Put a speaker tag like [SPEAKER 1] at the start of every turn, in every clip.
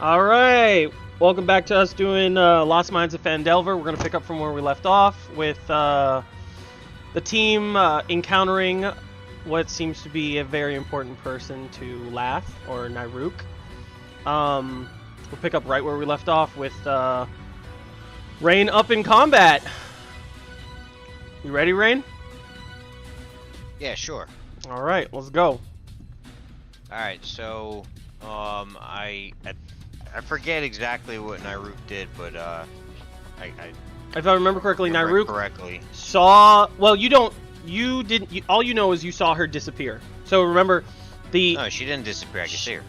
[SPEAKER 1] All right, welcome back to us doing Lost Mines of Phandelver. We're gonna pick up from where we left off with the team encountering what seems to be a very important person to Lath or Nyruk. We'll pick up right where we left off with Rain up in combat. You ready, Rain?
[SPEAKER 2] Yeah, sure.
[SPEAKER 1] All right, let's go.
[SPEAKER 2] All right, so I forget exactly what Nyruk did, but
[SPEAKER 1] If I remember correctly, Nyruk
[SPEAKER 2] correctly
[SPEAKER 1] saw. Well, you don't. You didn't. All you know is you saw her disappear. So remember,
[SPEAKER 2] No, she didn't disappear. I can see her.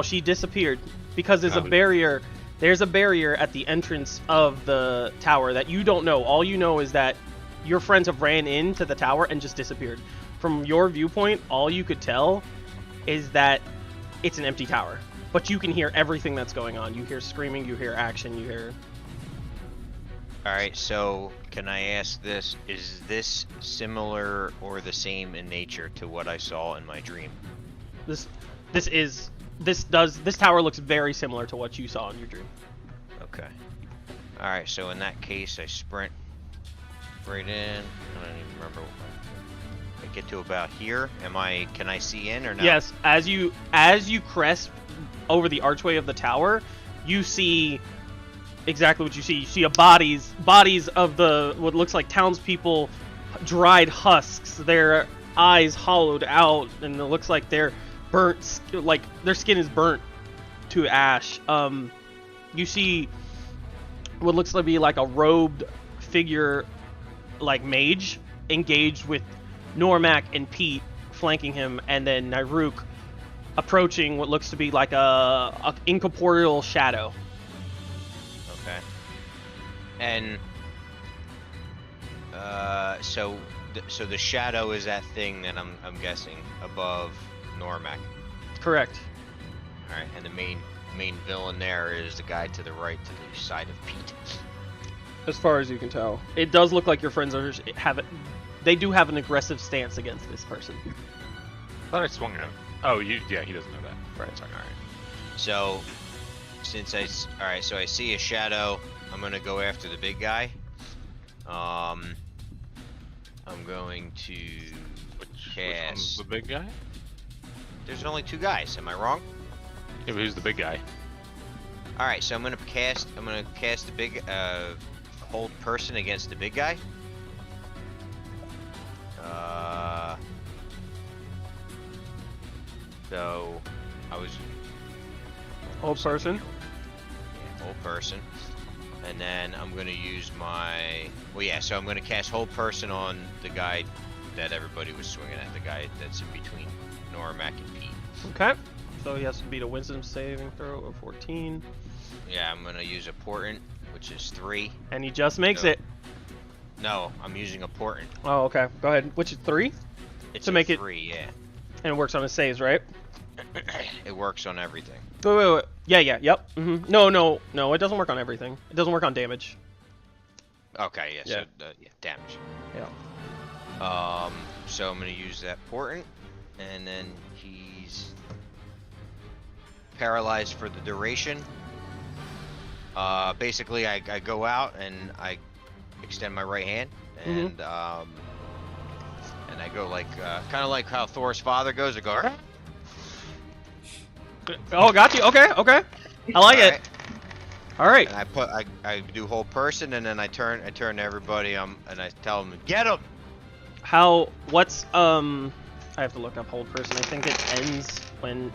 [SPEAKER 1] She disappeared because there's a barrier. There's a barrier at the entrance of the tower that you don't know. All you know is that your friends have ran into the tower and just disappeared. From your viewpoint, all you could tell is that it's an empty tower. But you can hear everything that's going on. You hear screaming, you hear action, you hear...
[SPEAKER 2] Alright, so can I ask this? Is this similar or the same in nature to what I saw in my dream?
[SPEAKER 1] This tower looks very similar to what you saw in your dream.
[SPEAKER 2] Okay. Alright, so in that case I sprint right in. I don't even remember what I get to about here. Can I see in or no?
[SPEAKER 1] Yes, as you crest over the archway of the tower, you see exactly what you see. You see bodies of what looks like townspeople, dried husks, their eyes hollowed out, and it looks like they're burnt, like their skin is burnt to ash. You see what looks to be like a robed figure, like mage, engaged with Normac and Pete flanking him, and then Nyruk approaching what looks to be like a incorporeal shadow.
[SPEAKER 2] Okay. And so the shadow is that thing that I'm guessing above Normac.
[SPEAKER 1] Correct.
[SPEAKER 2] All right, and the main villain there is the guy to the right, to the side of Pete.
[SPEAKER 1] As far as you can tell, it does look like your friends they do have an aggressive stance against this person.
[SPEAKER 3] I thought I swung at him. Oh, he doesn't know that.
[SPEAKER 1] Right.
[SPEAKER 3] Sorry. All right.
[SPEAKER 2] So, so I see a shadow. I'm gonna go after the big guy. I'm going to
[SPEAKER 3] Which
[SPEAKER 2] cast.
[SPEAKER 3] one's the big guy?
[SPEAKER 2] There's only two guys. Am I wrong?
[SPEAKER 3] Yeah, but who's the big guy?
[SPEAKER 2] All right, so I'm gonna cast the big hold person against the big guy. So I was
[SPEAKER 1] Old person.
[SPEAKER 2] yeah, hold person, and then I'm gonna use my so I'm gonna cast hold person on the guy that everybody was swinging at, the guy that's in between Normac and Pete.
[SPEAKER 1] Okay. So he has to beat a wisdom saving throw of 14.
[SPEAKER 2] Yeah, I'm gonna use a portent, which is 3.
[SPEAKER 1] And he just makes it.
[SPEAKER 2] No, I'm using a portent.
[SPEAKER 1] Oh, okay. Go ahead. Which is 3?
[SPEAKER 2] It's
[SPEAKER 1] to
[SPEAKER 2] a
[SPEAKER 1] make
[SPEAKER 2] 3, yeah.
[SPEAKER 1] And it works on his saves, right?
[SPEAKER 2] It works on everything.
[SPEAKER 1] Wait. Yep. No, it doesn't work on everything. It doesn't work on damage.
[SPEAKER 2] Okay, yeah,
[SPEAKER 1] Yeah.
[SPEAKER 2] so, damage.
[SPEAKER 1] Yeah.
[SPEAKER 2] So I'm gonna use that portent, and then he's paralyzed for the duration. Basically, I go out and I extend my right hand, and and I go like, kind of like how Thor's father goes. I go.
[SPEAKER 1] Oh, got you. Okay. I like it. All right.
[SPEAKER 2] And I do whole person, and then I turn to everybody, and I tell them, get him.
[SPEAKER 1] I have to look up hold person. I think it ends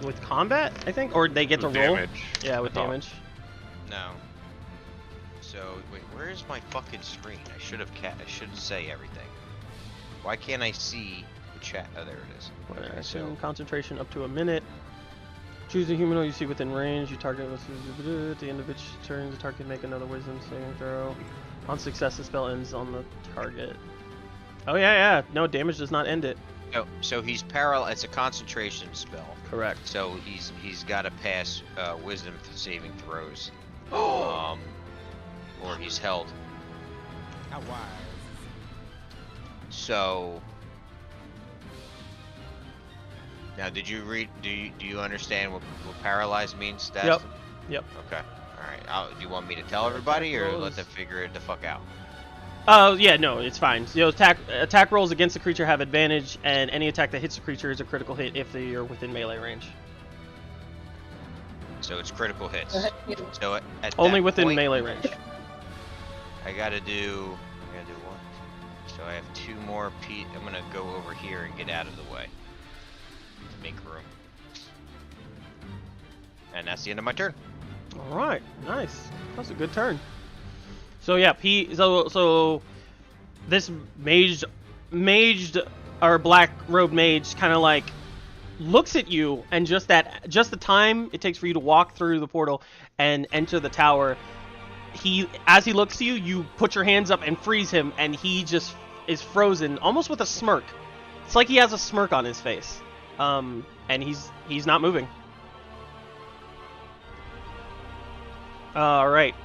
[SPEAKER 1] with combat, I think, or they get to roll.
[SPEAKER 3] Damage.
[SPEAKER 1] Yeah, with
[SPEAKER 3] Oh.
[SPEAKER 1] damage.
[SPEAKER 2] No. So wait, where is my fucking screen? I should say everything. Why can't I see the chat? Oh, there it is. Okay, so
[SPEAKER 1] Concentration up to a minute. Choose a humanoid you see within range. You target at the end of each turn. The target make another wisdom saving throw. On success, the spell ends on the target. Oh yeah. No, damage does not end it.
[SPEAKER 2] so he's paralyzed. It's a concentration spell.
[SPEAKER 1] Correct.
[SPEAKER 2] So he's got to pass wisdom saving throws. Or he's held.
[SPEAKER 4] How wise.
[SPEAKER 2] So now, did you read? Do you understand what paralyzed means, Stas?
[SPEAKER 1] Yep. Yep.
[SPEAKER 2] Okay. All right. Do you want me to tell everybody or let them figure it the fuck out?
[SPEAKER 1] Yeah, no, it's fine. So attack rolls against the creature have advantage, and any attack that hits the creature is a critical hit if they are within melee range.
[SPEAKER 2] So it's critical hits. So at
[SPEAKER 1] Only
[SPEAKER 2] that
[SPEAKER 1] within
[SPEAKER 2] point,
[SPEAKER 1] melee range.
[SPEAKER 2] I gotta do one. So I have 2 more. I'm gonna go over here and get out of the way to make room. And that's the end of my turn.
[SPEAKER 1] All right, nice. That's a good turn. So yeah, so this maged or black robed mage kind of like looks at you, and just the time it takes for you to walk through the portal and enter the tower, as he looks to you, you put your hands up and freeze him, and he just is frozen, almost with a smirk. It's like he has a smirk on his face, and he's not moving. All right.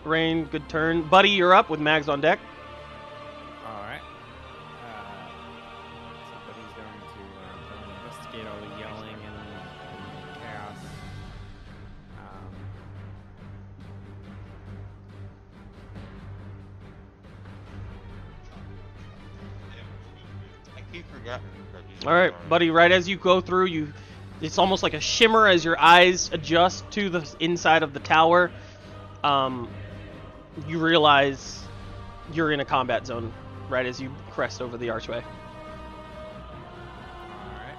[SPEAKER 1] Rain, good turn. Buddy, you're up with mags on deck.
[SPEAKER 4] Alright. So Buddy's going to investigate all the yelling and chaos.
[SPEAKER 2] I keep forgetting.
[SPEAKER 1] All right, buddy, right as you go through, it's almost like a shimmer as your eyes adjust to the inside of the tower. You realize you're in a combat zone right as you crest over the archway.
[SPEAKER 4] Alright.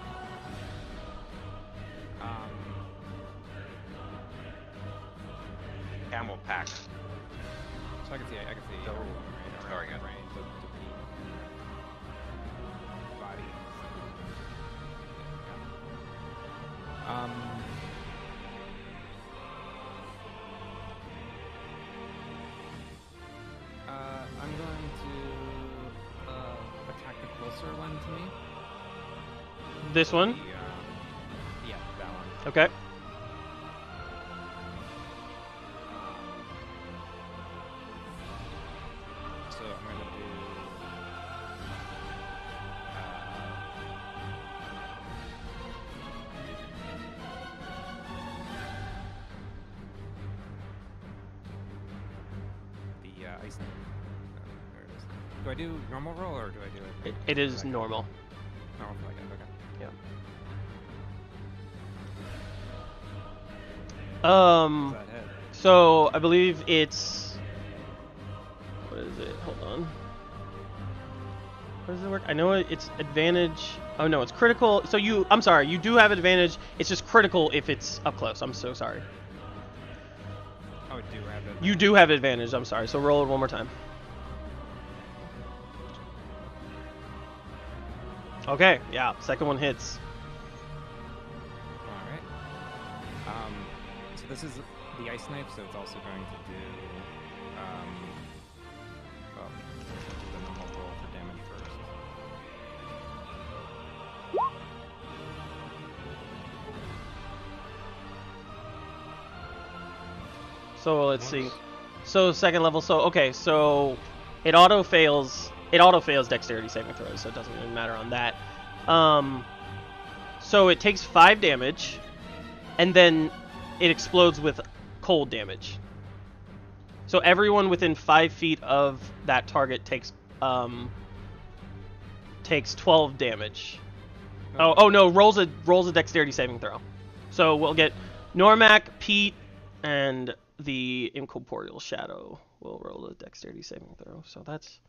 [SPEAKER 2] Camel pack.
[SPEAKER 4] So I can see
[SPEAKER 2] Oh,
[SPEAKER 4] right
[SPEAKER 2] sorry,
[SPEAKER 4] around
[SPEAKER 2] God.
[SPEAKER 4] range of the body. I'm going to attack the closer one to me.
[SPEAKER 1] This one?
[SPEAKER 4] Yeah, that one.
[SPEAKER 1] Okay.
[SPEAKER 4] So I'm going to do the ice. There it is. Do I do normal roll or do I do it?
[SPEAKER 1] It is normal.
[SPEAKER 4] Normal flag, okay.
[SPEAKER 1] Yeah.
[SPEAKER 4] Does that hit?
[SPEAKER 1] So I believe it's, what is it? Hold on. How does it work? I know it's advantage. Oh no, it's critical. So I'm sorry, you do have advantage. It's just critical if it's up close. I'm so sorry.
[SPEAKER 4] Oh, do have it.
[SPEAKER 1] You do have advantage. I'm sorry. So roll it one more time. Okay, yeah, second one hits.
[SPEAKER 4] Alright. So this is the ice knife, so it's also going to do well, the normal roll for damage first.
[SPEAKER 1] So let's see. So second level. So okay. So it auto fails dexterity saving throws, so it doesn't really matter on that. So it takes 5 damage, and then it explodes with cold damage. So everyone within 5 feet of that target takes 12 damage. Oh no, rolls a dexterity saving throw. So we'll get Normac, Pete, and the incorporeal shadow will roll a dexterity saving throw. So that's.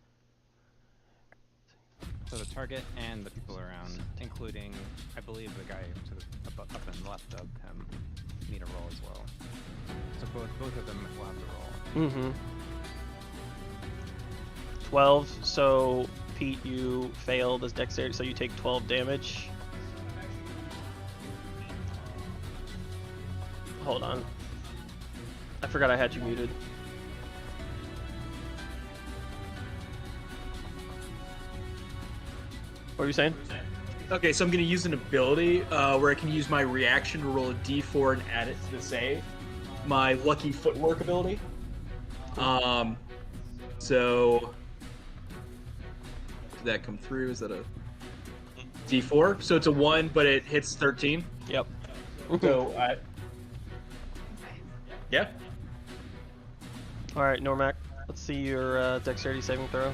[SPEAKER 4] So the target and the people around, including, I believe, the guy to the up and left of him, need a roll as well. So both of them will have to roll.
[SPEAKER 1] Mm-hmm. 12. So Pete, you failed as dexterity, so you take 12 damage. Hold on. I forgot I had you muted. What were you saying?
[SPEAKER 5] Okay, so I'm going to use an ability where I can use my reaction to roll a d4 and add it to the save. My lucky footwork ability. So did that come through? Is that a d4? So it's a 1, but it hits 13.
[SPEAKER 1] Yep.
[SPEAKER 5] So Yeah.
[SPEAKER 1] All right, Normac. Let's see your dexterity saving throw.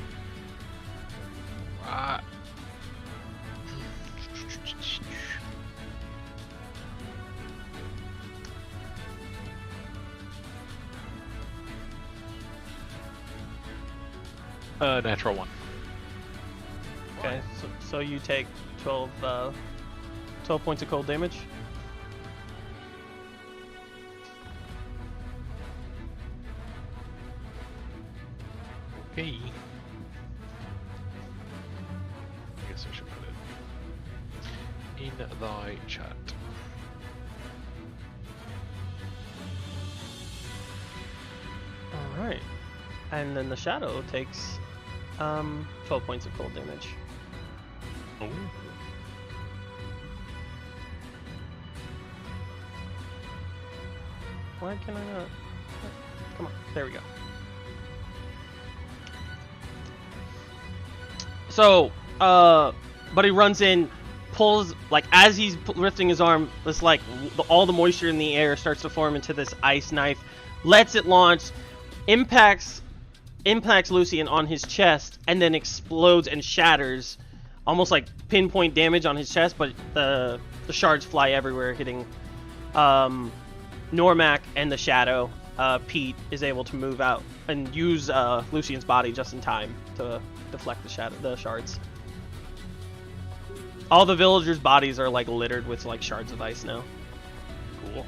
[SPEAKER 3] Natural 1.
[SPEAKER 1] Okay, so you take 12 points of cold damage.
[SPEAKER 3] Okay. I guess I should put it in thy chat.
[SPEAKER 1] All right, and then the shadow takes 12 points of cold damage.
[SPEAKER 3] Ooh.
[SPEAKER 1] Why can I not? Come on, there we go. So, but he runs in, pulls, like, as he's lifting his arm, this, like, all the moisture in the air starts to form into this ice knife, lets it launch, impacts Lucian on his chest, and then explodes and shatters, almost like pinpoint damage on his chest, but the shards fly everywhere, hitting Normac and the shadow. Pete is able to move out and use Lucian's body just in time to deflect the shards. All the villagers' bodies are like littered with like shards of ice now.
[SPEAKER 3] Cool.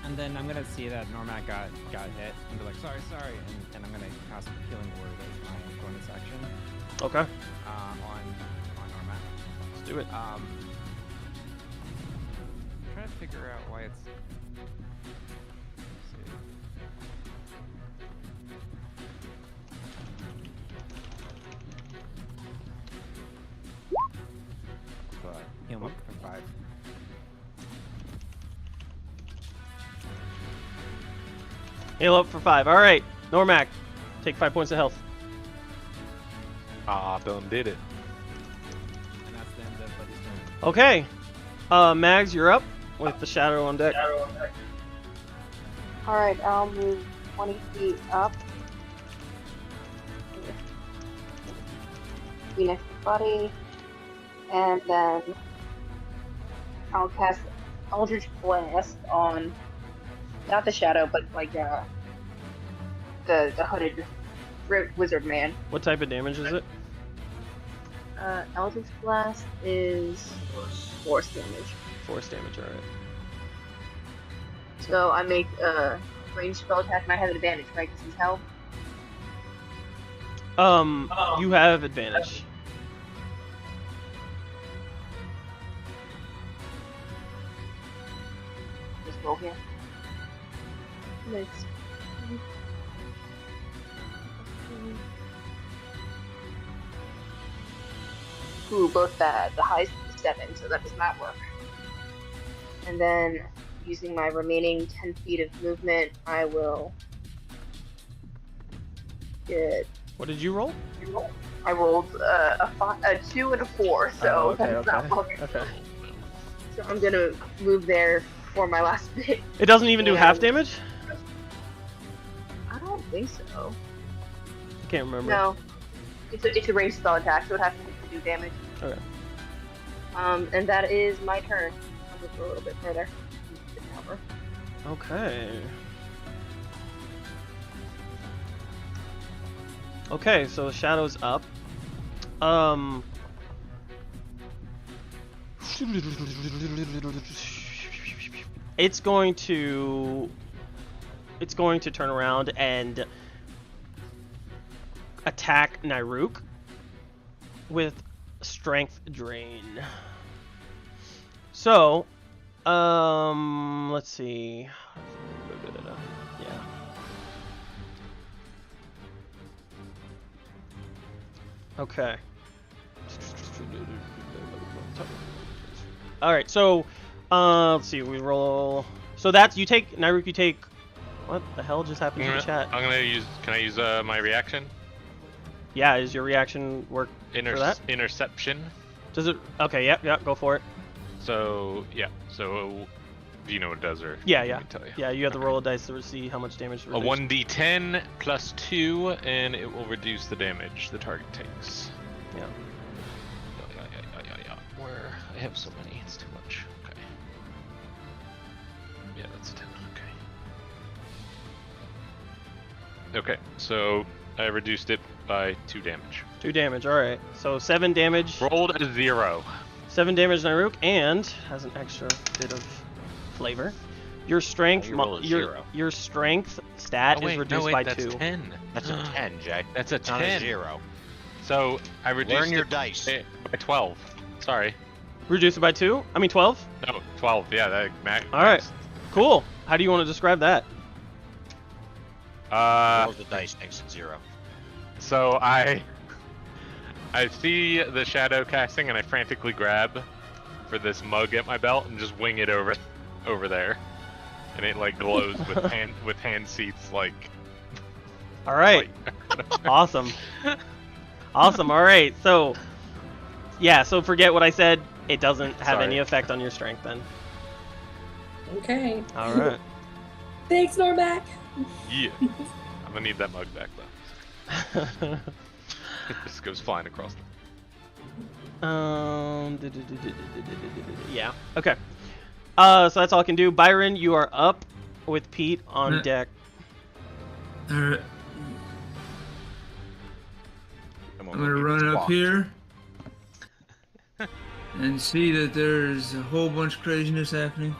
[SPEAKER 4] And then I'm gonna see that Normac got hit and be like, sorry, and I'm gonna cast Healing Word as my bonus action.
[SPEAKER 1] Okay,
[SPEAKER 4] On Normac.
[SPEAKER 1] let's do it.
[SPEAKER 4] I'm trying to figure out why it's. Let's see. But heal him up from 5.
[SPEAKER 1] Heal up for 5. All right, Normac, take 5 points of health.
[SPEAKER 3] Ah, done did it.
[SPEAKER 4] And that's the end of Buddy's turn.
[SPEAKER 1] Okay, Mags, you're up with the shadow on deck.
[SPEAKER 6] Alright, I'll move 20 feet up. Be next to Buddy. And then I'll cast Eldritch Blast on, not the shadow, but like the hooded wizard man.
[SPEAKER 1] What type of damage is it?
[SPEAKER 6] Eldritch Blast is force damage.
[SPEAKER 1] Force damage, all right.
[SPEAKER 6] So I make a ranged spell attack and I have an advantage, right? Because he's held.
[SPEAKER 1] You have advantage.
[SPEAKER 6] Just roll here. Next. Ooh, both bad. The highest is 7, so that does not work. And then, using my remaining 10 feet of movement, I will get.
[SPEAKER 1] What did you roll?
[SPEAKER 6] I rolled a 2 and a 4, so that's not working.
[SPEAKER 1] Okay.
[SPEAKER 6] So I'm gonna move there for my last bit.
[SPEAKER 1] It doesn't even do
[SPEAKER 6] And-
[SPEAKER 1] half damage?
[SPEAKER 6] I don't think so.
[SPEAKER 1] I can't remember.
[SPEAKER 6] No. It's a ranged spell attack, so it has to do damage.
[SPEAKER 1] Okay.
[SPEAKER 6] And that is my turn. I'll move a little bit further. Cover.
[SPEAKER 1] Okay. Okay, so the shadow's up. It's going to turn around and attack Nyruk with strength drain. So, let's see. Yeah. Okay. All right. So, let's see. We roll. So that's you take Nyruk. You take. What the hell just happened to the chat?
[SPEAKER 3] I'm gonna use. Can I use my reaction?
[SPEAKER 1] Yeah. Is your reaction work for that?
[SPEAKER 3] Interception.
[SPEAKER 1] Does it? Okay. Yep. Yep. Go for it.
[SPEAKER 3] So yeah. So Do you know what it does, or
[SPEAKER 1] Yeah,
[SPEAKER 3] let
[SPEAKER 1] yeah.
[SPEAKER 3] me tell you?
[SPEAKER 1] Yeah, you have to roll a dice to see how much damage.
[SPEAKER 3] A 1d10 plus 2, and it will reduce the damage the target takes.
[SPEAKER 1] Yeah.
[SPEAKER 3] Yeah. Where I have so many, it's too much. Okay. Yeah, that's a 10. Okay. Okay, so I reduced it by 2 damage.
[SPEAKER 1] 2 damage. All right. So 7 damage.
[SPEAKER 3] Rolled a 0.
[SPEAKER 1] 7 damage, Nairuk, and has an extra bit of flavor. Your strength,
[SPEAKER 2] You roll a 0.
[SPEAKER 1] your strength stat is reduced by
[SPEAKER 3] that's
[SPEAKER 1] 2.
[SPEAKER 3] 10.
[SPEAKER 2] That's a 10, Jay.
[SPEAKER 3] That's a
[SPEAKER 2] Not
[SPEAKER 3] 10.
[SPEAKER 2] a 0.
[SPEAKER 3] So I reduced
[SPEAKER 2] Learn your
[SPEAKER 3] it
[SPEAKER 2] dice.
[SPEAKER 3] by 12. Sorry.
[SPEAKER 1] Reduce it by 2? I mean 12?
[SPEAKER 3] No, 12. Yeah, that max.
[SPEAKER 1] All right. Cool. How do you want to describe that?
[SPEAKER 2] Roll the dice, makes it 0.
[SPEAKER 3] So I see the shadow casting, and I frantically grab for this mug at my belt and just wing it over there, and it like glows with hand seats like.
[SPEAKER 1] All right. Awesome. Awesome. All right. So, yeah. So forget what I said. It doesn't have
[SPEAKER 3] Sorry.
[SPEAKER 1] any effect on your strength then.
[SPEAKER 7] Okay.
[SPEAKER 1] All right.
[SPEAKER 7] Thanks, Normac.
[SPEAKER 3] Yeah. I'm gonna need that mug back though. This goes flying across.
[SPEAKER 1] Yeah. Okay. So that's all I can do. Byron, you are up with Pete on deck.
[SPEAKER 5] Alright,
[SPEAKER 2] Come
[SPEAKER 5] I'm gonna run up here and see that there's a whole bunch of craziness happening.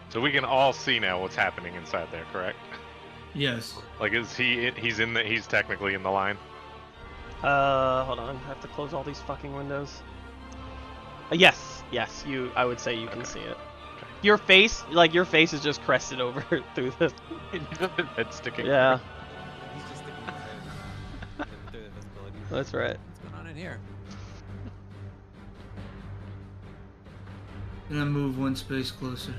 [SPEAKER 3] So we can all see now what's happening inside there, correct?
[SPEAKER 5] Yes.
[SPEAKER 3] Like, is he's technically in the line?
[SPEAKER 1] Hold on. I have to close all these fucking windows. Yes. I would say you can see it. Your face is just crested over through the.
[SPEAKER 3] Head sticking.
[SPEAKER 1] Yeah,
[SPEAKER 4] He's just sticking his head through the visibility.
[SPEAKER 1] that's right.
[SPEAKER 4] What's going on in here?
[SPEAKER 5] And I move one space closer.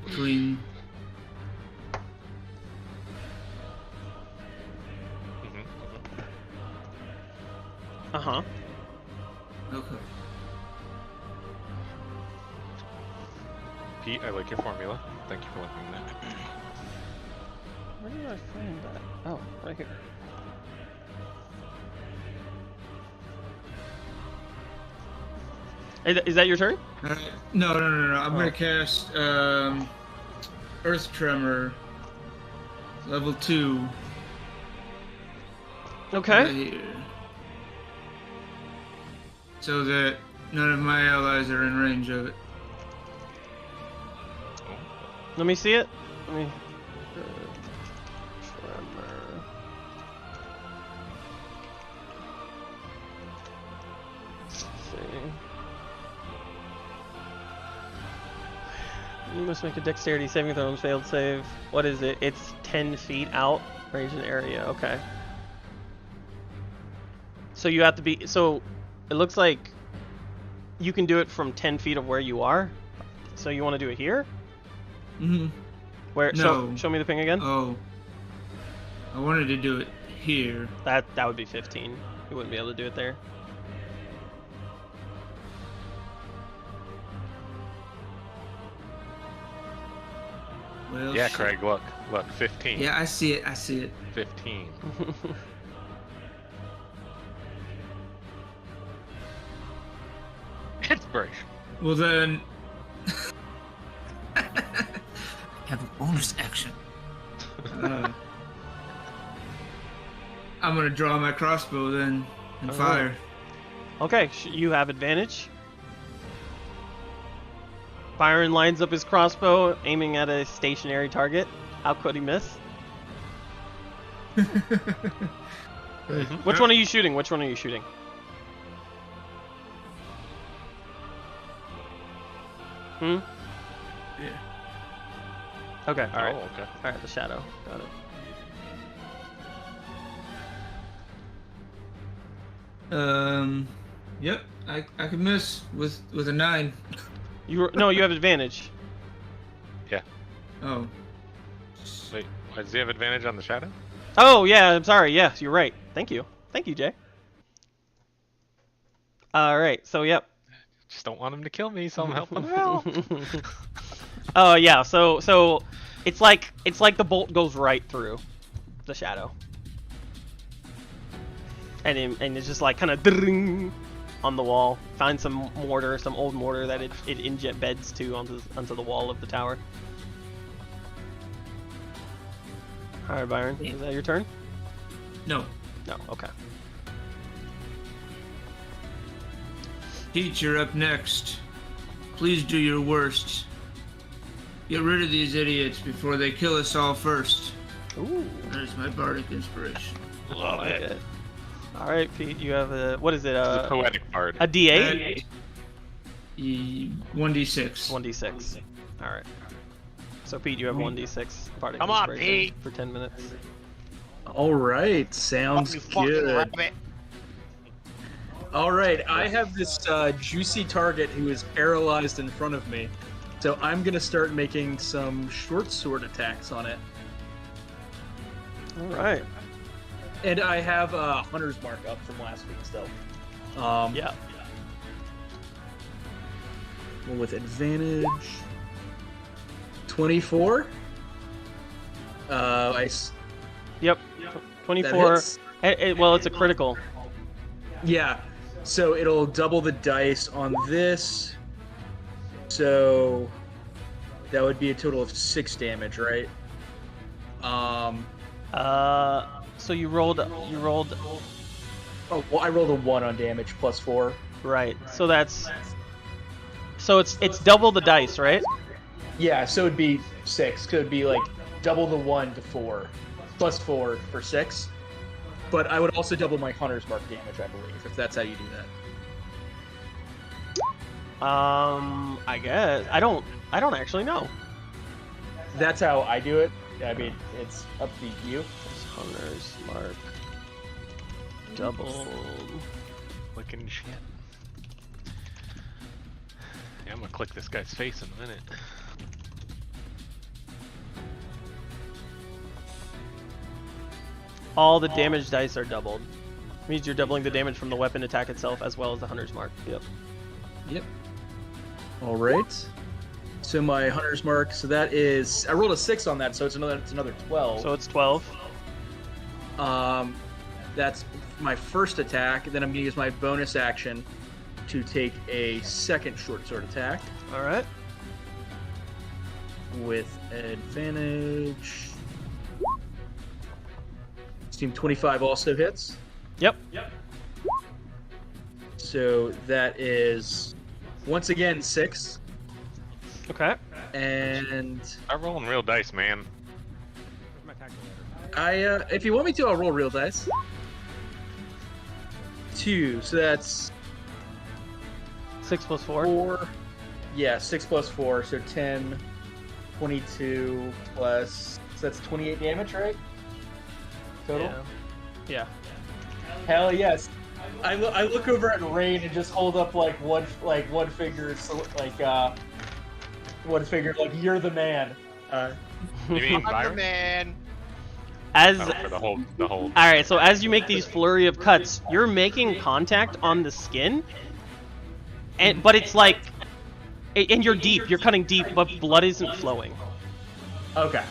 [SPEAKER 5] Between.
[SPEAKER 1] Uh huh.
[SPEAKER 5] Okay.
[SPEAKER 3] Pete, I like your formula. Thank you for letting me know.
[SPEAKER 1] Where did I find that? Oh, right here. Is that your turn?
[SPEAKER 5] No. I'm gonna cast Earth Tremor level 2.
[SPEAKER 1] Okay.
[SPEAKER 5] Right here. So that none of my allies are in range of it.
[SPEAKER 1] Let me see it. Let me. Tremor. Let's see. You must make a dexterity saving throw and failed save. What is it? It's 10 feet out, range and area. Okay. So you have to be. So it looks like you can do it from 10 feet of where you are. So you want to do it here?
[SPEAKER 5] Mm-hmm.
[SPEAKER 1] Where?
[SPEAKER 5] No.
[SPEAKER 1] Show me the ping again.
[SPEAKER 5] Oh. I wanted to do it here.
[SPEAKER 1] That would be 15. You wouldn't be able to do it there.
[SPEAKER 5] Well,
[SPEAKER 3] Yeah,
[SPEAKER 5] shit.
[SPEAKER 3] Craig, look, 15.
[SPEAKER 5] Yeah, I see it.
[SPEAKER 3] 15. Inspiration.
[SPEAKER 5] Well then, have a bonus action. I'm gonna draw my crossbow then and
[SPEAKER 1] All
[SPEAKER 5] fire.
[SPEAKER 1] right. Okay, you have advantage. Byron lines up his crossbow, aiming at a stationary target. How could he miss? Which one are you shooting? Which one are you shooting? Hmm?
[SPEAKER 5] Yeah.
[SPEAKER 1] Okay, alright.
[SPEAKER 3] Oh, okay.
[SPEAKER 1] Alright, the shadow. Got it.
[SPEAKER 5] Yep. I can miss with a 9.
[SPEAKER 1] No, you have advantage.
[SPEAKER 3] Yeah.
[SPEAKER 5] Oh.
[SPEAKER 3] Wait, does he have advantage on the shadow?
[SPEAKER 1] Oh, yeah, I'm sorry. Yes, you're right. Thank you. Thank you, Jay. Alright, so yep.
[SPEAKER 3] Just don't want him to kill me, so I'm helping him out.
[SPEAKER 1] Oh yeah, so it's like the bolt goes right through the shadow, and it's just like kind of on the wall. Find some mortar, some old mortar that it injet beds to onto the wall of the tower. All right, Byron, is that your turn?
[SPEAKER 8] No.
[SPEAKER 1] No. Okay.
[SPEAKER 8] Pete, you're up next. Please do your worst. Get rid of these idiots before they kill us all first.
[SPEAKER 1] Ooh.
[SPEAKER 8] There's my bardic inspiration.
[SPEAKER 1] Love it. All right, Pete, you have a what is it?
[SPEAKER 3] The poetic bard.
[SPEAKER 1] A D8.
[SPEAKER 8] 1d6.
[SPEAKER 1] 1d6. All right. So Pete, you have 1d6 bardic
[SPEAKER 2] Come on,
[SPEAKER 1] inspiration
[SPEAKER 2] Pete.
[SPEAKER 1] for 10 minutes.
[SPEAKER 5] All right, sounds
[SPEAKER 2] You fucking
[SPEAKER 5] good.
[SPEAKER 2] rabbit.
[SPEAKER 5] All right, I have this juicy target who is paralyzed in front of me, so I'm gonna start making some short sword attacks on it.
[SPEAKER 1] All right.
[SPEAKER 5] And I have Hunter's Mark up from last week still.
[SPEAKER 1] Yeah.
[SPEAKER 5] Well, with advantage. 24.
[SPEAKER 1] Yep.
[SPEAKER 5] That
[SPEAKER 1] 24.
[SPEAKER 5] hits.
[SPEAKER 1] Well, it's a critical.
[SPEAKER 5] Yeah. So it'll double the dice on this. So that would be a total of 6 damage, right?
[SPEAKER 1] So you rolled.
[SPEAKER 5] Oh, well, I rolled a 1 on damage plus 4.
[SPEAKER 1] Right. So that's. So it's double the dice, right?
[SPEAKER 5] Yeah, so it'd be 6. So it'd be like double the 1 to 4, plus 4 for 6. But I would also double my Hunter's Mark damage, I believe, if that's how you do that.
[SPEAKER 1] I guess I don't actually know.
[SPEAKER 5] That's how I do it. I mean, it's up to you.
[SPEAKER 1] Hunter's Mark. Double.
[SPEAKER 3] Looking shit. Yeah, I'm gonna click this guy's face in a minute.
[SPEAKER 1] All the damage dice are doubled. Means you're doubling the damage from the weapon attack itself as well as the Hunter's Mark. Yep.
[SPEAKER 5] Yep. All right. So my Hunter's Mark. So that is. I rolled a 6 on that, so it's another 12.
[SPEAKER 1] So it's 12.
[SPEAKER 5] That's my first attack. Then I'm gonna use my bonus action to take a second short sword attack
[SPEAKER 1] All right.
[SPEAKER 5] with advantage. Team 25 also hits.
[SPEAKER 1] Yep.
[SPEAKER 5] So that is once again 6.
[SPEAKER 1] Okay.
[SPEAKER 5] And
[SPEAKER 3] I'm rolling real dice, man.
[SPEAKER 4] Where's my calculator?
[SPEAKER 5] if you want me to, I'll roll real dice. 2. So that's
[SPEAKER 1] 6 plus 4.
[SPEAKER 5] 4. Yeah, 6 plus 4. So 10, 22 plus. So that's 28 damage, right? Total.
[SPEAKER 1] Yeah.
[SPEAKER 5] Hell yes. I look over at Rain and just hold up like one finger, so one finger, like you're the man.
[SPEAKER 3] You mean
[SPEAKER 2] I'm the
[SPEAKER 3] Byron?
[SPEAKER 2] man.
[SPEAKER 1] As
[SPEAKER 3] Oh, for the whole.
[SPEAKER 1] all right. So as you make these flurry of cuts, you're making contact on the skin, but it's like, and you're deep. You're cutting deep, but blood isn't flowing.
[SPEAKER 5] Okay.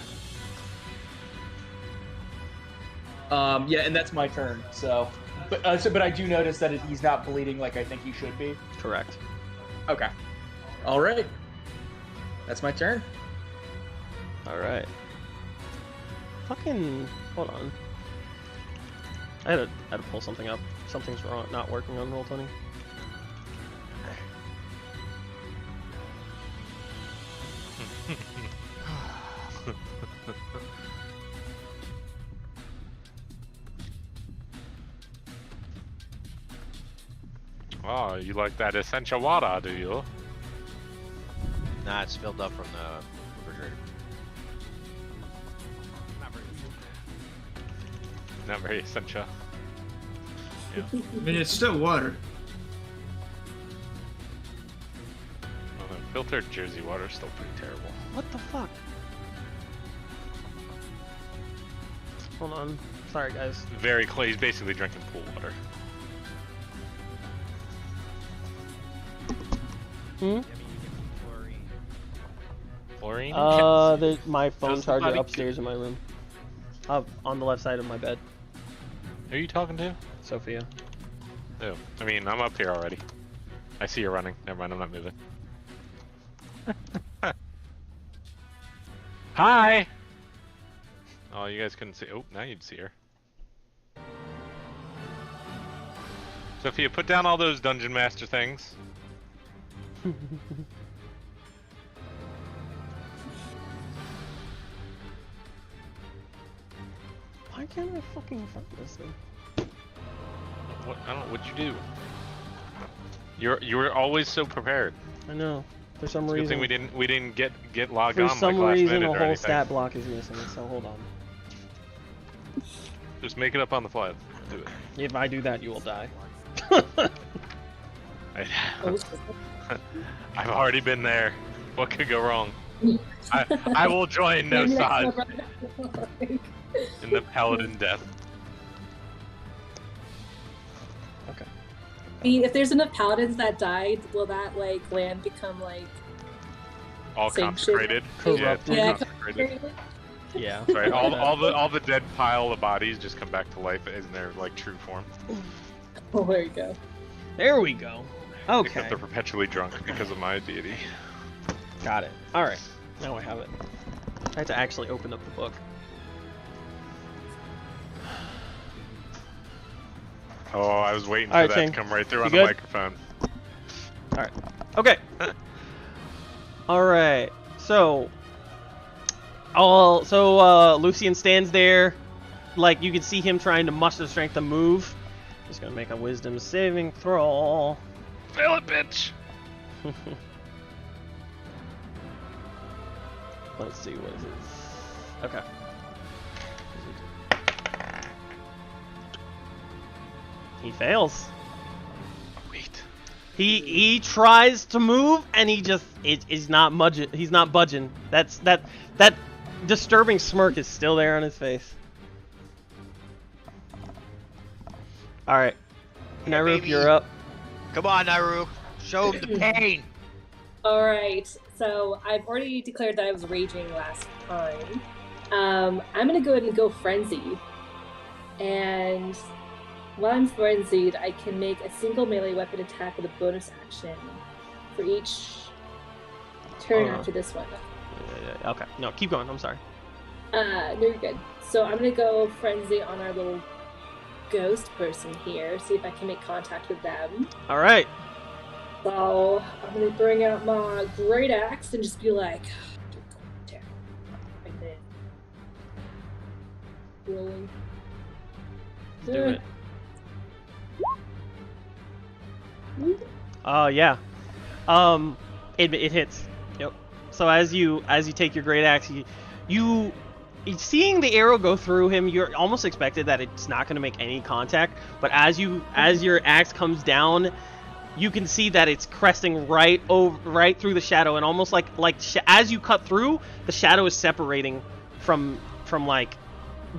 [SPEAKER 5] Yeah, and that's my turn. So, but I do notice that he's not bleeding like I think he should be.
[SPEAKER 1] Correct.
[SPEAKER 5] Okay. All right. That's my turn.
[SPEAKER 1] All right. Fucking hold on. I had to pull something up. Something's wrong. Not working on Roll20.
[SPEAKER 3] Oh, you like that essential water, do you?
[SPEAKER 2] Nah, it's filled up from the refrigerator.
[SPEAKER 4] Not very
[SPEAKER 3] Not very essential. Yeah.
[SPEAKER 8] I mean, it's still water.
[SPEAKER 3] Well, the filtered Jersey water is still pretty terrible.
[SPEAKER 1] What the fuck? Hold on. Sorry, guys.
[SPEAKER 3] Very clean. He's basically drinking pool water.
[SPEAKER 1] Hmm?
[SPEAKER 3] Fluorine?
[SPEAKER 1] My phone
[SPEAKER 3] Does
[SPEAKER 1] charger
[SPEAKER 3] somebody-
[SPEAKER 1] upstairs in my room. Up on the left side of my bed.
[SPEAKER 3] Who are you talking to?
[SPEAKER 1] Sophia.
[SPEAKER 3] Oh, I mean, I'm up here already. I see you running. Never mind, I'm not moving. Hi! Oh, you guys couldn't see. Oh, now you'd see her. Sophia, put down all those Dungeon Master things.
[SPEAKER 1] Why can't I fucking find this thing?
[SPEAKER 3] What? I don't know. What'd you do? You were always so prepared.
[SPEAKER 1] I know. For some
[SPEAKER 3] It's a good
[SPEAKER 1] reason.
[SPEAKER 3] thing we didn't get logged
[SPEAKER 1] For
[SPEAKER 3] on
[SPEAKER 1] some
[SPEAKER 3] like last
[SPEAKER 1] reason,
[SPEAKER 3] minute
[SPEAKER 1] a
[SPEAKER 3] or
[SPEAKER 1] whole
[SPEAKER 3] anything.
[SPEAKER 1] stat block is missing. So hold on.
[SPEAKER 3] Just make it up on the fly. Do it.
[SPEAKER 1] If I do that, you will die.
[SPEAKER 3] I've already been there. What could go wrong? I will join no side in the paladin death.
[SPEAKER 1] Okay.
[SPEAKER 7] I mean, if there's enough paladins that died, will that like land become like
[SPEAKER 3] All
[SPEAKER 7] sanctuary?
[SPEAKER 3] consecrated. Yeah, it's all
[SPEAKER 7] Yeah,
[SPEAKER 3] consecrated.
[SPEAKER 1] Yeah.
[SPEAKER 3] Right. All the dead pile of bodies just come back to life in their like true form.
[SPEAKER 7] Oh, there you go.
[SPEAKER 1] There we go. Okay.
[SPEAKER 3] Except they're perpetually drunk because of my deity.
[SPEAKER 1] Got it. Alright. Now I have it. I had to actually open up the book.
[SPEAKER 3] Oh, I was waiting for
[SPEAKER 1] Alright,
[SPEAKER 3] that
[SPEAKER 1] Ting.
[SPEAKER 3] to come right through
[SPEAKER 1] You
[SPEAKER 3] on
[SPEAKER 1] good?
[SPEAKER 3] the microphone.
[SPEAKER 1] Alright. Okay. Alright. So Lucian stands there. Like you can see him trying to muster strength to move. Just gonna make a wisdom saving throw.
[SPEAKER 3] Fail it, bitch!
[SPEAKER 1] Let's see what is it. Okay. He fails.
[SPEAKER 3] Wait.
[SPEAKER 1] He tries to move and he's not budging. He's not budging. That disturbing smirk is still there on his face. All right, Narup,
[SPEAKER 2] baby.
[SPEAKER 1] you're up.
[SPEAKER 2] Come on, Naru. Show him the pain.
[SPEAKER 7] All right. So I've already declared that I was raging last time. I'm gonna go ahead and go frenzy, and while I'm frenzied, I can make a single melee weapon attack with a bonus action for each turn after this one.
[SPEAKER 1] Okay, no, keep going. I'm sorry.
[SPEAKER 7] No, you're good. So I'm gonna go frenzy on our little ghost person here, see if I can make contact with them.
[SPEAKER 1] All right.
[SPEAKER 7] So I'm gonna bring out my great axe and just be like, like this. Rolling.
[SPEAKER 1] Do it. Yeah. It hits. Yep. So as you take your great axe, you seeing the arrow go through him, you're almost expected that it's not going to make any contact. But as your axe comes down, you can see that it's cresting right through the shadow, and almost like as you cut through, the shadow is separating from like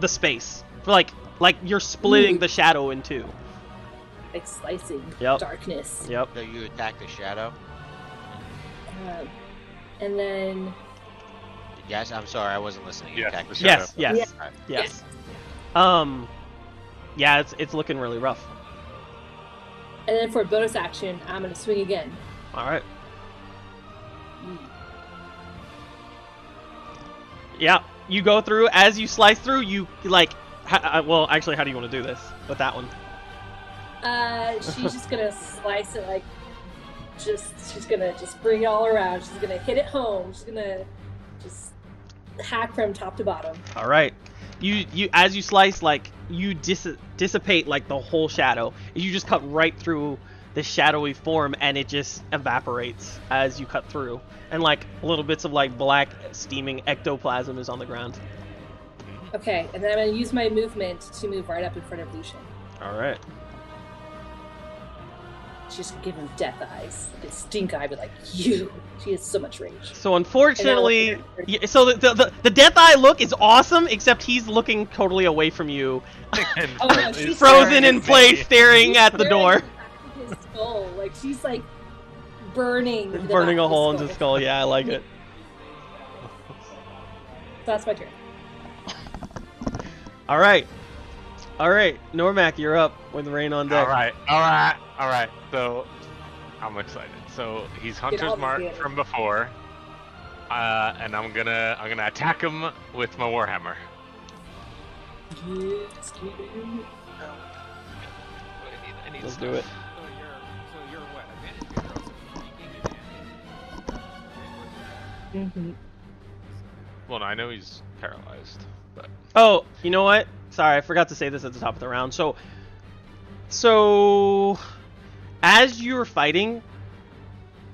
[SPEAKER 1] the space. Like you're splitting the shadow in two.
[SPEAKER 7] Like slicing
[SPEAKER 1] Yep.
[SPEAKER 7] darkness.
[SPEAKER 1] Yep.
[SPEAKER 2] So you attack the shadow.
[SPEAKER 7] And then
[SPEAKER 2] Yes, I'm sorry, I wasn't listening. You
[SPEAKER 3] Yes,
[SPEAKER 2] attack
[SPEAKER 3] the
[SPEAKER 2] the
[SPEAKER 3] shadow.
[SPEAKER 1] Yes.
[SPEAKER 2] Alright.
[SPEAKER 1] Yes. Yeah, it's looking really rough.
[SPEAKER 7] and then for a bonus action, I'm gonna swing again.
[SPEAKER 1] All right. Yeah, you go through. As you slice through, you well, actually, how do you want to do this with that one?
[SPEAKER 7] She's just gonna slice it like, she's gonna just bring it all around. She's gonna hit it home. She's gonna just hack from top to bottom.
[SPEAKER 1] All right. You as you slice, like you dissipate like the whole shadow. You just cut right through the shadowy form, and it just evaporates as you cut through. And like little bits of like black steaming ectoplasm is on the ground.
[SPEAKER 7] Okay, and then I'm gonna use my movement to move right up in front of Lucian.
[SPEAKER 1] All right.
[SPEAKER 7] She's gonna give him death eyes, like a stink eye, but like you. She has so much rage.
[SPEAKER 1] So unfortunately, so the death eye look is awesome, except he's looking totally away from you,
[SPEAKER 3] And
[SPEAKER 7] Oh, no, she's
[SPEAKER 1] frozen in place, staring at the
[SPEAKER 7] Staring
[SPEAKER 1] door.
[SPEAKER 7] at the back of his skull, like she's like burning. the
[SPEAKER 1] Burning
[SPEAKER 7] back
[SPEAKER 1] a
[SPEAKER 7] of
[SPEAKER 1] hole
[SPEAKER 7] his
[SPEAKER 1] into the
[SPEAKER 7] skull.
[SPEAKER 1] skull. Yeah, I like it.
[SPEAKER 7] That's my turn.
[SPEAKER 1] All right. Normac, you're up with Rain on deck.
[SPEAKER 3] All right. So I'm excited. So he's
[SPEAKER 7] all
[SPEAKER 3] Hunter's
[SPEAKER 7] the
[SPEAKER 3] Mark
[SPEAKER 7] damage.
[SPEAKER 3] from before, and I'm gonna attack him with my Warhammer.
[SPEAKER 7] Yes, dude.
[SPEAKER 3] I need
[SPEAKER 1] Let's
[SPEAKER 3] stuff.
[SPEAKER 1] do it.
[SPEAKER 4] So you're what? Advantage control, so you can
[SPEAKER 3] Well, no, I know he's paralyzed, but
[SPEAKER 1] Oh, you know what? Sorry, I forgot to say this at the top of the round. So as you're fighting,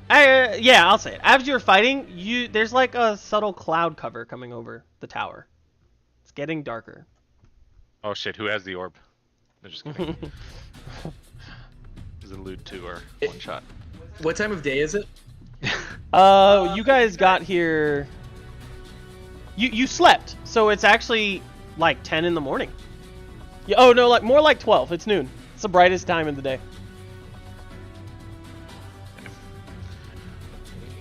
[SPEAKER 1] I'll say it. As you're fighting, there's like a subtle cloud cover coming over the tower. It's getting darker.
[SPEAKER 3] oh shit, who has the orb? I'm just kidding. Does it allude to or one shot?
[SPEAKER 5] What time of day is it?
[SPEAKER 1] You guys got here. You slept, so it's actually like 10 in the morning. Yeah, oh no, like more like 12. It's noon. It's the brightest time of the day.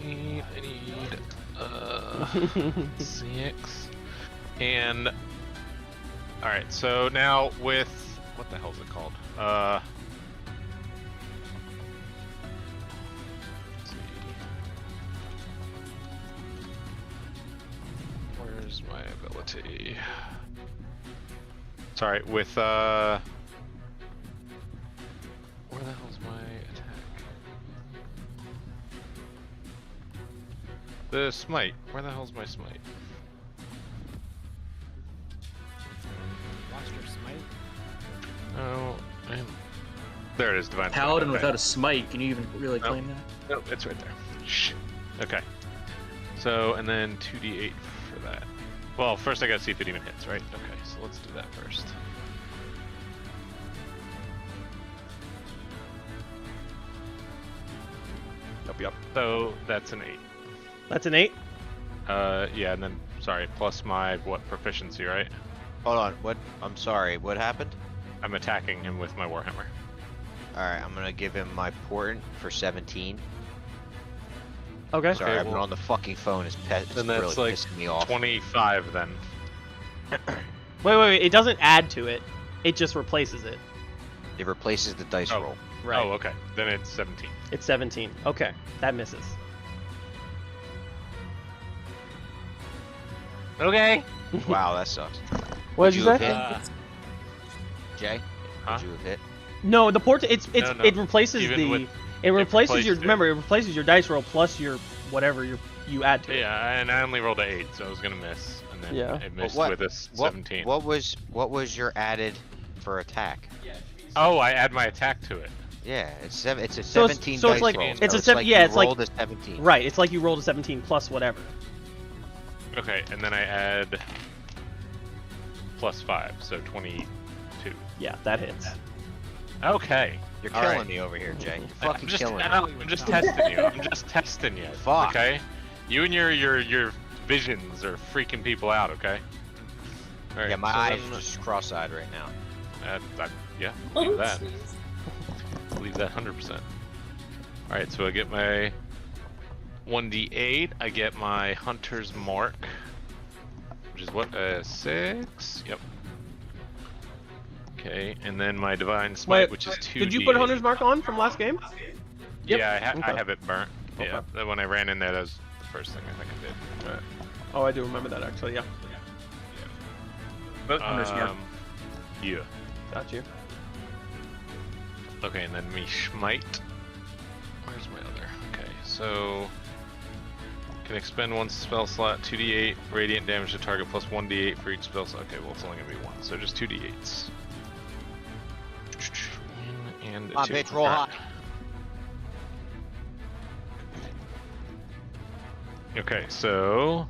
[SPEAKER 3] I need 6 and all right. So now with what the hell is it called? Let's see. Where's my ability? Sorry, with where the hell's my attack? The smite. Where the hell's my smite?
[SPEAKER 4] lost your smite.
[SPEAKER 3] Oh, there it is, divine. Smite,
[SPEAKER 5] Paladin
[SPEAKER 3] okay.
[SPEAKER 5] without a smite. Can you even really claim that?
[SPEAKER 3] Nope, it's right there. Shh. Okay. So, and then 2d8 for that. Well, first I gotta see if it even hits, right? Okay, so let's do that first. Yep. So that's an 8.
[SPEAKER 1] That's an 8.
[SPEAKER 3] Yeah, and then sorry, plus my proficiency, right?
[SPEAKER 2] Hold on. What? I'm sorry. What happened?
[SPEAKER 3] I'm attacking him with my warhammer.
[SPEAKER 2] All right. I'm gonna give him my portent for 17.
[SPEAKER 1] Okay.
[SPEAKER 2] Sorry, I've been
[SPEAKER 3] well,
[SPEAKER 2] on the fucking phone. It's
[SPEAKER 3] Then
[SPEAKER 2] really
[SPEAKER 3] that's like
[SPEAKER 2] pissing me off.
[SPEAKER 3] 25 then.
[SPEAKER 1] Wait. It doesn't add to it. It just replaces it.
[SPEAKER 2] It replaces the dice
[SPEAKER 3] Oh.
[SPEAKER 2] roll.
[SPEAKER 1] Right.
[SPEAKER 3] Oh, okay. Then it's 17.
[SPEAKER 1] It's 17. Okay. That misses.
[SPEAKER 3] Okay.
[SPEAKER 2] Wow, that sucks.
[SPEAKER 1] What did you
[SPEAKER 2] Would
[SPEAKER 1] say?
[SPEAKER 2] hit? Jay,
[SPEAKER 3] Huh?
[SPEAKER 2] would you have hit?
[SPEAKER 1] No, the port. It
[SPEAKER 3] No.
[SPEAKER 1] replaces
[SPEAKER 3] Even with-
[SPEAKER 1] it replaces
[SPEAKER 3] replaced
[SPEAKER 1] your.
[SPEAKER 3] it.
[SPEAKER 1] Remember, it replaces your dice roll plus your whatever you add to it.
[SPEAKER 3] Yeah, and I only rolled an 8, so I was gonna miss, and then
[SPEAKER 1] Yeah.
[SPEAKER 3] I missed
[SPEAKER 2] what-
[SPEAKER 3] with a 17.
[SPEAKER 2] What was your added for attack?
[SPEAKER 3] Oh, I add my attack to it.
[SPEAKER 2] Yeah, it's a
[SPEAKER 1] So
[SPEAKER 2] 17
[SPEAKER 1] so
[SPEAKER 2] dice
[SPEAKER 1] it's like
[SPEAKER 2] roll.
[SPEAKER 1] it's
[SPEAKER 2] so
[SPEAKER 1] a seven. Yeah,
[SPEAKER 2] you
[SPEAKER 1] it's like
[SPEAKER 2] rolled a 17.
[SPEAKER 1] right. It's like you rolled a 17 plus whatever.
[SPEAKER 3] Okay, and then I add plus 5, so 22.
[SPEAKER 1] Yeah, that hits.
[SPEAKER 3] Okay.
[SPEAKER 2] You're
[SPEAKER 3] All
[SPEAKER 2] killing
[SPEAKER 3] right.
[SPEAKER 2] me over here, Jay. You're
[SPEAKER 3] I'm
[SPEAKER 2] fucking
[SPEAKER 3] just,
[SPEAKER 2] killing me.
[SPEAKER 3] I'm just testing you. I'm just testing you.
[SPEAKER 2] Fuck.
[SPEAKER 3] Okay? You and your visions are freaking people out, okay? All right,
[SPEAKER 2] Yeah, my
[SPEAKER 3] so
[SPEAKER 2] eyes
[SPEAKER 3] then-
[SPEAKER 2] are just cross-eyed right now.
[SPEAKER 3] yeah,
[SPEAKER 7] Oh,
[SPEAKER 3] believe that.
[SPEAKER 7] jeez.
[SPEAKER 3] Believe that 100%. Alright, so I get my 1d8. I get my Hunter's Mark, which is what? 6? Yep. Okay, and then my Divine Smite,
[SPEAKER 1] Wait,
[SPEAKER 3] which is 2d8.
[SPEAKER 1] Did you put Hunter's Mark on from last game?
[SPEAKER 5] Yep.
[SPEAKER 3] Yeah, I
[SPEAKER 1] Okay.
[SPEAKER 3] have it burnt. Yeah,
[SPEAKER 1] Okay.
[SPEAKER 3] then when I ran in there, that was the first thing I think I did. But,
[SPEAKER 1] Oh, I do remember that actually. Yeah,
[SPEAKER 5] Both Hunter's Mark.
[SPEAKER 3] yeah.
[SPEAKER 1] got you.
[SPEAKER 3] Okay, and then me Smite. Where's my other? Okay, so can expend one spell slot, 2d8 radiant damage to target plus 1d8 for each spell slot. Okay, well it's only gonna be 1, so just 2d8s. And
[SPEAKER 2] Come on,
[SPEAKER 3] 2.
[SPEAKER 2] bitch, roll
[SPEAKER 3] Alright.
[SPEAKER 2] high.
[SPEAKER 3] Okay, so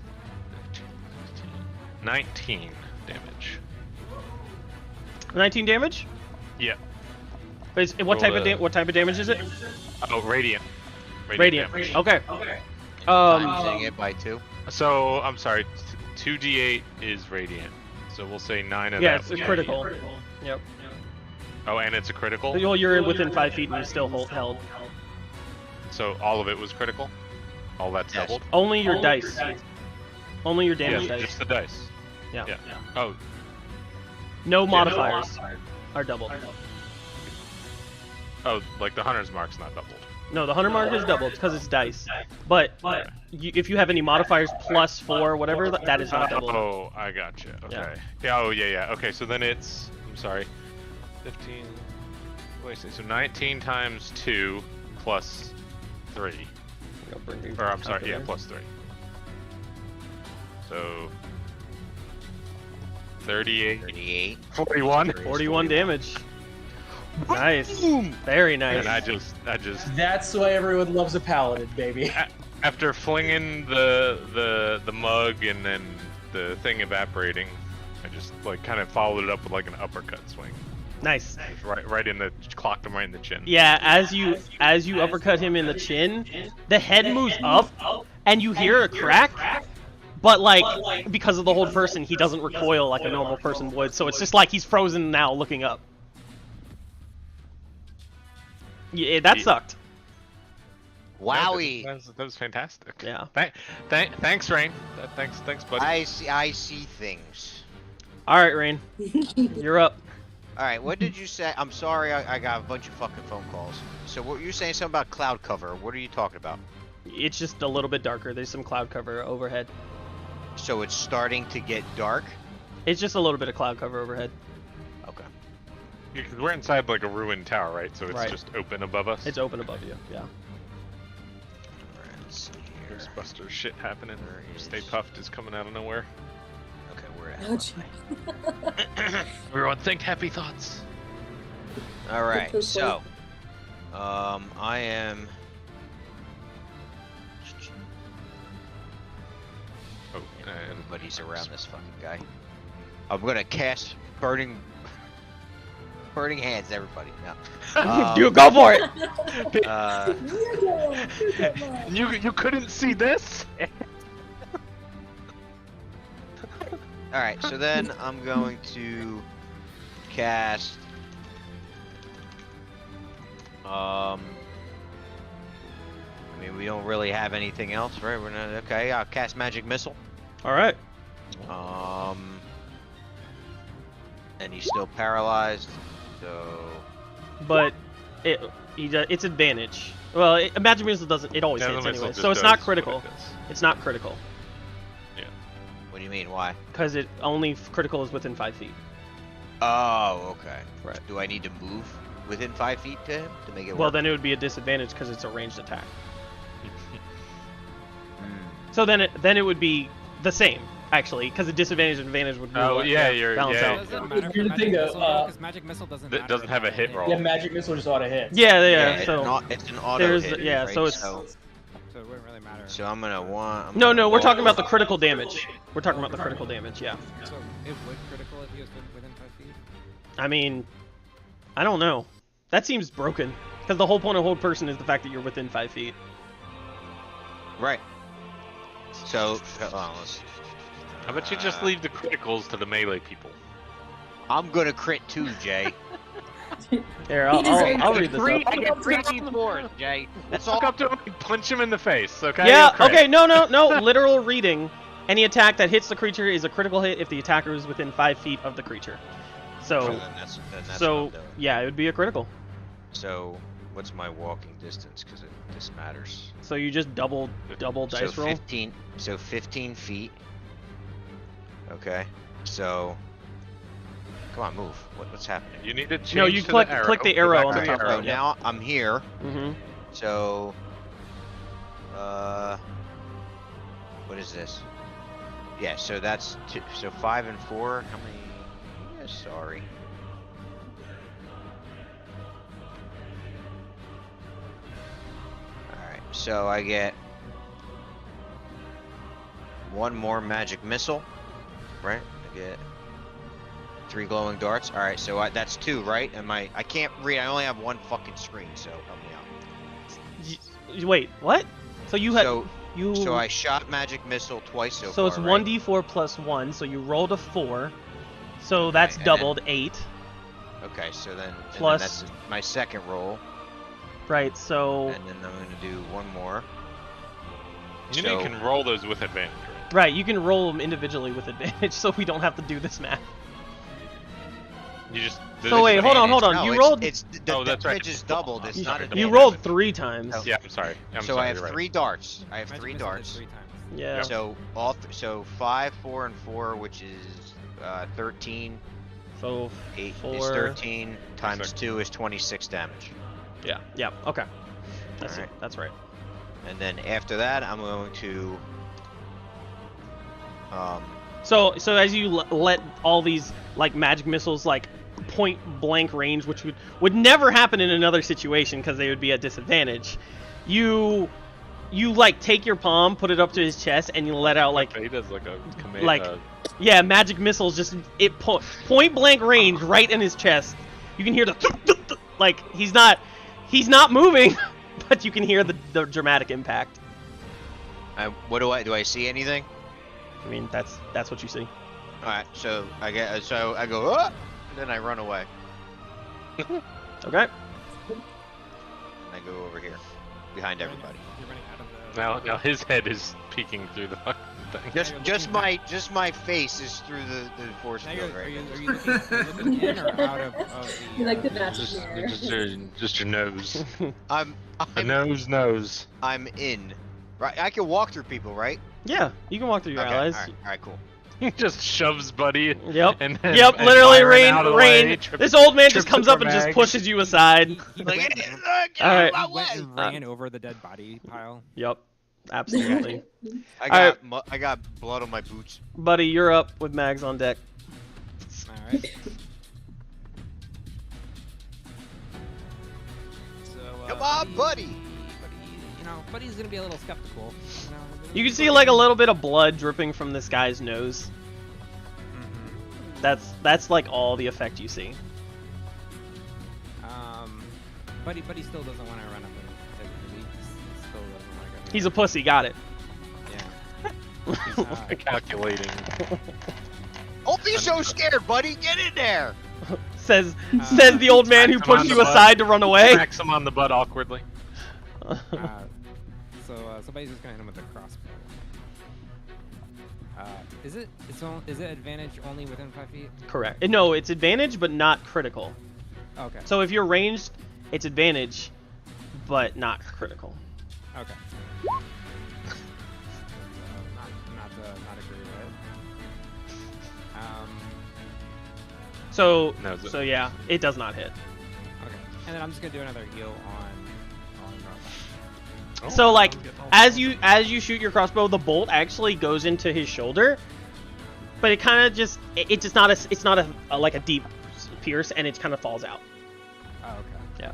[SPEAKER 3] 19 damage.
[SPEAKER 1] 19 damage.
[SPEAKER 3] Yeah.
[SPEAKER 1] What type of what type of damage is it?
[SPEAKER 3] Oh, radiant.
[SPEAKER 1] Radiant.
[SPEAKER 3] damage.
[SPEAKER 1] Okay.
[SPEAKER 2] I'm using it by 2.
[SPEAKER 3] So I'm sorry, 2d8 is radiant. So we'll say 9 of
[SPEAKER 1] Yeah,
[SPEAKER 3] that.
[SPEAKER 1] it's
[SPEAKER 3] was
[SPEAKER 1] a critical. Yep.
[SPEAKER 3] Oh, and it's a critical.
[SPEAKER 1] Well, you're within 5 feet and you still held.
[SPEAKER 3] So all of it was critical? All that's
[SPEAKER 2] Yes.
[SPEAKER 3] doubled?
[SPEAKER 1] Only your dice. Only your damage
[SPEAKER 3] Yeah,
[SPEAKER 1] dice.
[SPEAKER 3] just the dice.
[SPEAKER 1] Yeah.
[SPEAKER 3] Yeah. Oh,
[SPEAKER 1] No modifiers are doubled.
[SPEAKER 3] oh, like the hunter's mark's not doubled.
[SPEAKER 1] No, the hunter mark is doubled because it's dice. But if you have any modifiers plus 4, whatever, that is not doubled.
[SPEAKER 3] Oh, I gotcha. Okay. Yeah. Oh, yeah. Okay, so then it's. I'm sorry. 15. Wait, so 19 times 2 plus 3. Or I'm sorry, yeah, plus 3. So 38.
[SPEAKER 2] 38.
[SPEAKER 3] 41.
[SPEAKER 1] 41 damage. Nice. Very nice.
[SPEAKER 3] And I just.
[SPEAKER 5] That's why everyone loves a paladin, baby.
[SPEAKER 3] After flinging the mug and then the thing evaporating, I just like kind of followed it up with like an uppercut swing.
[SPEAKER 1] Nice.
[SPEAKER 3] Right in the clocked him right in the chin.
[SPEAKER 1] Yeah, as you uppercut him in the chin, the head moves up, and you hear a crack. But like because of the hold person, he doesn't recoil like a normal person would. So it's just like he's frozen now, looking up. Yeah, that sucked.
[SPEAKER 2] Wowie.
[SPEAKER 3] That was fantastic.
[SPEAKER 1] Yeah.
[SPEAKER 3] Thanks, Rain. Thanks, buddy.
[SPEAKER 2] I see things.
[SPEAKER 1] All right, Rain, you're up.
[SPEAKER 2] All right, what did you say? I'm sorry, I got a bunch of fucking phone calls. So what you're saying something about cloud cover? What are you talking about?
[SPEAKER 1] It's just a little bit darker. There's some cloud cover overhead.
[SPEAKER 2] So it's starting to get dark.
[SPEAKER 1] It's just a little bit of cloud cover overhead.
[SPEAKER 2] Okay.
[SPEAKER 3] Yeah, 'cause we're inside like a ruined tower, right? So it's
[SPEAKER 1] Right.
[SPEAKER 3] just open above us.
[SPEAKER 1] It's open above you. Yeah.
[SPEAKER 2] Let's see here.
[SPEAKER 3] Ghostbuster shit happening.
[SPEAKER 2] Where is-
[SPEAKER 3] Stay Puffed is coming out of nowhere.
[SPEAKER 2] Okay, we're at.
[SPEAKER 7] Oh, gee.
[SPEAKER 3] Everyone think happy thoughts.
[SPEAKER 2] All right,
[SPEAKER 7] Good
[SPEAKER 2] so, I am.
[SPEAKER 3] Oh, and
[SPEAKER 2] Everybody's around this fucking guy. I'm gonna cast burning hands. Everybody, no.
[SPEAKER 1] You go for it.
[SPEAKER 3] you couldn't see this?
[SPEAKER 2] All right, so then I'm going to cast. I mean, we don't really have anything else, right? We're not okay. I'll cast Magic Missile.
[SPEAKER 1] All right.
[SPEAKER 2] And he's still paralyzed, so.
[SPEAKER 1] But it's advantage. Well, Magic Missile doesn't. It always
[SPEAKER 3] Yeah,
[SPEAKER 1] hits
[SPEAKER 3] the missile
[SPEAKER 1] anyway,
[SPEAKER 3] just
[SPEAKER 1] so it's
[SPEAKER 3] does
[SPEAKER 1] not
[SPEAKER 3] what
[SPEAKER 1] critical.
[SPEAKER 3] it does.
[SPEAKER 1] It's not critical
[SPEAKER 2] What do you mean? Why?
[SPEAKER 1] because it only critical is within 5 feet.
[SPEAKER 2] Oh, okay.
[SPEAKER 1] Right.
[SPEAKER 2] Do I need to move within 5 feet to him to make it work?
[SPEAKER 1] Well, then it would be a disadvantage because it's a ranged attack.
[SPEAKER 2] Hmm.
[SPEAKER 1] So then it would be the same actually, because the disadvantage and advantage would
[SPEAKER 3] Oh, yeah, you're-
[SPEAKER 1] balance
[SPEAKER 3] yeah.
[SPEAKER 1] out.
[SPEAKER 4] Does it matter for
[SPEAKER 5] Here's the
[SPEAKER 4] Magic
[SPEAKER 5] thing, though,
[SPEAKER 4] Missile, because Magic Missile doesn't
[SPEAKER 3] That
[SPEAKER 4] matter
[SPEAKER 3] doesn't have a hit roll.
[SPEAKER 5] Yeah, Magic Missile just auto hits.
[SPEAKER 1] Yeah.
[SPEAKER 2] it's
[SPEAKER 1] So
[SPEAKER 2] it's an auto
[SPEAKER 1] there's-
[SPEAKER 2] hit,
[SPEAKER 1] yeah,
[SPEAKER 2] right?
[SPEAKER 1] so it's-
[SPEAKER 4] So it wouldn't really matter.
[SPEAKER 2] So I'm gonna want.
[SPEAKER 1] no, we're talking about the critical damage. We're talking about the critical damage. Yeah.
[SPEAKER 4] So it would critical if he was within 5 feet?
[SPEAKER 1] I mean, I don't know. That seems broken because the whole point of hold person is the fact that you're within 5 feet.
[SPEAKER 2] Right. So, hold on, let's-
[SPEAKER 3] How about you just leave the criticals to the melee people?
[SPEAKER 2] I'm gonna crit too, Jay.
[SPEAKER 1] Here, I'll read this
[SPEAKER 2] I
[SPEAKER 1] up.
[SPEAKER 2] get 3d4s, Jay. That's all.
[SPEAKER 3] Walk up to him and punch him in the face, okay?
[SPEAKER 1] Yeah.
[SPEAKER 3] You'll crit.
[SPEAKER 1] Okay. No. Literal reading. Any attack that hits the creature is a critical hit if the attacker is within 5 feet of the creature.
[SPEAKER 2] So
[SPEAKER 1] So,
[SPEAKER 2] then that's what I'm
[SPEAKER 1] so
[SPEAKER 2] doing.
[SPEAKER 1] yeah, it would be a critical.
[SPEAKER 2] So, what's my walking distance? Because this matters.
[SPEAKER 1] So you just double dice
[SPEAKER 2] so
[SPEAKER 1] roll.
[SPEAKER 2] 15. So 15 feet. Okay. So. Come on, move. What's happening?
[SPEAKER 3] You need to change
[SPEAKER 1] No, you
[SPEAKER 3] to
[SPEAKER 1] click
[SPEAKER 3] the arrow.
[SPEAKER 1] the
[SPEAKER 3] Go
[SPEAKER 1] arrow
[SPEAKER 3] back
[SPEAKER 1] on
[SPEAKER 3] to
[SPEAKER 1] the
[SPEAKER 3] the
[SPEAKER 1] top
[SPEAKER 3] arrow.
[SPEAKER 2] So now I'm here.
[SPEAKER 1] Mm-hmm.
[SPEAKER 2] So. What is this? Yeah. So that's two, so 5 and 4. How many? Yeah, sorry. Alright, so I get one more magic missile, right? I get 3 glowing darts. Alright, so that's 2, right? I can't read, I only have one fucking screen, so help me out.
[SPEAKER 1] Wait, what? So you had
[SPEAKER 2] So
[SPEAKER 1] you.
[SPEAKER 2] I shot magic missile twice so far,
[SPEAKER 1] So it's
[SPEAKER 2] right?
[SPEAKER 1] 1d4 plus 1. So you rolled a 4. So that's
[SPEAKER 2] and then-
[SPEAKER 1] doubled 8.
[SPEAKER 2] Okay, so then
[SPEAKER 1] Plus-
[SPEAKER 2] that's my second roll.
[SPEAKER 1] Right. So.
[SPEAKER 2] And then I'm gonna do one more.
[SPEAKER 3] You know you can roll those with advantage, right?
[SPEAKER 1] Right. You can roll them individually with advantage, so we don't have to do this math.
[SPEAKER 3] You just.
[SPEAKER 1] So wait, hold on.
[SPEAKER 2] No,
[SPEAKER 1] you rolled.
[SPEAKER 2] It's the
[SPEAKER 3] that's right.
[SPEAKER 2] damage is doubled. It's not a
[SPEAKER 1] You
[SPEAKER 2] damage.
[SPEAKER 1] rolled 3 times.
[SPEAKER 3] Yeah, I'm sorry.
[SPEAKER 2] So I have 3 darts. I have
[SPEAKER 4] Magic
[SPEAKER 2] 3
[SPEAKER 4] missile did
[SPEAKER 2] darts.
[SPEAKER 4] 3 times.
[SPEAKER 1] Yeah.
[SPEAKER 2] So so 5, 4, and 4, which is 13.
[SPEAKER 1] So
[SPEAKER 2] 8
[SPEAKER 1] 4
[SPEAKER 2] is 13 times
[SPEAKER 3] Six.
[SPEAKER 2] 2 is 26 damage.
[SPEAKER 1] Yeah. Yeah. Okay. That's
[SPEAKER 2] Alright.
[SPEAKER 1] That's right.
[SPEAKER 2] And then after that, I'm going to
[SPEAKER 1] So as you let all these like magic missiles like point blank range, which would never happen in another situation because they would be at disadvantage, you like take your palm, put it up to his chest, and you let out like
[SPEAKER 3] He does like a command.
[SPEAKER 1] like yeah, magic missiles just point blank range right in his chest. You can hear the like he's not moving, but you can hear the dramatic impact.
[SPEAKER 2] what do I see anything?
[SPEAKER 1] I mean that's what you see.
[SPEAKER 2] All right, so I go and then I run away.
[SPEAKER 1] Okay.
[SPEAKER 2] And I go over here behind everybody.
[SPEAKER 4] You're running out of the.
[SPEAKER 3] Now his head is peeking through the fucking thing.
[SPEAKER 2] Just my face is through the force
[SPEAKER 4] Now
[SPEAKER 2] field
[SPEAKER 4] are
[SPEAKER 2] right
[SPEAKER 4] you
[SPEAKER 2] now.
[SPEAKER 4] looking in or out of the?
[SPEAKER 7] You like the magic
[SPEAKER 3] Just,
[SPEAKER 7] mirror.
[SPEAKER 3] just your nose.
[SPEAKER 2] I'm
[SPEAKER 3] The nose.
[SPEAKER 2] I'm in. Right, I can walk through people, right?
[SPEAKER 1] Yeah, you can walk through your
[SPEAKER 2] Okay,
[SPEAKER 1] allies.
[SPEAKER 2] All right, cool.
[SPEAKER 3] He just shoves Buddy.
[SPEAKER 1] Yep.
[SPEAKER 3] And then,
[SPEAKER 1] Yep,
[SPEAKER 3] and
[SPEAKER 1] literally,
[SPEAKER 3] Byron out of the way,
[SPEAKER 1] Rain.
[SPEAKER 3] trips-
[SPEAKER 1] This old man just
[SPEAKER 3] trips
[SPEAKER 1] comes
[SPEAKER 3] over
[SPEAKER 1] up and just
[SPEAKER 3] Mags.
[SPEAKER 1] pushes you aside.
[SPEAKER 4] He
[SPEAKER 2] Like,
[SPEAKER 4] went,
[SPEAKER 2] get
[SPEAKER 1] Alright.
[SPEAKER 2] out
[SPEAKER 4] he
[SPEAKER 2] of my
[SPEAKER 4] went
[SPEAKER 2] way.
[SPEAKER 4] and ran over the dead body pile.
[SPEAKER 1] Yep, absolutely.
[SPEAKER 2] I got blood on my boots.
[SPEAKER 1] Buddy, you're up with Mags on deck.
[SPEAKER 4] All right. So,
[SPEAKER 2] Come on, buddy.
[SPEAKER 4] Buddy's gonna be a little skeptical.
[SPEAKER 1] You can see like a little bit of blood dripping from this guy's nose.
[SPEAKER 4] Mhm.
[SPEAKER 1] That's like all the effect you see.
[SPEAKER 4] Buddy still doesn't want to run up and he still doesn't want to go.
[SPEAKER 1] He's a pussy, got it.
[SPEAKER 4] Yeah.
[SPEAKER 3] Calculating.
[SPEAKER 2] Don't be so scared, buddy. Get in there.
[SPEAKER 1] Says the old man who
[SPEAKER 3] Smack him on
[SPEAKER 1] pushed
[SPEAKER 3] the
[SPEAKER 1] you
[SPEAKER 3] butt.
[SPEAKER 1] aside to run away.
[SPEAKER 3] Smacks him on the butt awkwardly.
[SPEAKER 4] So somebody's just gonna hit him with a crossbow. Is it advantage only within 5 feet?
[SPEAKER 1] Correct. No, it's advantage, but not critical.
[SPEAKER 4] Okay.
[SPEAKER 1] So if you're ranged, it's advantage, but not critical.
[SPEAKER 4] Okay. Not agree with it.
[SPEAKER 3] No,
[SPEAKER 1] So yeah, it does not hit.
[SPEAKER 4] Okay. And then I'm just gonna do another heal on Norma.
[SPEAKER 1] So like as you shoot your crossbow, the bolt actually goes into his shoulder, but it kind of just it's just not a like a deep pierce, and it kind of falls out.
[SPEAKER 4] Oh, okay.
[SPEAKER 1] Yeah.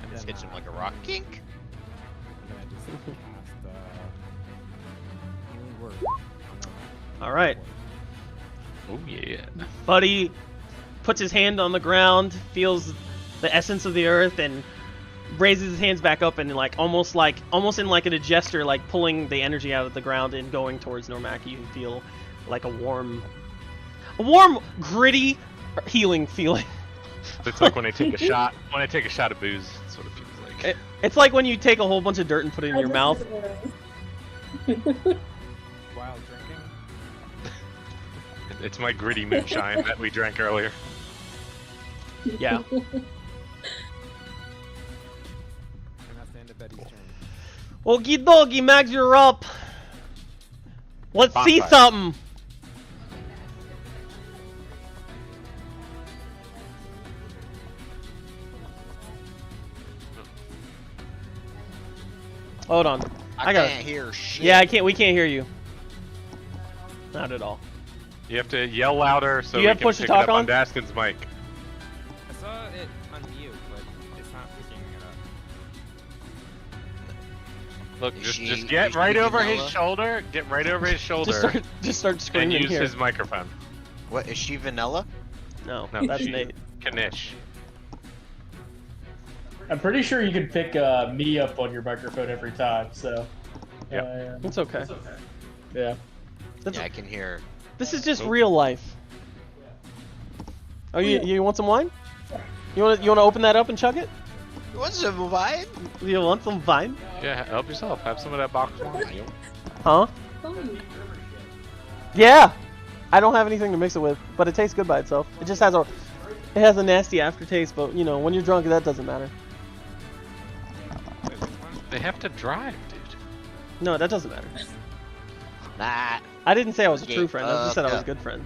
[SPEAKER 4] And
[SPEAKER 2] Just
[SPEAKER 4] then,
[SPEAKER 2] hits him like a rock. Kink.
[SPEAKER 4] And then I just cast healing word on Norma.
[SPEAKER 1] All right.
[SPEAKER 3] Oh yeah.
[SPEAKER 1] Buddy puts his hand on the ground, feels the essence of the earth, and raises his hands back up and like almost in like a gesture, like pulling the energy out of the ground and going towards Normak. You feel like a warm, gritty, healing feeling.
[SPEAKER 3] It's like when I take a shot. When I take a shot of booze, that's what it feels like.
[SPEAKER 1] It's like when you take a whole bunch of dirt and put it in your mouth.
[SPEAKER 4] While drinking.
[SPEAKER 3] It's my gritty moonshine that we drank earlier.
[SPEAKER 1] Yeah.
[SPEAKER 4] And that's the end of Betty's turn.
[SPEAKER 1] Okie dokie, Max, you're up. Let's see
[SPEAKER 3] Bonfire.
[SPEAKER 1] something. Hold on.
[SPEAKER 2] I
[SPEAKER 1] got
[SPEAKER 2] can't hear shit.
[SPEAKER 1] Yeah, we can't hear you. Not at all.
[SPEAKER 3] You have to yell louder so
[SPEAKER 1] You
[SPEAKER 3] we
[SPEAKER 1] have
[SPEAKER 3] can
[SPEAKER 1] push to
[SPEAKER 3] pick
[SPEAKER 1] talk
[SPEAKER 3] it up
[SPEAKER 1] on?
[SPEAKER 3] on Daskin's mic.
[SPEAKER 4] I saw it on mute, but it's not picking it up.
[SPEAKER 3] Look,
[SPEAKER 2] Is
[SPEAKER 3] just
[SPEAKER 2] she
[SPEAKER 3] get right over his
[SPEAKER 2] vanilla?
[SPEAKER 3] shoulder. Get right over his shoulder
[SPEAKER 1] Just start
[SPEAKER 3] and
[SPEAKER 1] screaming
[SPEAKER 3] use
[SPEAKER 1] here.
[SPEAKER 3] his microphone.
[SPEAKER 2] What is she? Vanilla?
[SPEAKER 1] No,
[SPEAKER 3] No,
[SPEAKER 1] that's
[SPEAKER 3] she-
[SPEAKER 1] Nate.
[SPEAKER 3] Kanish.
[SPEAKER 5] I'm pretty sure you can pick me up on your microphone every time, so.
[SPEAKER 3] Yep.
[SPEAKER 1] It's okay.
[SPEAKER 5] Yeah.
[SPEAKER 1] That's,
[SPEAKER 2] Yeah, I can hear.
[SPEAKER 1] This is just real life. Oh, you want some wine? You want to open that up and chug it?
[SPEAKER 2] You want some wine?
[SPEAKER 1] You want some vine?
[SPEAKER 3] Yeah, help yourself. Have some of that box wine.
[SPEAKER 1] Huh?
[SPEAKER 7] Fine.
[SPEAKER 1] Yeah. I don't have anything to mix it with, but it tastes good by itself. It just has a nasty aftertaste, but you know, when you're drunk, that doesn't matter.
[SPEAKER 3] They have to drive, dude.
[SPEAKER 1] No, that doesn't matter.
[SPEAKER 2] Nah.
[SPEAKER 1] I didn't say I was a true friend. I just said I was a good friend.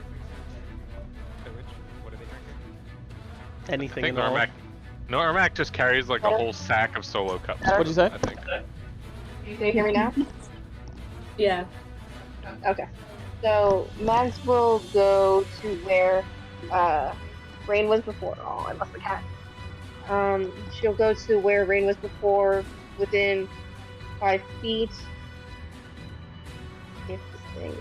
[SPEAKER 4] So what are they drinking?
[SPEAKER 3] I
[SPEAKER 1] Anything
[SPEAKER 3] think
[SPEAKER 1] at all.
[SPEAKER 3] Normac just carries like a whole sack of solo cups.
[SPEAKER 1] What'd you say?
[SPEAKER 3] I think.
[SPEAKER 6] Can you hear me now?
[SPEAKER 7] Yeah.
[SPEAKER 6] Okay. So Max will go to where Rain was before. Oh, I lost the cat. She'll go to where Rain was before, within 5 feet. If this thing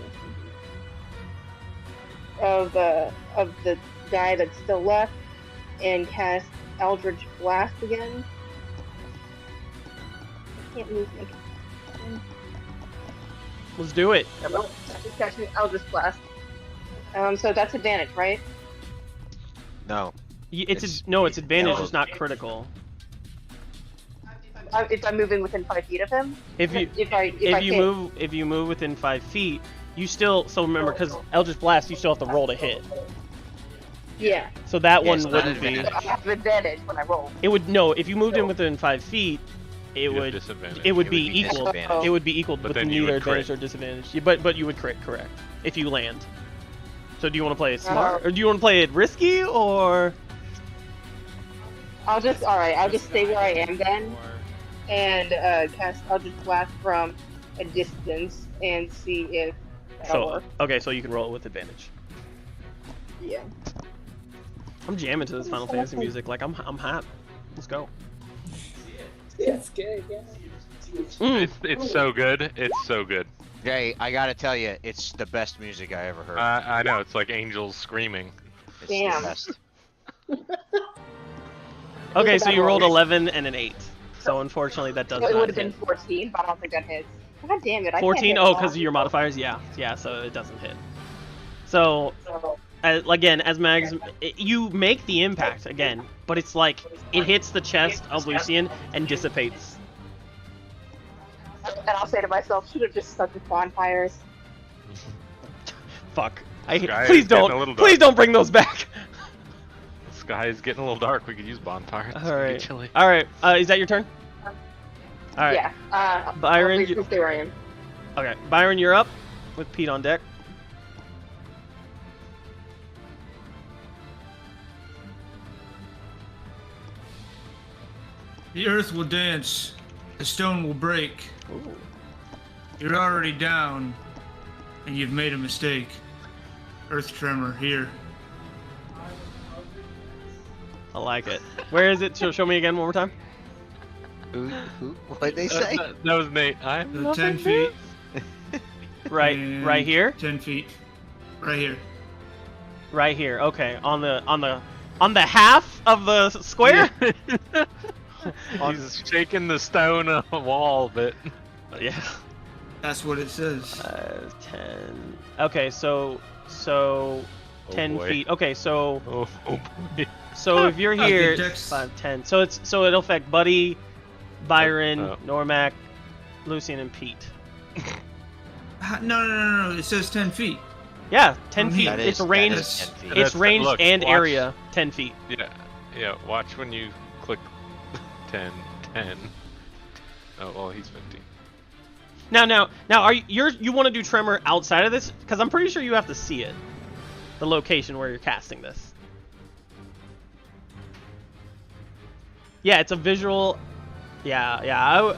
[SPEAKER 6] of the guy that's still left, and cast Eldritch Blast again. I can't move my cat.
[SPEAKER 1] Let's do it.
[SPEAKER 6] Just casting Eldritch Blast. So that's advantage, right?
[SPEAKER 2] No.
[SPEAKER 1] It's advantage. It's not critical.
[SPEAKER 6] If I'm moving within 5 feet of him.
[SPEAKER 1] If you move within 5 feet, you still remember because Eldritch Blast, you still have to roll to hit.
[SPEAKER 6] Yeah.
[SPEAKER 1] So that
[SPEAKER 2] Yeah,
[SPEAKER 1] one
[SPEAKER 2] it's not
[SPEAKER 1] wouldn't be.
[SPEAKER 2] advantage.
[SPEAKER 6] I have advantage when I roll.
[SPEAKER 1] It would no. If you moved in within 5 feet, it would
[SPEAKER 3] disadvantage.
[SPEAKER 1] it would
[SPEAKER 2] It
[SPEAKER 1] be
[SPEAKER 2] would be
[SPEAKER 1] equal.
[SPEAKER 2] disadvantage.
[SPEAKER 1] It would be equal
[SPEAKER 3] But
[SPEAKER 1] with
[SPEAKER 3] then you
[SPEAKER 1] neither
[SPEAKER 3] would crit.
[SPEAKER 1] advantage or disadvantage. Yeah, but you would crit, correct, if you land. So do you want to play it smart, or do you want to play it risky, or?
[SPEAKER 6] I'll just stay where I am then, and cast Eldritch Blast from a distance and see if that'll work.
[SPEAKER 1] Okay, so you can roll it with advantage.
[SPEAKER 6] Yeah.
[SPEAKER 1] I'm jamming to this Final Fantasy music. Like I'm hot. Let's go.
[SPEAKER 7] It's good, yeah.
[SPEAKER 3] It's so good. It's so good.
[SPEAKER 2] Jay, I gotta tell you, it's the best music I ever heard.
[SPEAKER 3] I know. It's like angels screaming.
[SPEAKER 2] It's
[SPEAKER 6] Damn.
[SPEAKER 2] the best.
[SPEAKER 1] Okay, so you rolled 11 and an 8. So unfortunately, that does
[SPEAKER 6] It would
[SPEAKER 1] not
[SPEAKER 6] have been
[SPEAKER 1] hit.
[SPEAKER 6] 14, but I don't think that hits. God damn it! I
[SPEAKER 1] 14.
[SPEAKER 6] Can't
[SPEAKER 1] Oh,
[SPEAKER 6] hit
[SPEAKER 1] because of your modifiers. Yeah. So it doesn't hit. So again, as Mags, you make the impact again, but it's like it hits the chest of Lucian and dissipates.
[SPEAKER 6] And I'll say to myself, should have just stuck with bonfires.
[SPEAKER 1] Fuck.
[SPEAKER 3] Sky is
[SPEAKER 1] Please
[SPEAKER 3] getting a little
[SPEAKER 1] don't
[SPEAKER 3] dark.
[SPEAKER 1] bring those back.
[SPEAKER 3] The sky is getting a little dark. We could use bonfires. It's
[SPEAKER 1] All
[SPEAKER 3] gonna be
[SPEAKER 1] right.
[SPEAKER 3] chilly.
[SPEAKER 1] All right. Is that your turn? All right.
[SPEAKER 6] Yeah.
[SPEAKER 1] Byron,
[SPEAKER 6] I'll stay where I am.
[SPEAKER 1] Okay, Byron, you're up with Pete on deck.
[SPEAKER 8] The earth will dance. The stone will break.
[SPEAKER 1] Ooh.
[SPEAKER 8] You're already down, and you've made a mistake. Earth tremor here.
[SPEAKER 1] I like it. Where is it? Show me again one more time.
[SPEAKER 2] Who? What'd they say?
[SPEAKER 3] That was Nate. I'm
[SPEAKER 8] 10 feet.
[SPEAKER 1] Right
[SPEAKER 8] and
[SPEAKER 1] here.
[SPEAKER 8] 10 feet. Right here.
[SPEAKER 1] Right here. Okay, on the half of the square.
[SPEAKER 3] He's shaking the stone on the wall, but
[SPEAKER 1] Yeah.
[SPEAKER 8] That's what it says.
[SPEAKER 1] 10. Okay, so 10
[SPEAKER 3] boy.
[SPEAKER 1] feet. Okay, so
[SPEAKER 3] boy.
[SPEAKER 1] so if you're
[SPEAKER 8] Okay,
[SPEAKER 1] here,
[SPEAKER 8] Dex.
[SPEAKER 1] 5, 10. So it'll affect Buddy, Byron,
[SPEAKER 3] Oh.
[SPEAKER 1] Normac, Lucian, and Pete.
[SPEAKER 8] No. It says 10 feet.
[SPEAKER 1] Yeah, 10
[SPEAKER 8] From
[SPEAKER 1] feet.
[SPEAKER 8] here.
[SPEAKER 2] That
[SPEAKER 1] It's
[SPEAKER 2] is-
[SPEAKER 1] ranged.
[SPEAKER 2] that is 10 feet.
[SPEAKER 1] It's
[SPEAKER 3] That's-
[SPEAKER 1] ranged
[SPEAKER 3] look,
[SPEAKER 1] and
[SPEAKER 3] watch.
[SPEAKER 1] area 10 feet.
[SPEAKER 3] Yeah. Watch when you click 10. Oh well, he's 15.
[SPEAKER 1] Now, are you want to do tremor outside of this? Because I'm pretty sure you have to see it, the location where you're casting this. Yeah, it's a visual. Yeah.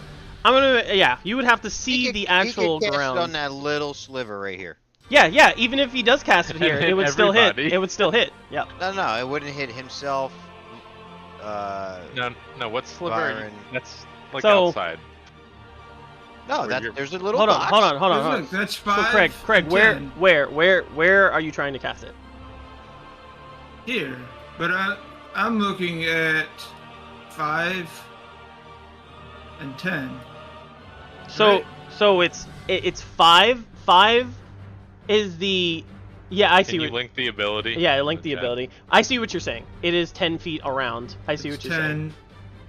[SPEAKER 1] You would have to see the actual
[SPEAKER 2] he could cast
[SPEAKER 1] ground.
[SPEAKER 2] it on that little sliver right here.
[SPEAKER 1] Yeah. Even if he does cast it here,
[SPEAKER 3] And
[SPEAKER 1] it would still hit.
[SPEAKER 3] everybody.
[SPEAKER 1] It would still hit. Yep.
[SPEAKER 2] No, it wouldn't hit himself.
[SPEAKER 3] No. What sliver?
[SPEAKER 2] Byron.
[SPEAKER 3] That's like
[SPEAKER 1] So-
[SPEAKER 3] outside.
[SPEAKER 2] No,
[SPEAKER 3] Where you're-
[SPEAKER 2] there's a little
[SPEAKER 1] Hold on.
[SPEAKER 2] box.
[SPEAKER 8] Look, that's 5.
[SPEAKER 1] So Craig,
[SPEAKER 8] and
[SPEAKER 1] where
[SPEAKER 8] 10
[SPEAKER 1] where are you trying to cast it?
[SPEAKER 8] Here. But I'm looking at 5 and 10.
[SPEAKER 1] So
[SPEAKER 8] Right.
[SPEAKER 1] it's 5. 5 is the I see
[SPEAKER 3] Can you
[SPEAKER 1] what.
[SPEAKER 3] link the ability?
[SPEAKER 1] Yeah, I linked the
[SPEAKER 3] Yeah.
[SPEAKER 1] ability. I see what you're saying. It is 10 feet around. I see what
[SPEAKER 8] It's
[SPEAKER 1] you're saying.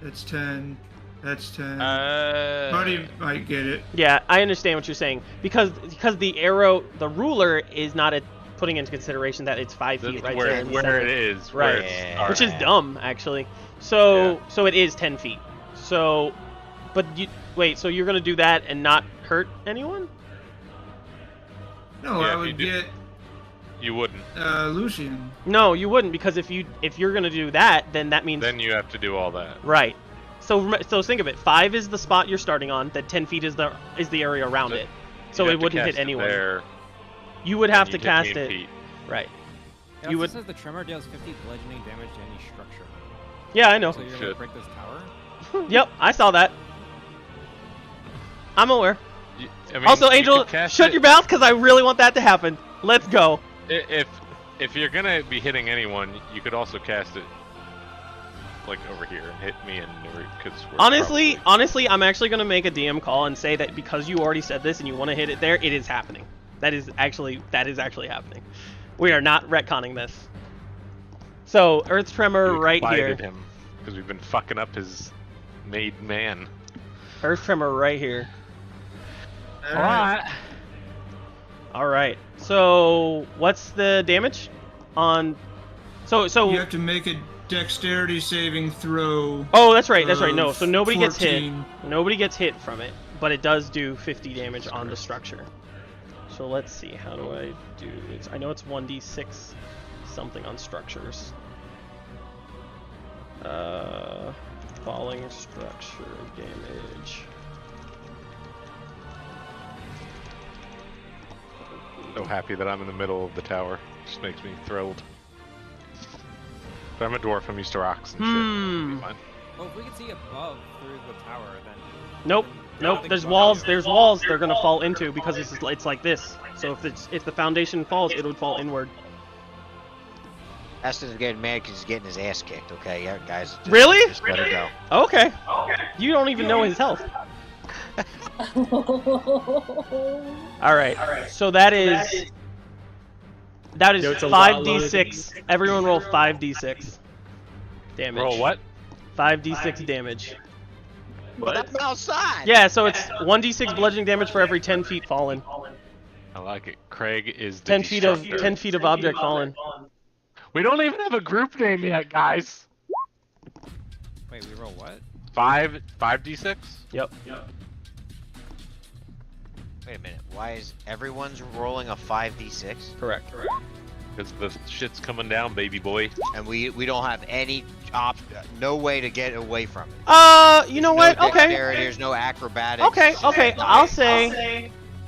[SPEAKER 8] 10, That's 10. That's 10.
[SPEAKER 3] Uh,
[SPEAKER 8] might get it.
[SPEAKER 1] Yeah, I understand what you're saying because the arrow, the ruler is not putting into consideration that it's 5 feet right there. in the
[SPEAKER 3] where
[SPEAKER 1] center.
[SPEAKER 3] it is,
[SPEAKER 1] Right.
[SPEAKER 3] where it's
[SPEAKER 2] Yeah.
[SPEAKER 1] Which is
[SPEAKER 3] starting.
[SPEAKER 1] dumb, actually. So it is 10 feet. So, but wait, so you're gonna do that and not hurt anyone?
[SPEAKER 8] No,
[SPEAKER 3] Yeah,
[SPEAKER 8] I
[SPEAKER 3] if
[SPEAKER 8] would
[SPEAKER 3] you do-
[SPEAKER 8] get
[SPEAKER 3] You wouldn't.
[SPEAKER 8] Lucian.
[SPEAKER 1] No, you wouldn't because if you're gonna do that, then that means
[SPEAKER 3] Then you have to do all that.
[SPEAKER 1] right. So think of it. 5 is the spot you're starting on. Then 10 feet is the area around
[SPEAKER 3] So
[SPEAKER 1] it. So
[SPEAKER 3] You
[SPEAKER 1] it
[SPEAKER 3] have to
[SPEAKER 1] wouldn't hit
[SPEAKER 3] cast it
[SPEAKER 1] anyone.
[SPEAKER 3] There,
[SPEAKER 1] You would
[SPEAKER 3] and
[SPEAKER 1] have
[SPEAKER 3] you
[SPEAKER 1] to
[SPEAKER 3] hit
[SPEAKER 1] cast
[SPEAKER 3] me in
[SPEAKER 1] it.
[SPEAKER 3] feet.
[SPEAKER 1] Right.
[SPEAKER 4] It
[SPEAKER 1] You
[SPEAKER 4] also
[SPEAKER 1] would-
[SPEAKER 4] says the tremor deals 50 bludgeoning damage to any structure.
[SPEAKER 1] Yeah, I know.
[SPEAKER 4] So you're gonna
[SPEAKER 3] Shit.
[SPEAKER 4] break this tower?
[SPEAKER 1] Yep, I saw that. I'm aware.
[SPEAKER 3] I mean,
[SPEAKER 1] Also,
[SPEAKER 3] you
[SPEAKER 1] Angel,
[SPEAKER 3] could cast
[SPEAKER 1] shut
[SPEAKER 3] it-
[SPEAKER 1] your mouth because I really want that to happen. Let's go.
[SPEAKER 3] If you're gonna be hitting anyone, you could also cast it like over here and hit me and because
[SPEAKER 1] Honestly, I'm actually gonna make a DM call and say that because you already said this and you want to hit it there, it is happening. That is actually happening. We are not retconning this. So Earth Tremor right here.
[SPEAKER 3] him because we've been fucking up his made man.
[SPEAKER 1] Earth Tremor right here.
[SPEAKER 3] All right.
[SPEAKER 1] All right. So what's the damage on? So
[SPEAKER 8] You have to make a dexterity saving throw.
[SPEAKER 1] oh, that's right. No, so nobody
[SPEAKER 8] 14.
[SPEAKER 1] gets hit. Nobody gets hit from it, but it does do 50 damage on the structure. So let's see. How do I do it? I know it's 1d6 something on structures. Falling structure damage.
[SPEAKER 3] So happy that I'm in the middle of the tower. Just makes me thrilled. But I'm a dwarf. I'm used to rocks and shit. It'll be fine.
[SPEAKER 4] Well, if we can see above through the tower, then...
[SPEAKER 1] Nope. Nope. There's walls. There's walls they're gonna fall into because it's like this. So if the foundation falls, it would fall inward.
[SPEAKER 2] Aston's getting mad because he's getting his ass kicked. Okay, yeah, guys.
[SPEAKER 1] Really?
[SPEAKER 2] Just let it go.
[SPEAKER 1] Okay. You don't even know his health. All right. So that is
[SPEAKER 5] Yo, it's a lot
[SPEAKER 1] 5d6. Everyone roll 5d6 damage.
[SPEAKER 3] Roll what?
[SPEAKER 1] 5d6 damage.
[SPEAKER 2] But I'm outside.
[SPEAKER 1] Yeah, so it's 1d6 bludgeoning damage for every 10 feet fallen.
[SPEAKER 3] I like it. Craig is the
[SPEAKER 1] 10 feet of
[SPEAKER 3] destructor.
[SPEAKER 1] 10 feet of object fallen.
[SPEAKER 3] We don't even have a group name yet, guys.
[SPEAKER 4] Wait, we roll what?
[SPEAKER 3] 5d6?
[SPEAKER 1] Yep.
[SPEAKER 2] Wait a minute. Why is everyone's rolling a 5d6?
[SPEAKER 1] Correct.
[SPEAKER 3] Because the shit's coming down, baby boy.
[SPEAKER 2] And we don't have any no way to get away from it.
[SPEAKER 1] You know
[SPEAKER 2] No
[SPEAKER 1] what? Okay.
[SPEAKER 2] dexterity, there's no acrobatics.
[SPEAKER 1] Okay.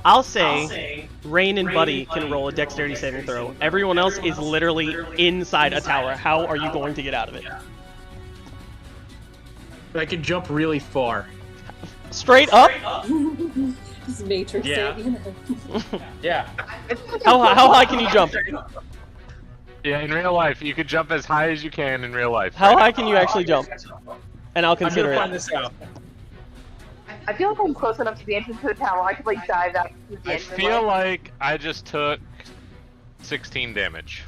[SPEAKER 1] I'll say Rain and Buddy can roll a dexterity saving throw. Everyone else is literally inside a tower. How are you going to get out of it?
[SPEAKER 5] I can jump really far.
[SPEAKER 1] Straight up?
[SPEAKER 7] Just Matrix
[SPEAKER 5] Yeah.
[SPEAKER 7] it, you know.
[SPEAKER 5] Yeah.
[SPEAKER 1] How high can you jump?
[SPEAKER 3] Yeah, in real life, you could jump as high as you can in real life.
[SPEAKER 1] How high can you actually jump? And I'll
[SPEAKER 5] I'm
[SPEAKER 1] consider
[SPEAKER 5] gonna find
[SPEAKER 1] it.
[SPEAKER 5] this out.
[SPEAKER 6] I feel like I'm close enough to the entrance to the tower. I could like dive out to the
[SPEAKER 3] I
[SPEAKER 6] entrance.
[SPEAKER 3] feel like I just took 16 damage.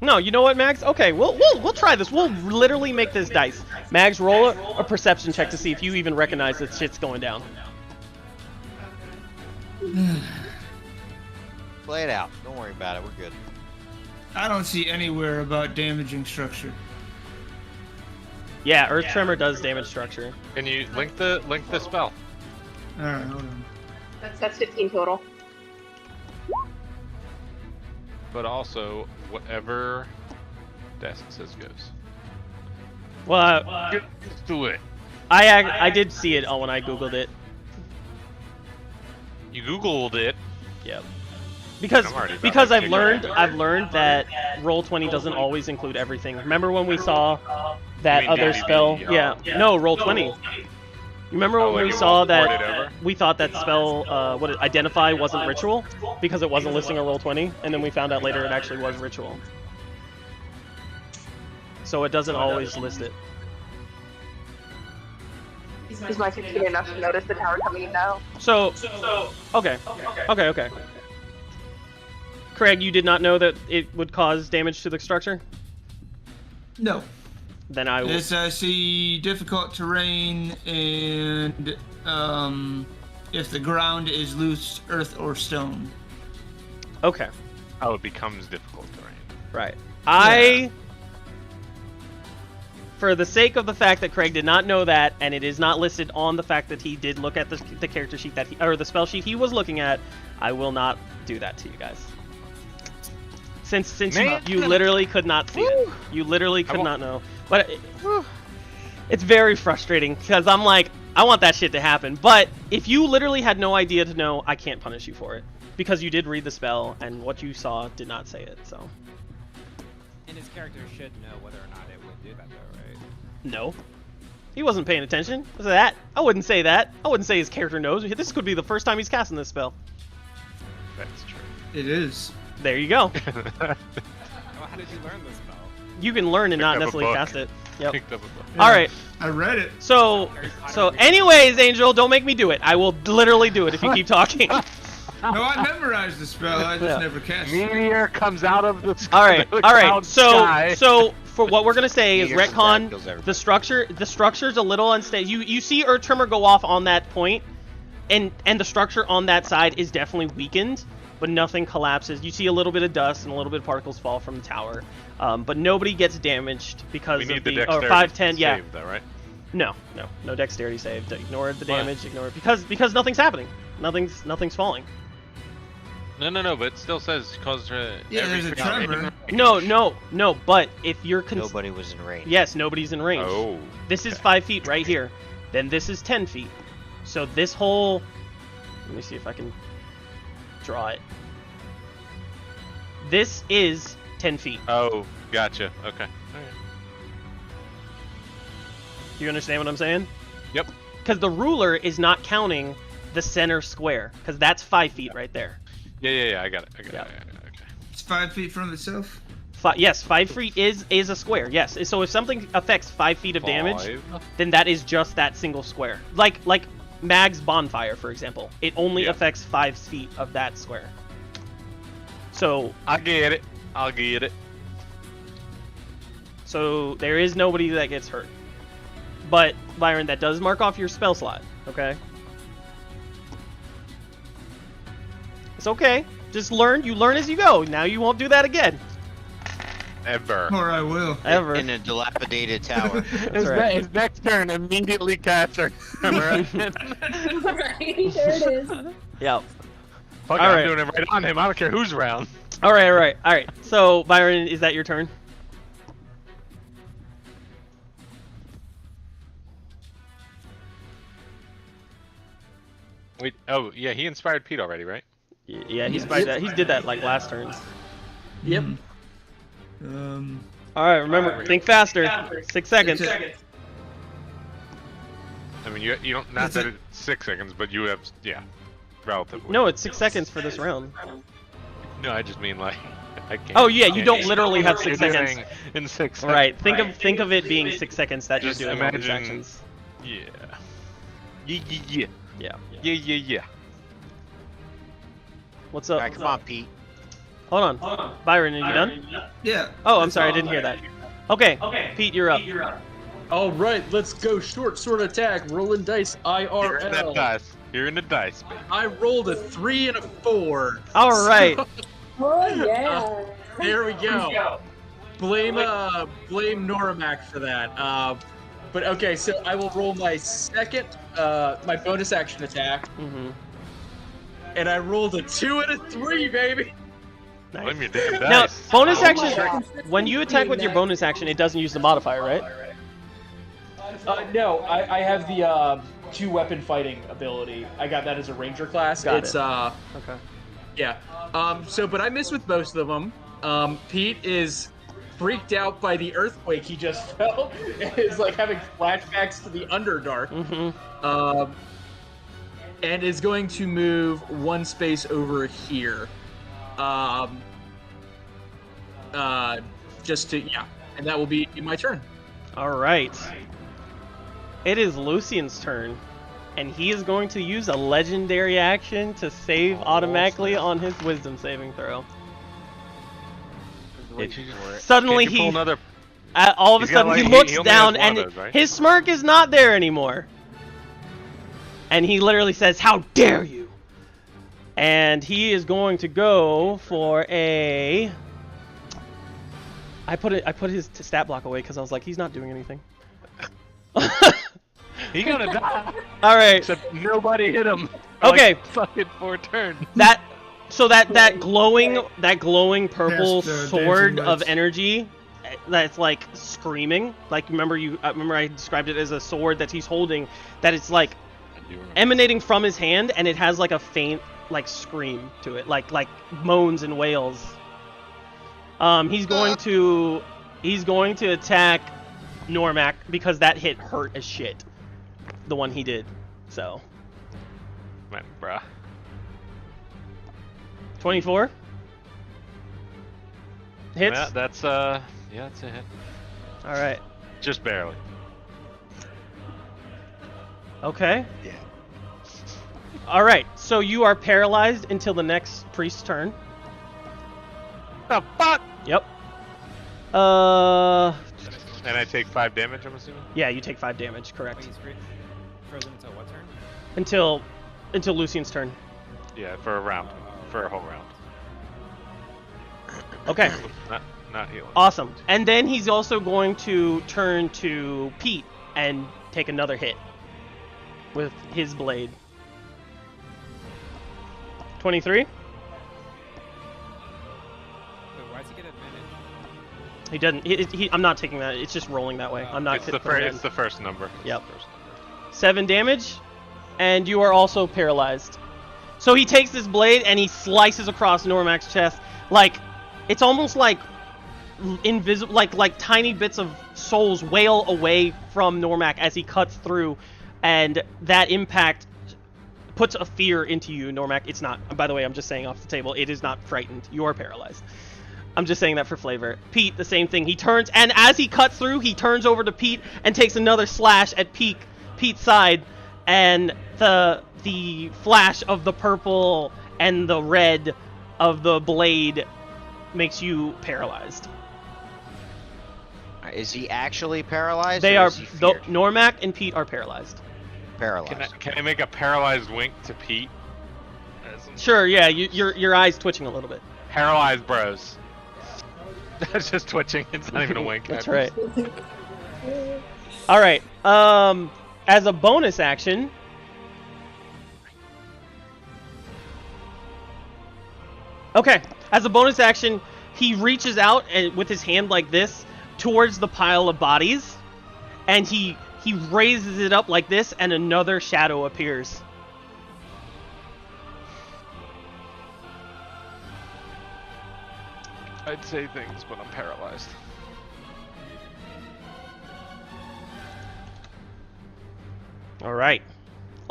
[SPEAKER 1] No, you know what, Mags? Okay, we'll try this. We'll literally make this dice. Mags, roll a perception check to see if you even recognize that shit's going down.
[SPEAKER 2] Play it out. Don't worry about it. We're good.
[SPEAKER 8] I don't see anywhere about damaging structure.
[SPEAKER 1] Yeah, Earth Tremor does damage structure.
[SPEAKER 3] Can you link the spell?
[SPEAKER 8] Alright, hold on.
[SPEAKER 6] That's 15 total.
[SPEAKER 3] But also, whatever Desk says goes.
[SPEAKER 1] Well,
[SPEAKER 3] Get used to it.
[SPEAKER 1] I did see it when I googled it.
[SPEAKER 3] You Googled it.
[SPEAKER 1] Yep. Because
[SPEAKER 3] I'm already about
[SPEAKER 1] because
[SPEAKER 3] to
[SPEAKER 1] I've
[SPEAKER 3] kick
[SPEAKER 1] learned that Roll20 doesn't always include everything. Remember when we saw that
[SPEAKER 3] You mean
[SPEAKER 1] other
[SPEAKER 3] DDD?
[SPEAKER 1] spell? Yeah. No, Roll20. You remember
[SPEAKER 3] Oh,
[SPEAKER 1] when
[SPEAKER 3] like
[SPEAKER 1] we
[SPEAKER 3] it
[SPEAKER 1] saw
[SPEAKER 3] won't port it
[SPEAKER 1] that
[SPEAKER 3] over?
[SPEAKER 1] we thought that spell Identify wasn't ritual because it wasn't listing a Roll20, and then we found out later it actually was ritual. So it doesn't always list it.
[SPEAKER 6] Is my 16 enough to notice the tower coming down?
[SPEAKER 1] So okay. Craig, you did not know that it would cause damage to the structure?
[SPEAKER 8] No.
[SPEAKER 1] then I will.
[SPEAKER 8] Yes, I see difficult terrain, and if the ground is loose earth or stone.
[SPEAKER 1] Okay.
[SPEAKER 3] Oh, it becomes difficult terrain.
[SPEAKER 1] Right. For the sake of the fact that Craig did not know that, and it is not listed on the fact that he did look at the character sheet that or the spell sheet he was looking at, I will not do that to you guys. Since you literally could not see it, you literally could not know. But it's very frustrating because I'm like, I want that shit to happen. But if you literally had no idea to know, I can't punish you for it because you did read the spell and what you saw did not say it. So.
[SPEAKER 4] And his character should know whether or not it would do that, though, right?
[SPEAKER 1] No. He wasn't paying attention. What's that? I wouldn't say that. I wouldn't say his character knows. This could be the first time he's casting this spell.
[SPEAKER 3] That's true.
[SPEAKER 8] It is.
[SPEAKER 1] There you go.
[SPEAKER 4] Well, how did you learn this spell?
[SPEAKER 1] You can learn and not
[SPEAKER 3] Picked up a
[SPEAKER 1] necessarily
[SPEAKER 3] book.
[SPEAKER 1] cast it. Yep.
[SPEAKER 3] Picked up a book.
[SPEAKER 1] All right.
[SPEAKER 8] I read it.
[SPEAKER 1] So anyways, Angel, don't make me do it. I will literally do it if you keep talking.
[SPEAKER 8] No, I memorized the spell. I just
[SPEAKER 1] Yeah.
[SPEAKER 8] never cast it.
[SPEAKER 3] Meteor comes out of the
[SPEAKER 1] All right.
[SPEAKER 3] the
[SPEAKER 1] All right.
[SPEAKER 3] cloud sky.
[SPEAKER 1] So for what we're gonna say is
[SPEAKER 2] Meteor comes out and
[SPEAKER 1] retcon
[SPEAKER 2] kills everybody.
[SPEAKER 1] the structure. The structure's a little unstable. You see Earth Tremor go off on that point, and the structure on that side is definitely weakened, but nothing collapses. You see a little bit of dust and a little bit of particles fall from the tower, but nobody gets damaged because
[SPEAKER 3] we
[SPEAKER 1] of
[SPEAKER 3] need the
[SPEAKER 1] the
[SPEAKER 3] dexterity
[SPEAKER 1] 5-10. Yeah.
[SPEAKER 3] save, though, right?
[SPEAKER 1] No dexterity save. Ignore the
[SPEAKER 3] Why?
[SPEAKER 1] damage. Ignore it because nothing's happening. Nothing's falling.
[SPEAKER 3] No, but it still says cause
[SPEAKER 8] Yeah,
[SPEAKER 3] every
[SPEAKER 8] there's a
[SPEAKER 3] success-
[SPEAKER 8] tremor.
[SPEAKER 1] No. But if you're
[SPEAKER 2] Nobody was in range.
[SPEAKER 1] yes, nobody's in range.
[SPEAKER 3] Oh.
[SPEAKER 1] This is 5 feet right here. Then this is 10 feet. So this whole... Let me see if I can draw it. This is 10 feet.
[SPEAKER 3] Oh, gotcha. Okay. Alright.
[SPEAKER 1] Do you understand what I'm saying?
[SPEAKER 3] Yep.
[SPEAKER 1] Because the ruler is not counting the center square. Because that's 5 feet right there.
[SPEAKER 3] Yeah. I got it.
[SPEAKER 1] Yeah.
[SPEAKER 3] Okay.
[SPEAKER 8] It's 5 feet from itself.
[SPEAKER 1] Yes, 5 feet is a square. Yes. So if something affects 5 feet of damage,
[SPEAKER 3] 5.
[SPEAKER 1] then that is just that single square. Like Mag's bonfire, for example. It only
[SPEAKER 3] Yeah.
[SPEAKER 1] affects 5 feet of that square. So
[SPEAKER 3] I get it. I'll get it.
[SPEAKER 1] So there is nobody that gets hurt. But, Byron, that does mark off your spell slot, okay? It's okay. Just learn. You learn as you go. Now you won't do that again.
[SPEAKER 3] Ever.
[SPEAKER 8] Or I will.
[SPEAKER 1] Ever.
[SPEAKER 2] In a dilapidated tower.
[SPEAKER 1] That's right.
[SPEAKER 3] His next turn, immediately cast her.
[SPEAKER 7] Right, there it is.
[SPEAKER 1] Yeah.
[SPEAKER 3] Fuck,
[SPEAKER 1] All
[SPEAKER 3] I'm
[SPEAKER 1] right.
[SPEAKER 3] doing it right on him. I don't care who's around.
[SPEAKER 1] All right. So, Byron, is that your turn?
[SPEAKER 3] Wait. Oh, yeah. He inspired Pete already, right?
[SPEAKER 1] Yeah, he's by that. He did that like last turn.
[SPEAKER 5] Yep.
[SPEAKER 1] All right, remember, think faster. 6 seconds.
[SPEAKER 3] I mean, you don't. Not that it's 6 seconds, but you have. Yeah. Relatively.
[SPEAKER 1] No, it's 6 seconds for this round.
[SPEAKER 3] No, I just mean like. I can't.
[SPEAKER 1] Oh yeah, you
[SPEAKER 3] can't-
[SPEAKER 1] don't literally have 6
[SPEAKER 3] anything
[SPEAKER 1] seconds.
[SPEAKER 3] In 6 seconds.
[SPEAKER 1] Right. Think of it being 6 seconds that
[SPEAKER 3] Just
[SPEAKER 1] you're doing all these
[SPEAKER 3] imagine-
[SPEAKER 1] actions.
[SPEAKER 3] Yeah. Yeah.
[SPEAKER 1] Yeah. What's up?
[SPEAKER 2] Alright, come on, Pete.
[SPEAKER 1] Hold on. Byron, are you done?
[SPEAKER 8] Yeah.
[SPEAKER 1] Oh, I'm sorry, I didn't hear that. Okay, Pete, you're up.
[SPEAKER 5] All right, let's go. Short sword attack. Rolling dice.
[SPEAKER 3] Here in the
[SPEAKER 5] IRL.
[SPEAKER 3] dice. Here in the dice, baby.
[SPEAKER 5] I rolled a 3 and a 4.
[SPEAKER 1] All right.
[SPEAKER 7] Oh yeah.
[SPEAKER 5] There we go. Blame Noramak for that. But okay, so I will roll my second, my bonus action attack,
[SPEAKER 1] Mm-hmm.
[SPEAKER 5] and I rolled a 2 and a 3, baby.
[SPEAKER 3] Blame your damn
[SPEAKER 1] Now,
[SPEAKER 3] dice.
[SPEAKER 1] bonus
[SPEAKER 7] Oh my
[SPEAKER 1] action.
[SPEAKER 7] God.
[SPEAKER 1] When you attack with your bonus action, it doesn't use the modifier, right?
[SPEAKER 5] No, I have the 2 weapon fighting ability. I got that as a ranger class.
[SPEAKER 1] Got
[SPEAKER 5] it's
[SPEAKER 1] it.
[SPEAKER 5] uh,
[SPEAKER 1] Okay.
[SPEAKER 5] yeah. But I missed with most of them. Pete is freaked out by the earthquake he just felt. Is like having flashbacks to the Underdark.
[SPEAKER 1] Mm-hmm.
[SPEAKER 5] And is going to move 1 space over here. Just to, yeah. And that will be my turn.
[SPEAKER 1] All right. It is Lucian's turn, and he is going to use a legendary action to save automatically on his wisdom saving throw. Suddenly
[SPEAKER 3] Can you pull
[SPEAKER 1] he...
[SPEAKER 3] another
[SPEAKER 1] all of a
[SPEAKER 3] He's got,
[SPEAKER 1] sudden he
[SPEAKER 3] like,
[SPEAKER 1] looks
[SPEAKER 3] he only
[SPEAKER 1] down
[SPEAKER 3] has one
[SPEAKER 1] and
[SPEAKER 3] of those, right?
[SPEAKER 1] his smirk is not there anymore. And he literally says, "How dare you!" And he is going to go for a. I put his stat block away because I was like, he's not doing anything.
[SPEAKER 3] He's gonna die.
[SPEAKER 1] All right.
[SPEAKER 3] Except nobody hit him. for,
[SPEAKER 1] Okay.
[SPEAKER 3] Like, fucking 4 turns.
[SPEAKER 1] That glowing purple
[SPEAKER 8] Yes, the
[SPEAKER 1] sword
[SPEAKER 8] dancing
[SPEAKER 1] of
[SPEAKER 8] lights.
[SPEAKER 1] energy that's like screaming. Like remember I described it as a sword that he's holding that it's like
[SPEAKER 3] I do remember.
[SPEAKER 1] emanating from his hand, and it has like a faint like scream to it, like moans and wails. He's going to attack Normac because that hit hurt as shit. The one he did. So
[SPEAKER 3] Man, bruh.
[SPEAKER 1] 24 hits.
[SPEAKER 3] Yeah, that's it's a hit.
[SPEAKER 1] All right.
[SPEAKER 3] Just barely.
[SPEAKER 1] Okay.
[SPEAKER 2] Yeah.
[SPEAKER 1] All right. So you are paralyzed until the next priest's turn.
[SPEAKER 3] The fuck?
[SPEAKER 1] Yep.
[SPEAKER 3] And I take 5 damage, I'm assuming?
[SPEAKER 1] Yeah, you take 5 damage.
[SPEAKER 4] Wait,
[SPEAKER 1] Correct.
[SPEAKER 4] he's frozen until what turn?
[SPEAKER 1] Until Lucian's turn.
[SPEAKER 3] Yeah, for a round. For a whole round.
[SPEAKER 1] Okay.
[SPEAKER 3] Not healing.
[SPEAKER 1] Awesome. And then he's also going to turn to Pete and take another hit with his blade. 23.
[SPEAKER 4] Wait, why does he get advantage?
[SPEAKER 1] He doesn't. I'm not taking that. It's just rolling that way. I'm not.
[SPEAKER 3] It's the first number. It's
[SPEAKER 1] Yep.
[SPEAKER 3] the first number.
[SPEAKER 1] 7 damage, and you are also paralyzed. So he takes this blade and he slices across Normac's chest, like it's almost like invisible, like tiny bits of souls wail away from Normac as he cuts through, and that impact puts a fear into you, Normac. It's not. By the way, I'm just saying off the table. It is not frightened. You are paralyzed. I'm just saying that for flavor. Pete, the same thing. He turns, and as he cuts through, he turns over to Pete and takes another slash at Pete's side, and the flash of the purple and the red of the blade makes you paralyzed.
[SPEAKER 2] Is he actually paralyzed?
[SPEAKER 1] They
[SPEAKER 2] or
[SPEAKER 1] are
[SPEAKER 2] is he feared?
[SPEAKER 1] Normac and Pete are paralyzed.
[SPEAKER 2] Paralyzed.
[SPEAKER 3] Can I make a paralyzed wink to Pete?
[SPEAKER 1] Sure, yeah, your eyes twitching a little bit.
[SPEAKER 3] Paralyzed bros. That's just twitching. It's not even a wink.
[SPEAKER 1] That's right. All right. As a bonus action, okay. As a bonus action, he reaches out and with his hand like this towards the pile of bodies, and he raises it up like this, and another shadow appears.
[SPEAKER 3] I'd say things, but I'm paralyzed.
[SPEAKER 1] All right.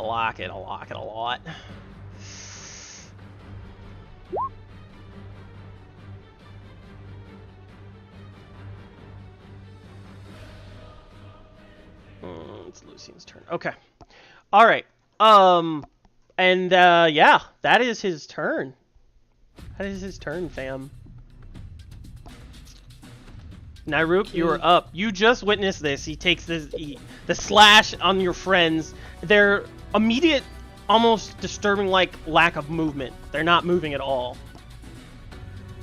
[SPEAKER 1] I like it a lot. It's Lucian's turn. Okay. All right. And yeah, that is his turn. That is his turn, fam. Nairuk, you are up. You just witnessed this. He takes the slash on your friends. Their immediate, almost disturbing like lack of movement. They're not moving at all.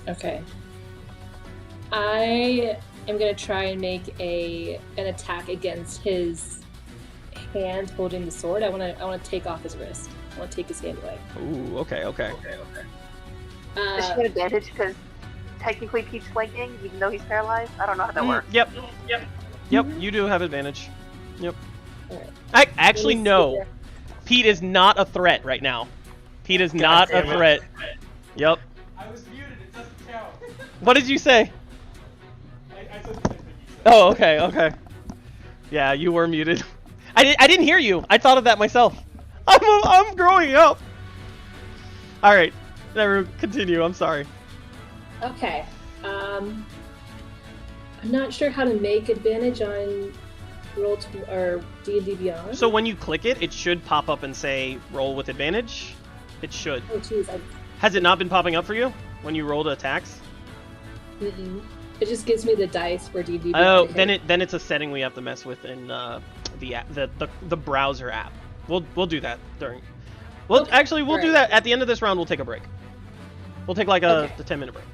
[SPEAKER 7] Okay. I am gonna try and make an attack against his hand holding the sword. I wanna take off his wrist. I wanna take his hand away.
[SPEAKER 1] Ooh, okay.
[SPEAKER 6] Does she get advantage because technically Pete's flanking, even though he's paralyzed? I don't know how that works.
[SPEAKER 1] Yep, you do have advantage. Yep.
[SPEAKER 7] Alright.
[SPEAKER 1] Actually, no. Pete is not a threat right now. Pete is not a threat. Yep.
[SPEAKER 9] I was muted, it doesn't count.
[SPEAKER 1] What did you say?
[SPEAKER 9] I said the same thing you said.
[SPEAKER 1] Oh, okay. Yeah, you were muted. I didn't hear you. I thought of that myself. I'm growing up. All right, never continue. I'm sorry.
[SPEAKER 7] Okay. I'm not sure how to make advantage on roll or D&D Beyond.
[SPEAKER 1] So when you click it, it should pop up and say roll with advantage. It should.
[SPEAKER 7] Oh jeez.
[SPEAKER 1] Has it not been popping up for you when you rolled attacks?
[SPEAKER 7] Mm-mm. It just gives me the dice for D&D.
[SPEAKER 1] Oh, then it's a setting we have to mess with in the browser app. We'll do that during. Well,
[SPEAKER 7] Okay.
[SPEAKER 1] actually, we'll do
[SPEAKER 7] Alright.
[SPEAKER 1] that at the end of this round. We'll take a break. We'll take like a 10-minute break.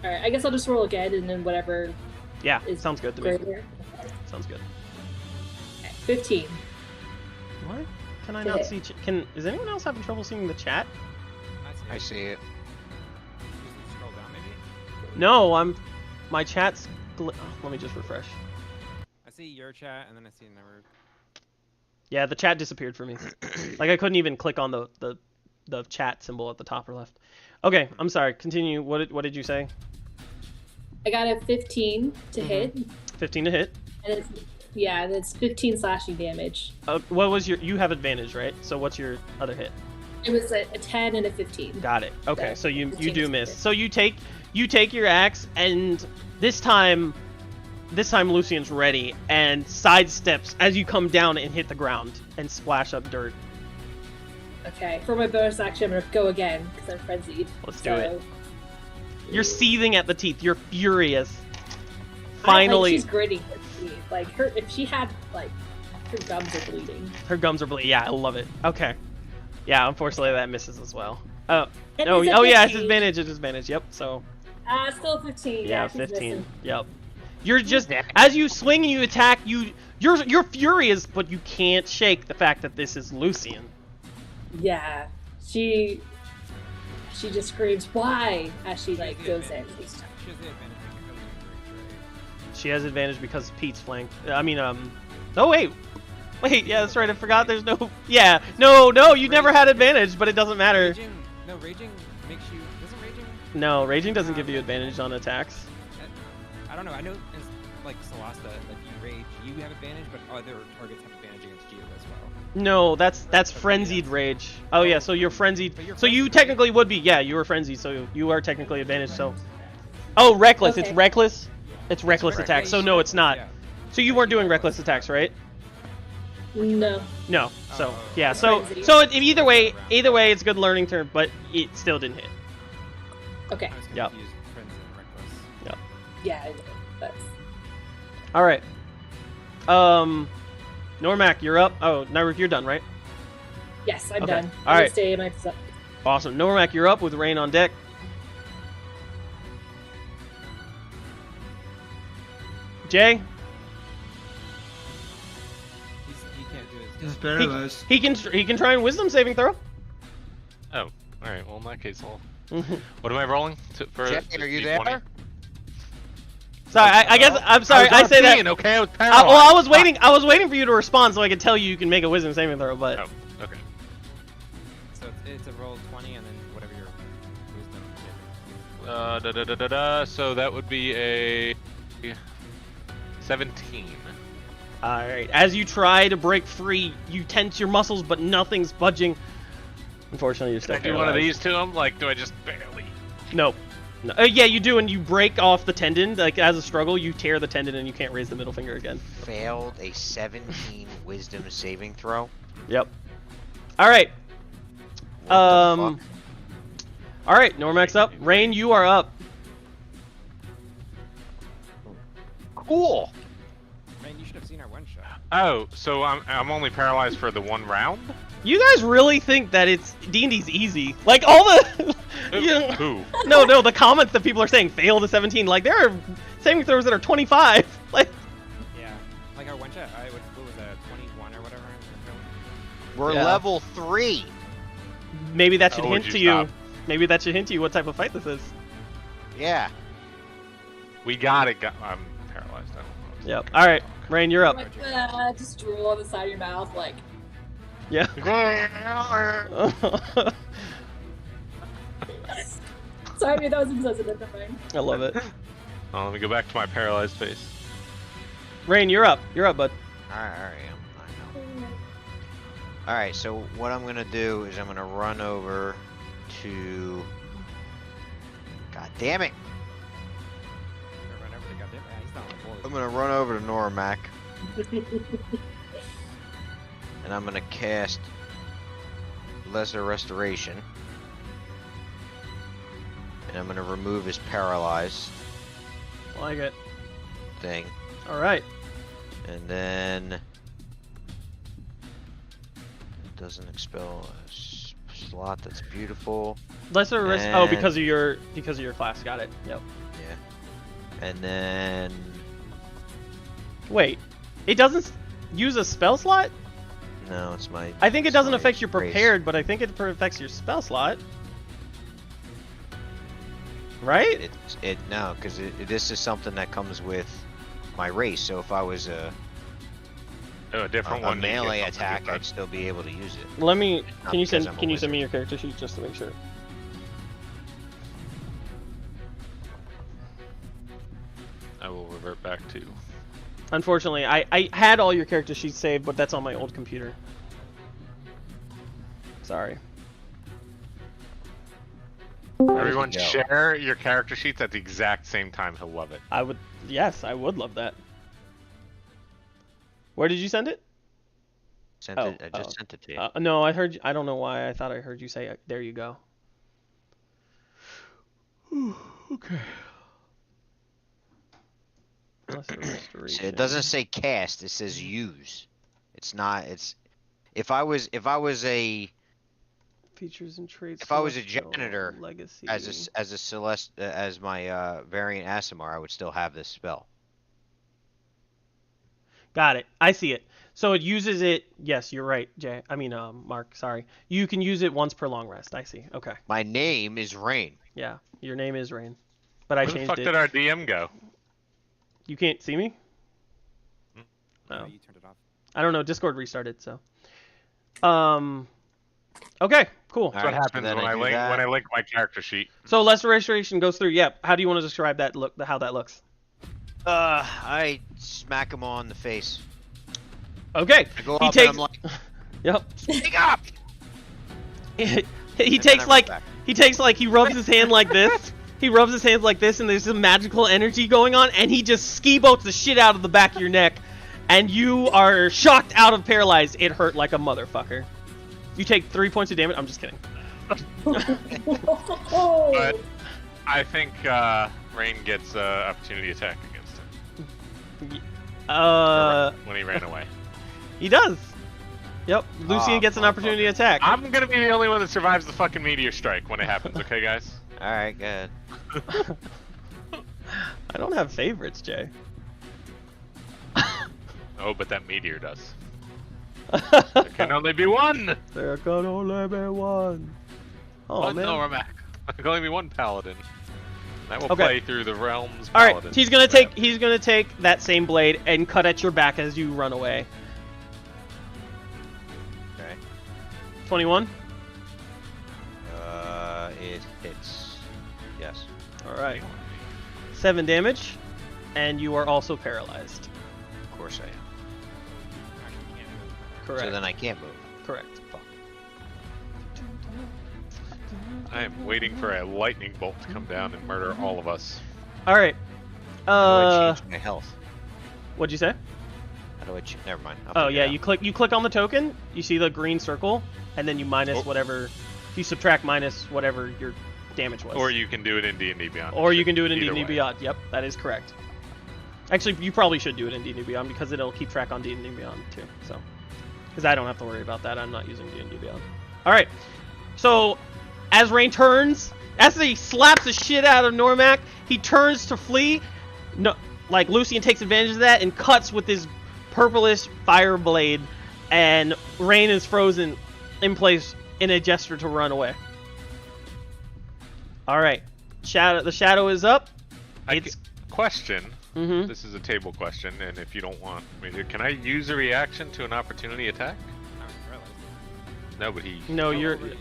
[SPEAKER 7] All right, I guess I'll just roll again, and then whatever
[SPEAKER 1] Yeah,
[SPEAKER 7] is
[SPEAKER 1] sounds good to me.
[SPEAKER 7] greater.
[SPEAKER 1] Sounds good.
[SPEAKER 7] Okay, 15.
[SPEAKER 1] Why can I not
[SPEAKER 7] Yeah.
[SPEAKER 1] see? Is anyone else having trouble seeing the chat?
[SPEAKER 2] I see it.
[SPEAKER 4] Scroll down maybe.
[SPEAKER 1] No, my chat's. Let me just refresh.
[SPEAKER 4] I see your chat, and then I see never.
[SPEAKER 1] Yeah, the chat disappeared for me. Like I couldn't even click on the chat symbol at the top or left. Okay, I'm sorry. Continue. What did you say?
[SPEAKER 7] I got a 15 to hit,
[SPEAKER 1] 15 to hit.
[SPEAKER 7] and it's 15 slashing damage.
[SPEAKER 1] What was you have advantage, right? So what's your other hit?
[SPEAKER 7] It was a 10 and a 15.
[SPEAKER 1] Got it. Okay,
[SPEAKER 7] Yeah,
[SPEAKER 1] so you
[SPEAKER 7] 15
[SPEAKER 1] do
[SPEAKER 7] is
[SPEAKER 1] miss.
[SPEAKER 7] good.
[SPEAKER 1] So you take your axe, and this time Lucian's ready and sidesteps as you come down and hit the ground and splash up dirt.
[SPEAKER 7] Okay, for my bonus action, I'm gonna go again because I'm frenzied.
[SPEAKER 1] Let's do it. You're seething at the teeth. You're furious.
[SPEAKER 7] Like,
[SPEAKER 1] Finally,
[SPEAKER 7] she's gritting her teeth. Like if she had her gums are bleeding.
[SPEAKER 1] her gums are bleeding. Yeah, I love it. Okay. Yeah, unfortunately that misses as well. Oh,
[SPEAKER 7] And
[SPEAKER 1] no,
[SPEAKER 7] it's a
[SPEAKER 1] oh yeah, it's
[SPEAKER 7] 15.
[SPEAKER 1] advantage. It's advantage. Yep. So
[SPEAKER 7] Still 15.
[SPEAKER 1] yeah,
[SPEAKER 7] she's
[SPEAKER 1] 15.
[SPEAKER 7] missing.
[SPEAKER 1] Yep. You're just as you swing and you attack. You're furious, but you can't shake the fact that this is Lucian.
[SPEAKER 7] Yeah, she just screams "Why?" as she goes in.
[SPEAKER 4] She has the advantage because of the break,
[SPEAKER 1] She has advantage because Pete's flanked. I mean, oh wait, yeah, that's right. I forgot. There's no. Yeah, no. You never had advantage, but it doesn't matter.
[SPEAKER 4] Raging makes you. Doesn't raging?
[SPEAKER 1] No, raging doesn't give you advantage on attacks.
[SPEAKER 4] I don't know. I know, like Solasta, if you rage, you have advantage, but other targets have advantage against you as well.
[SPEAKER 1] No, that's frenzied rage. Oh yeah, so you're frenzied. So you technically would be. Yeah, you were frenzied, so you are technically advantaged. So. Oh, reckless. It's
[SPEAKER 7] Okay.
[SPEAKER 1] reckless. It's reckless attack. So no, it's not.
[SPEAKER 4] Yeah.
[SPEAKER 1] So you weren't doing reckless attacks, right?
[SPEAKER 7] No.
[SPEAKER 1] No. So
[SPEAKER 4] Oh.
[SPEAKER 1] yeah. So
[SPEAKER 7] Frenzy.
[SPEAKER 1] either way, it's a good learning term, but it still didn't hit.
[SPEAKER 7] Okay.
[SPEAKER 4] I was
[SPEAKER 1] Yep.
[SPEAKER 4] confused. Frenzy and reckless.
[SPEAKER 7] Yeah, I know. That's
[SPEAKER 1] All right. Normac, you're up. Oh, Nyruk, you're done, right?
[SPEAKER 7] yes. I'm
[SPEAKER 1] Okay.
[SPEAKER 7] done.
[SPEAKER 1] All
[SPEAKER 7] I'm
[SPEAKER 1] right.
[SPEAKER 7] gonna stay in my position.
[SPEAKER 1] Awesome. Normac, you're up with Rain on deck. Jay,
[SPEAKER 4] He can't do his.
[SPEAKER 8] He's paralyzed.
[SPEAKER 1] he can try and wisdom saving throw.
[SPEAKER 3] Oh, all right. Well, in that case, I'll.
[SPEAKER 1] Mhm.
[SPEAKER 3] What am I rolling for?
[SPEAKER 2] Jack, are you
[SPEAKER 3] D20?
[SPEAKER 2] there?
[SPEAKER 1] Sorry, I guess I'm sorry. I say that.
[SPEAKER 3] Okay, I was
[SPEAKER 1] Well,
[SPEAKER 3] paralyzed.
[SPEAKER 1] I was waiting. I was waiting for you to respond so I could tell you can make a wisdom saving throw. But
[SPEAKER 3] Oh, okay.
[SPEAKER 4] So it's a roll 20 and then whatever your wisdom.
[SPEAKER 3] So that would be a 17.
[SPEAKER 1] all right, as you try to break free, you tense your muscles, but nothing's budging. Unfortunately, you're
[SPEAKER 3] Can
[SPEAKER 1] still
[SPEAKER 3] I do one of
[SPEAKER 1] paralyzed.
[SPEAKER 3] these to him? Like, do I just barely?
[SPEAKER 1] Nope. No. Yeah, you do, and you break off the tendon. Like as a struggle, you tear the tendon, and you can't raise the middle finger again.
[SPEAKER 2] Failed a 17 wisdom saving throw.
[SPEAKER 1] Yep. All right.
[SPEAKER 2] What the
[SPEAKER 1] All
[SPEAKER 2] fuck?
[SPEAKER 1] right, Normac's up. Rain, you are up.
[SPEAKER 2] Cool.
[SPEAKER 4] Man, you should have seen our one shot.
[SPEAKER 3] Oh, so I'm only paralyzed for the one round?
[SPEAKER 1] You guys really think that it's D&D's easy? Like all the
[SPEAKER 3] Who?
[SPEAKER 1] No, the comments that people are saying fail to 17. Like there are saving throws that are 25. Like
[SPEAKER 4] Yeah. Like our one shot, what was that, 21 or whatever?
[SPEAKER 2] We're
[SPEAKER 1] Yeah.
[SPEAKER 2] level 3.
[SPEAKER 1] maybe that should
[SPEAKER 3] Oh, would
[SPEAKER 1] hint
[SPEAKER 3] you
[SPEAKER 1] to you.
[SPEAKER 3] stop?
[SPEAKER 1] Maybe that should hint to you what type of fight this is.
[SPEAKER 2] Yeah.
[SPEAKER 3] We got it. I'm paralyzed. I don't know.
[SPEAKER 1] Yep. All right, Rain, you're up.
[SPEAKER 7] Like, just drool on the side of your mouth, like.
[SPEAKER 1] Yeah.
[SPEAKER 7] Sorry, man, that was insensitive. Never mind.
[SPEAKER 1] I love it.
[SPEAKER 3] Oh, let me go back to my paralyzed face.
[SPEAKER 1] Rain, you're up. You're up, bud.
[SPEAKER 2] Alright, I know. Alright, so what I'm gonna do is I'm gonna run over to... God damn it!
[SPEAKER 4] Or whatever they got there. Yeah, he's not on the board.
[SPEAKER 2] I'm gonna run over to Normac and I'm gonna cast Lesser Restoration. And I'm gonna remove his paralyze.
[SPEAKER 1] Like it.
[SPEAKER 2] thing.
[SPEAKER 1] All right.
[SPEAKER 2] And then it doesn't expel a slot. That's beautiful.
[SPEAKER 1] Lesser risk. Oh, because of your class. Got it. Yep.
[SPEAKER 2] Yeah. And then
[SPEAKER 1] Wait, it doesn't use a spell slot?
[SPEAKER 2] no, it's my.
[SPEAKER 1] I think it
[SPEAKER 2] it's
[SPEAKER 1] doesn't
[SPEAKER 2] my
[SPEAKER 1] affect your
[SPEAKER 2] race.
[SPEAKER 1] prepared, but I think it affects your spell slot. Right?
[SPEAKER 2] No, because this is something that comes with my race. So if I was a
[SPEAKER 3] different
[SPEAKER 2] a
[SPEAKER 3] one. you get
[SPEAKER 2] melee
[SPEAKER 3] something
[SPEAKER 2] attack,
[SPEAKER 3] different.
[SPEAKER 2] I'd still be able to use it.
[SPEAKER 1] Let me.
[SPEAKER 2] Not
[SPEAKER 1] Can you
[SPEAKER 2] because
[SPEAKER 1] send?
[SPEAKER 2] I'm a
[SPEAKER 1] Can you send me
[SPEAKER 2] wizard.
[SPEAKER 1] your character sheet just to make sure?
[SPEAKER 3] I will revert back to.
[SPEAKER 1] Unfortunately, I had all your character sheets saved, but that's on my old computer. Sorry.
[SPEAKER 3] Everyone
[SPEAKER 2] go?
[SPEAKER 3] share your character sheets at the exact same time. He'll love it.
[SPEAKER 1] I would. Yes, I would love that. Where did you send it?
[SPEAKER 2] I just sent it to you.
[SPEAKER 1] No, I heard. I don't know why. I thought I heard you say, "There you go." Okay.
[SPEAKER 2] So it doesn't say cast. It says use. It's not. It's if I was a
[SPEAKER 1] features and traits.
[SPEAKER 2] if I was a
[SPEAKER 1] celestial,
[SPEAKER 2] janitor
[SPEAKER 1] legacy.
[SPEAKER 2] as my variant Asimar, I would still have this spell.
[SPEAKER 1] Got it. I see it. So it uses it. Yes, you're right, Jay. I mean, Mark. Sorry. You can use it once per long rest. I see. Okay.
[SPEAKER 2] My name is Rain.
[SPEAKER 1] Yeah, your name is Rain, but I
[SPEAKER 3] Where the
[SPEAKER 1] changed
[SPEAKER 3] fuck
[SPEAKER 1] it.
[SPEAKER 3] did our DM go?
[SPEAKER 1] You can't see me?
[SPEAKER 4] Oh, you turned it off.
[SPEAKER 1] I don't know. Discord restarted, so. Okay, cool.
[SPEAKER 3] That's what happens
[SPEAKER 2] then
[SPEAKER 3] when I link my character sheet.
[SPEAKER 1] So lesser restoration goes through. Yep. How do you want to describe that look? How that looks?
[SPEAKER 2] I smack him on the face.
[SPEAKER 1] Okay.
[SPEAKER 2] I go
[SPEAKER 1] He
[SPEAKER 2] up
[SPEAKER 1] takes.
[SPEAKER 2] and I'm like,
[SPEAKER 1] Yep.
[SPEAKER 2] pick up!
[SPEAKER 1] he
[SPEAKER 2] And then
[SPEAKER 1] takes
[SPEAKER 2] I
[SPEAKER 1] like
[SPEAKER 2] run back.
[SPEAKER 1] he rubs his hand like this. He rubs his hands like this, and there's some magical energy going on, and he just ski boats the shit out of the back of your neck, and you are shocked out of paralyzed. It hurt like a motherfucker. You take 3 points of damage. I'm just kidding.
[SPEAKER 3] But I think Rain gets opportunity attack against him. When he ran away.
[SPEAKER 1] He does. Yep. Lucian
[SPEAKER 3] Oh,
[SPEAKER 1] gets an opportunity
[SPEAKER 3] motherfucker.
[SPEAKER 1] attack.
[SPEAKER 3] I'm gonna be the only one that survives the fucking meteor strike when it happens, okay, guys?
[SPEAKER 2] Alright, good.
[SPEAKER 1] I don't have favorites, Jay.
[SPEAKER 3] Oh, but that meteor does. There can only be one!
[SPEAKER 1] There can only be one. Oh,
[SPEAKER 3] One
[SPEAKER 1] man.
[SPEAKER 3] Normac. There can only be one paladin. That will
[SPEAKER 1] Okay.
[SPEAKER 3] play through the realms.
[SPEAKER 1] All right,
[SPEAKER 3] paladin
[SPEAKER 1] he's gonna
[SPEAKER 3] strat.
[SPEAKER 1] take that same blade and cut at your back as you run away.
[SPEAKER 2] Okay.
[SPEAKER 1] 21.
[SPEAKER 2] It hits. Yes.
[SPEAKER 1] All right. 7 damage, and you are also paralyzed.
[SPEAKER 2] Of course I am.
[SPEAKER 1] Correct.
[SPEAKER 2] So then I can't move.
[SPEAKER 1] Correct.
[SPEAKER 2] Fuck.
[SPEAKER 3] I am waiting for a lightning bolt to come down and murder all of us.
[SPEAKER 1] All right.
[SPEAKER 2] How do I change my health?
[SPEAKER 1] What'd you say?
[SPEAKER 2] How do I change? Never mind.
[SPEAKER 1] Oh yeah, you click on the token. You see the green circle, and then you minus
[SPEAKER 3] Oh.
[SPEAKER 1] whatever. You subtract minus whatever your damage was.
[SPEAKER 3] Or you can do it in D&D Beyond.
[SPEAKER 1] Or you can do it in
[SPEAKER 3] Either
[SPEAKER 1] D&D
[SPEAKER 3] way.
[SPEAKER 1] Beyond. Yep, that is correct. Actually, you probably should do it in D&D Beyond because it'll keep track on D&D Beyond too. So, because I don't have to worry about that. I'm not using D&D Beyond. All right. So, as Rain turns, as he slaps the shit out of Normac, he turns to flee. No, like Lucian takes advantage of that and cuts with his purplish fire blade, and Rain is frozen in place in a gesture to run away. All right. The shadow is up. It's
[SPEAKER 3] Question.
[SPEAKER 1] Mhm.
[SPEAKER 3] This is a table question, and if you don't want me to, can I use a reaction to an opportunity attack?
[SPEAKER 4] Not really.
[SPEAKER 3] No, but he.
[SPEAKER 1] No, you're
[SPEAKER 4] you're-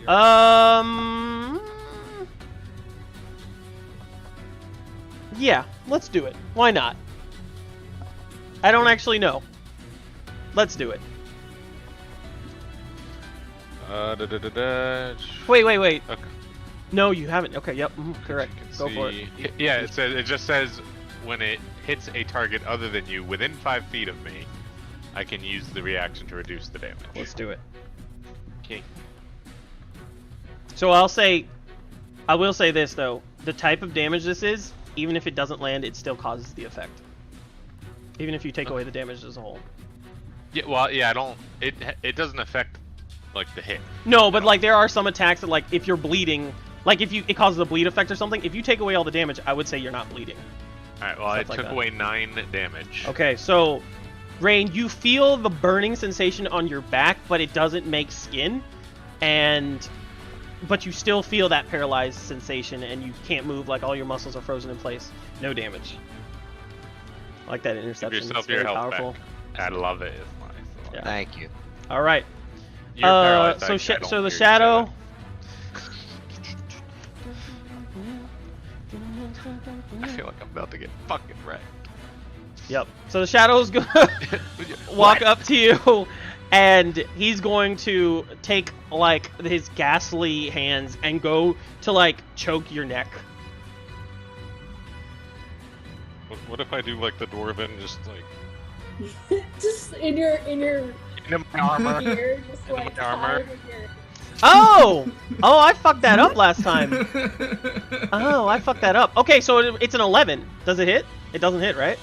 [SPEAKER 1] yeah, let's do it. Why not? I don't actually know. Let's do it. Wait.
[SPEAKER 3] Okay.
[SPEAKER 1] No, you haven't. Okay, yep, correct.
[SPEAKER 3] You can
[SPEAKER 1] Go for it.
[SPEAKER 3] see- Yeah, it says. It just says when it hits a target other than you within 5 feet of me, I can use the reaction to reduce the damage.
[SPEAKER 1] Let's do it.
[SPEAKER 3] Okay.
[SPEAKER 1] So I will say this though. The type of damage this is even if it doesn't land, it still causes the effect. Even if you take away the damage as a whole.
[SPEAKER 3] Yeah, well, yeah, I don't. It doesn't affect like the hit.
[SPEAKER 1] No, but like there are some attacks that like if you're bleeding, like if it causes a bleed effect or something. If you take away all the damage, I would say you're not bleeding.
[SPEAKER 3] All right. Well, I took away 9 damage.
[SPEAKER 1] Okay, so Rain, you feel the burning sensation on your back, but it doesn't make skin, but you still feel that paralyzed sensation, and you can't move. Like all your muscles are frozen in place. No damage. I like that interception.
[SPEAKER 3] Give yourself
[SPEAKER 1] it's very
[SPEAKER 3] your health
[SPEAKER 1] powerful.
[SPEAKER 3] back. I love it. It's nice.
[SPEAKER 1] Yeah.
[SPEAKER 2] Thank you.
[SPEAKER 1] All right.
[SPEAKER 3] You're paralyzed.
[SPEAKER 1] So
[SPEAKER 3] I don't
[SPEAKER 1] so the
[SPEAKER 3] hear you say
[SPEAKER 1] shadow.
[SPEAKER 3] that. I feel like I'm about to get fucking wrecked.
[SPEAKER 1] Yep. So the shadow's gonna walk up to you, and he's going to take like his ghastly hands and go to like choke your neck.
[SPEAKER 3] What if I do like the dwarven, just like
[SPEAKER 7] Just in your
[SPEAKER 3] in my armor?
[SPEAKER 7] ear, just
[SPEAKER 3] In
[SPEAKER 7] like
[SPEAKER 3] my armor.
[SPEAKER 7] hide in your-
[SPEAKER 1] Oh! Oh, I fucked that up last time. Oh, I fucked that up. Okay, so it's an 11. Does it hit? It doesn't hit, right?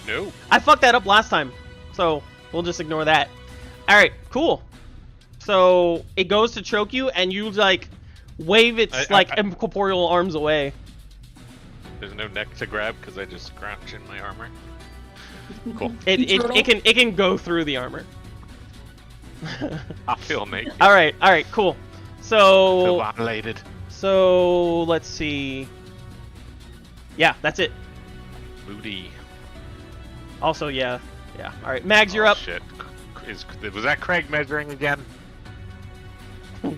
[SPEAKER 3] No.
[SPEAKER 1] I fucked that up last time, so we'll just ignore that. All right, cool. So it goes to choke you, and you like wave its incorporeal arms away.
[SPEAKER 3] There's no neck to grab because I just crouch in my armor. Cool.
[SPEAKER 1] It can go through the armor.
[SPEAKER 3] I feel naked.
[SPEAKER 1] All right, cool. So
[SPEAKER 3] Feel violated.
[SPEAKER 1] So let's see. Yeah, that's it.
[SPEAKER 3] Booty.
[SPEAKER 1] Also, yeah. All right, Mags, you're up.
[SPEAKER 3] Shit. Was that Craig measuring again?
[SPEAKER 4] Wait.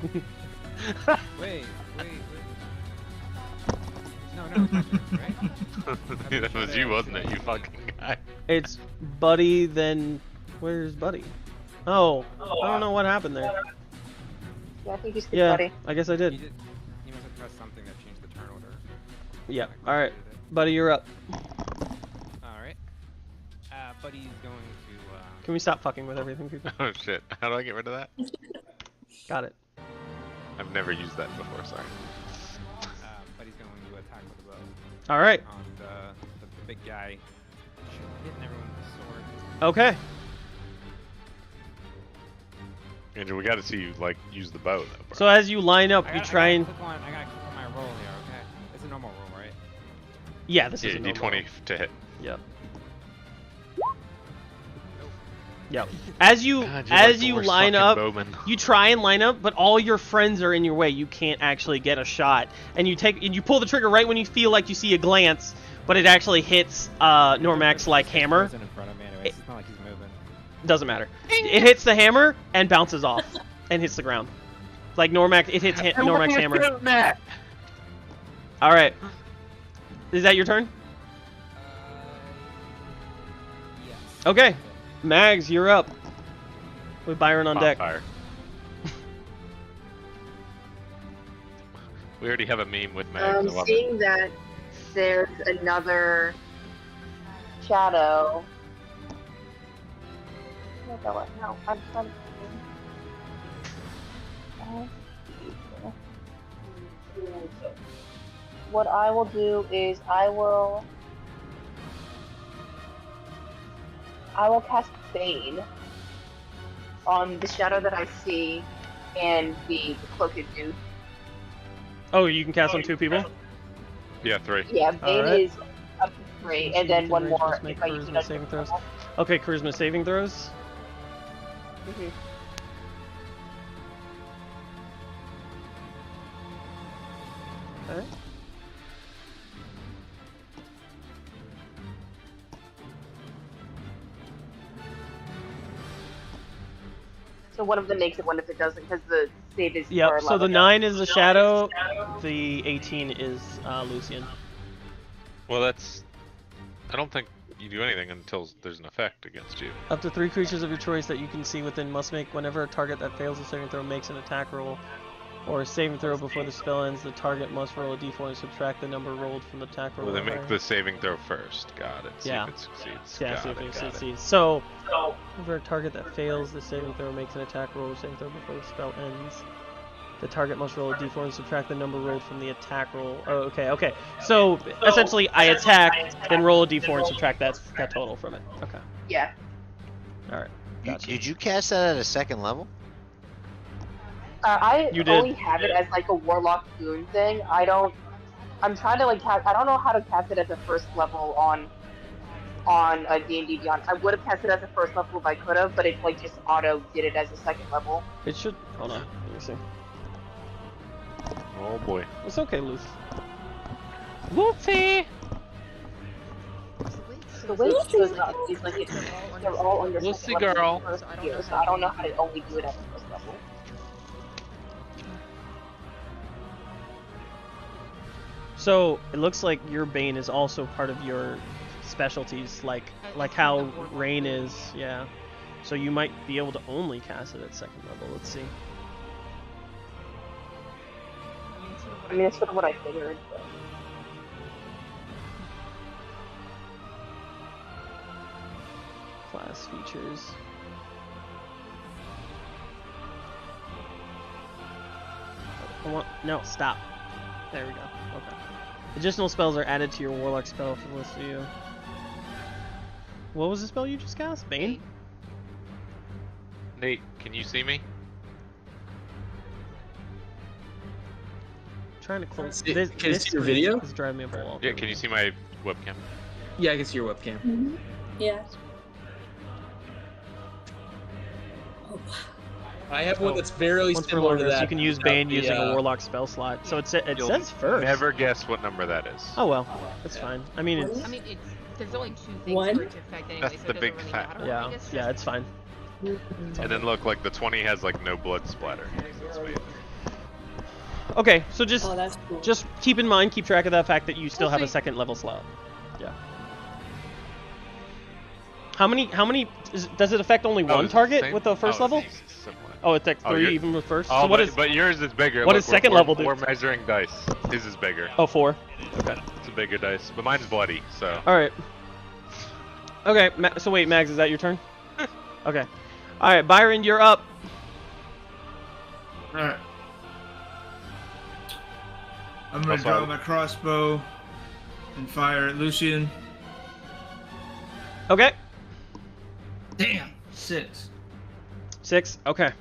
[SPEAKER 4] No, it's not right?
[SPEAKER 3] That was you, wasn't it? You fucking guy.
[SPEAKER 1] It's Buddy. Then where's Buddy? Oh, I don't know what happened there.
[SPEAKER 6] Yeah, I think you skipped
[SPEAKER 1] Yeah,
[SPEAKER 6] Buddy.
[SPEAKER 1] I guess I did.
[SPEAKER 4] You must have pressed something that changed the turn order.
[SPEAKER 1] Yeah. All right, Buddy, you're up.
[SPEAKER 4] Alright. Buddy's going to,
[SPEAKER 1] Can we stop fucking with everything, people?
[SPEAKER 3] Oh shit. How do I get rid of that?
[SPEAKER 1] Got it.
[SPEAKER 3] I've never used that before, sorry.
[SPEAKER 4] Buddy's going to attack with a bow.
[SPEAKER 1] All right.
[SPEAKER 4] On the big guy. Hitting everyone with a sword.
[SPEAKER 1] Okay.
[SPEAKER 3] Andrew, we gotta see you, like, use the bow, though, bro.
[SPEAKER 1] So as you line up, you try and.
[SPEAKER 4] I gotta click on my roll here, okay? It's a normal roll, right?
[SPEAKER 1] Yeah, this is
[SPEAKER 3] Yeah,
[SPEAKER 1] a normal
[SPEAKER 3] D20 to hit.
[SPEAKER 1] Yep. Yep. As you
[SPEAKER 3] God, you're like the worst
[SPEAKER 1] line
[SPEAKER 3] fucking
[SPEAKER 1] up,
[SPEAKER 3] bowman.
[SPEAKER 1] you try and line up, but all your friends are in your way. You can't actually get a shot, and you pull the trigger right when you feel like you see a glance, but it actually hits Normac's like hammer.
[SPEAKER 4] In front of me anyway. It's not like he's moving.
[SPEAKER 1] Doesn't matter. It hits the hammer and bounces off and hits the ground. Like Normac, it hits Normac's hammer. All right. Is that your turn?
[SPEAKER 4] Yes.
[SPEAKER 1] Okay. Mags, you're up. With Byron on deck.
[SPEAKER 3] Fire. We already have a meme with Mags. I love it.
[SPEAKER 6] Seeing that there's another shadow. No, I'm what I will do is I will cast Bane on the shadow that I see and the cloaked dude.
[SPEAKER 1] Oh, you can cast on 2 people?
[SPEAKER 3] Yeah, 3.
[SPEAKER 6] Yeah, Bane
[SPEAKER 1] Alright.
[SPEAKER 6] is up to 3, and then one more
[SPEAKER 1] Just make
[SPEAKER 6] if I use
[SPEAKER 1] charisma
[SPEAKER 6] another
[SPEAKER 1] saving throws.
[SPEAKER 6] level.
[SPEAKER 1] Okay, charisma saving throws.
[SPEAKER 6] Mhm.
[SPEAKER 1] Okay.
[SPEAKER 6] So one of them makes it, one of it doesn't, because the save is
[SPEAKER 1] Yep,
[SPEAKER 6] for
[SPEAKER 1] so the
[SPEAKER 6] level
[SPEAKER 1] 9 is the shadow, the 18 is Lucian.
[SPEAKER 3] Well, that's... I don't think you do anything until there's an effect against you.
[SPEAKER 1] Up to 3 creatures of your choice that you can see within must make whenever a target that fails a saving throw makes an attack roll or a saving throw before the spell ends, the target must roll a d4 and subtract the number rolled from the attack roll.
[SPEAKER 3] Well, they make the saving throw first. Got it. See
[SPEAKER 1] Yeah.
[SPEAKER 3] if it succeeds.
[SPEAKER 1] Yeah,
[SPEAKER 3] Got
[SPEAKER 1] see if
[SPEAKER 3] it,
[SPEAKER 1] it
[SPEAKER 3] got it.
[SPEAKER 1] succeeds. So, whenever a target that fails the saving throw makes an attack roll or saving throw before the spell ends, The target must roll a d4 and subtract the number rolled from the attack roll. Oh, okay. So essentially, I attack, then roll a d4 and subtract that total from it. Okay.
[SPEAKER 6] Yeah.
[SPEAKER 1] All right. Gotcha.
[SPEAKER 2] Did you cast that at a second level?
[SPEAKER 6] I
[SPEAKER 1] You did.
[SPEAKER 6] only have it as like a warlock boon thing. I'm trying to like I don't know how to cast it as a first level on a D&D Beyond. I would have cast it as a first level if I could have, but it like just auto did it as a second level.
[SPEAKER 1] It should. Hold on. Let me see.
[SPEAKER 3] Oh boy.
[SPEAKER 1] It's okay, Lucy. Lucy.
[SPEAKER 6] The way it goes about is like they're all under
[SPEAKER 3] Lucy
[SPEAKER 6] second level
[SPEAKER 3] girl.
[SPEAKER 6] first year, so I don't know how to only do it at the first level.
[SPEAKER 1] So it looks like your Bane is also part of your specialties, like how Rain is. Yeah. So you might be able to only cast it at second level. Let's see.
[SPEAKER 6] I mean, that's sort of what I figured. But...
[SPEAKER 1] Class features. No, stop. There we go. Okay. Additional spells are added to your Warlock spell for the list of you. What was the spell you just cast? Bane?
[SPEAKER 3] Nate, can you see me?
[SPEAKER 1] Trying to close
[SPEAKER 5] Can
[SPEAKER 1] this.
[SPEAKER 5] you see your video?
[SPEAKER 1] Is driving me up a wall.
[SPEAKER 3] Yeah, can you see my webcam?
[SPEAKER 5] Yeah, I can see your webcam.
[SPEAKER 7] Yeah.
[SPEAKER 5] I have one that's very
[SPEAKER 1] Once per
[SPEAKER 5] similar to
[SPEAKER 1] level,
[SPEAKER 5] that.
[SPEAKER 1] you can use Bane using a Warlock spell slot. So it
[SPEAKER 3] You'll
[SPEAKER 1] says first.
[SPEAKER 3] Never guess what number that is.
[SPEAKER 1] Oh well, that's fine. I mean, it's
[SPEAKER 10] there's only 2 things
[SPEAKER 7] One?
[SPEAKER 10] for it to affect anyway,
[SPEAKER 3] That's
[SPEAKER 10] so
[SPEAKER 3] the
[SPEAKER 10] it doesn't
[SPEAKER 3] big
[SPEAKER 10] really
[SPEAKER 3] fact.
[SPEAKER 10] matter. I
[SPEAKER 1] yeah,
[SPEAKER 10] guess
[SPEAKER 1] yeah, it's fine.
[SPEAKER 3] And then look, like the 20 has like no blood splatter. It's weird.
[SPEAKER 1] Okay, so just
[SPEAKER 7] Oh, that's cool.
[SPEAKER 1] just keep in mind, keep track of that fact that you still have a second level slot. Yeah. How many? Does it affect only one target
[SPEAKER 3] same?
[SPEAKER 1] with the first
[SPEAKER 3] Oh,
[SPEAKER 1] level?
[SPEAKER 3] it's similar.
[SPEAKER 1] Oh, it affects
[SPEAKER 3] Oh,
[SPEAKER 1] 3
[SPEAKER 3] you're-
[SPEAKER 1] even with first.
[SPEAKER 3] Oh,
[SPEAKER 1] So what
[SPEAKER 3] but,
[SPEAKER 1] is?
[SPEAKER 3] but yours is bigger.
[SPEAKER 1] what
[SPEAKER 3] Look,
[SPEAKER 1] does second
[SPEAKER 3] we're,
[SPEAKER 1] level do?
[SPEAKER 3] We're measuring dice. His is bigger.
[SPEAKER 1] Oh, 4. Okay.
[SPEAKER 3] It's a bigger dice, but mine's bloody, so.
[SPEAKER 1] All right. Okay. So wait, Mags, is that your turn? Okay. All right, Byron, you're up.
[SPEAKER 8] Alright. I'm gonna draw my crossbow and fire at Lucian.
[SPEAKER 1] Okay.
[SPEAKER 8] Damn! 6.
[SPEAKER 1] 6. Okay.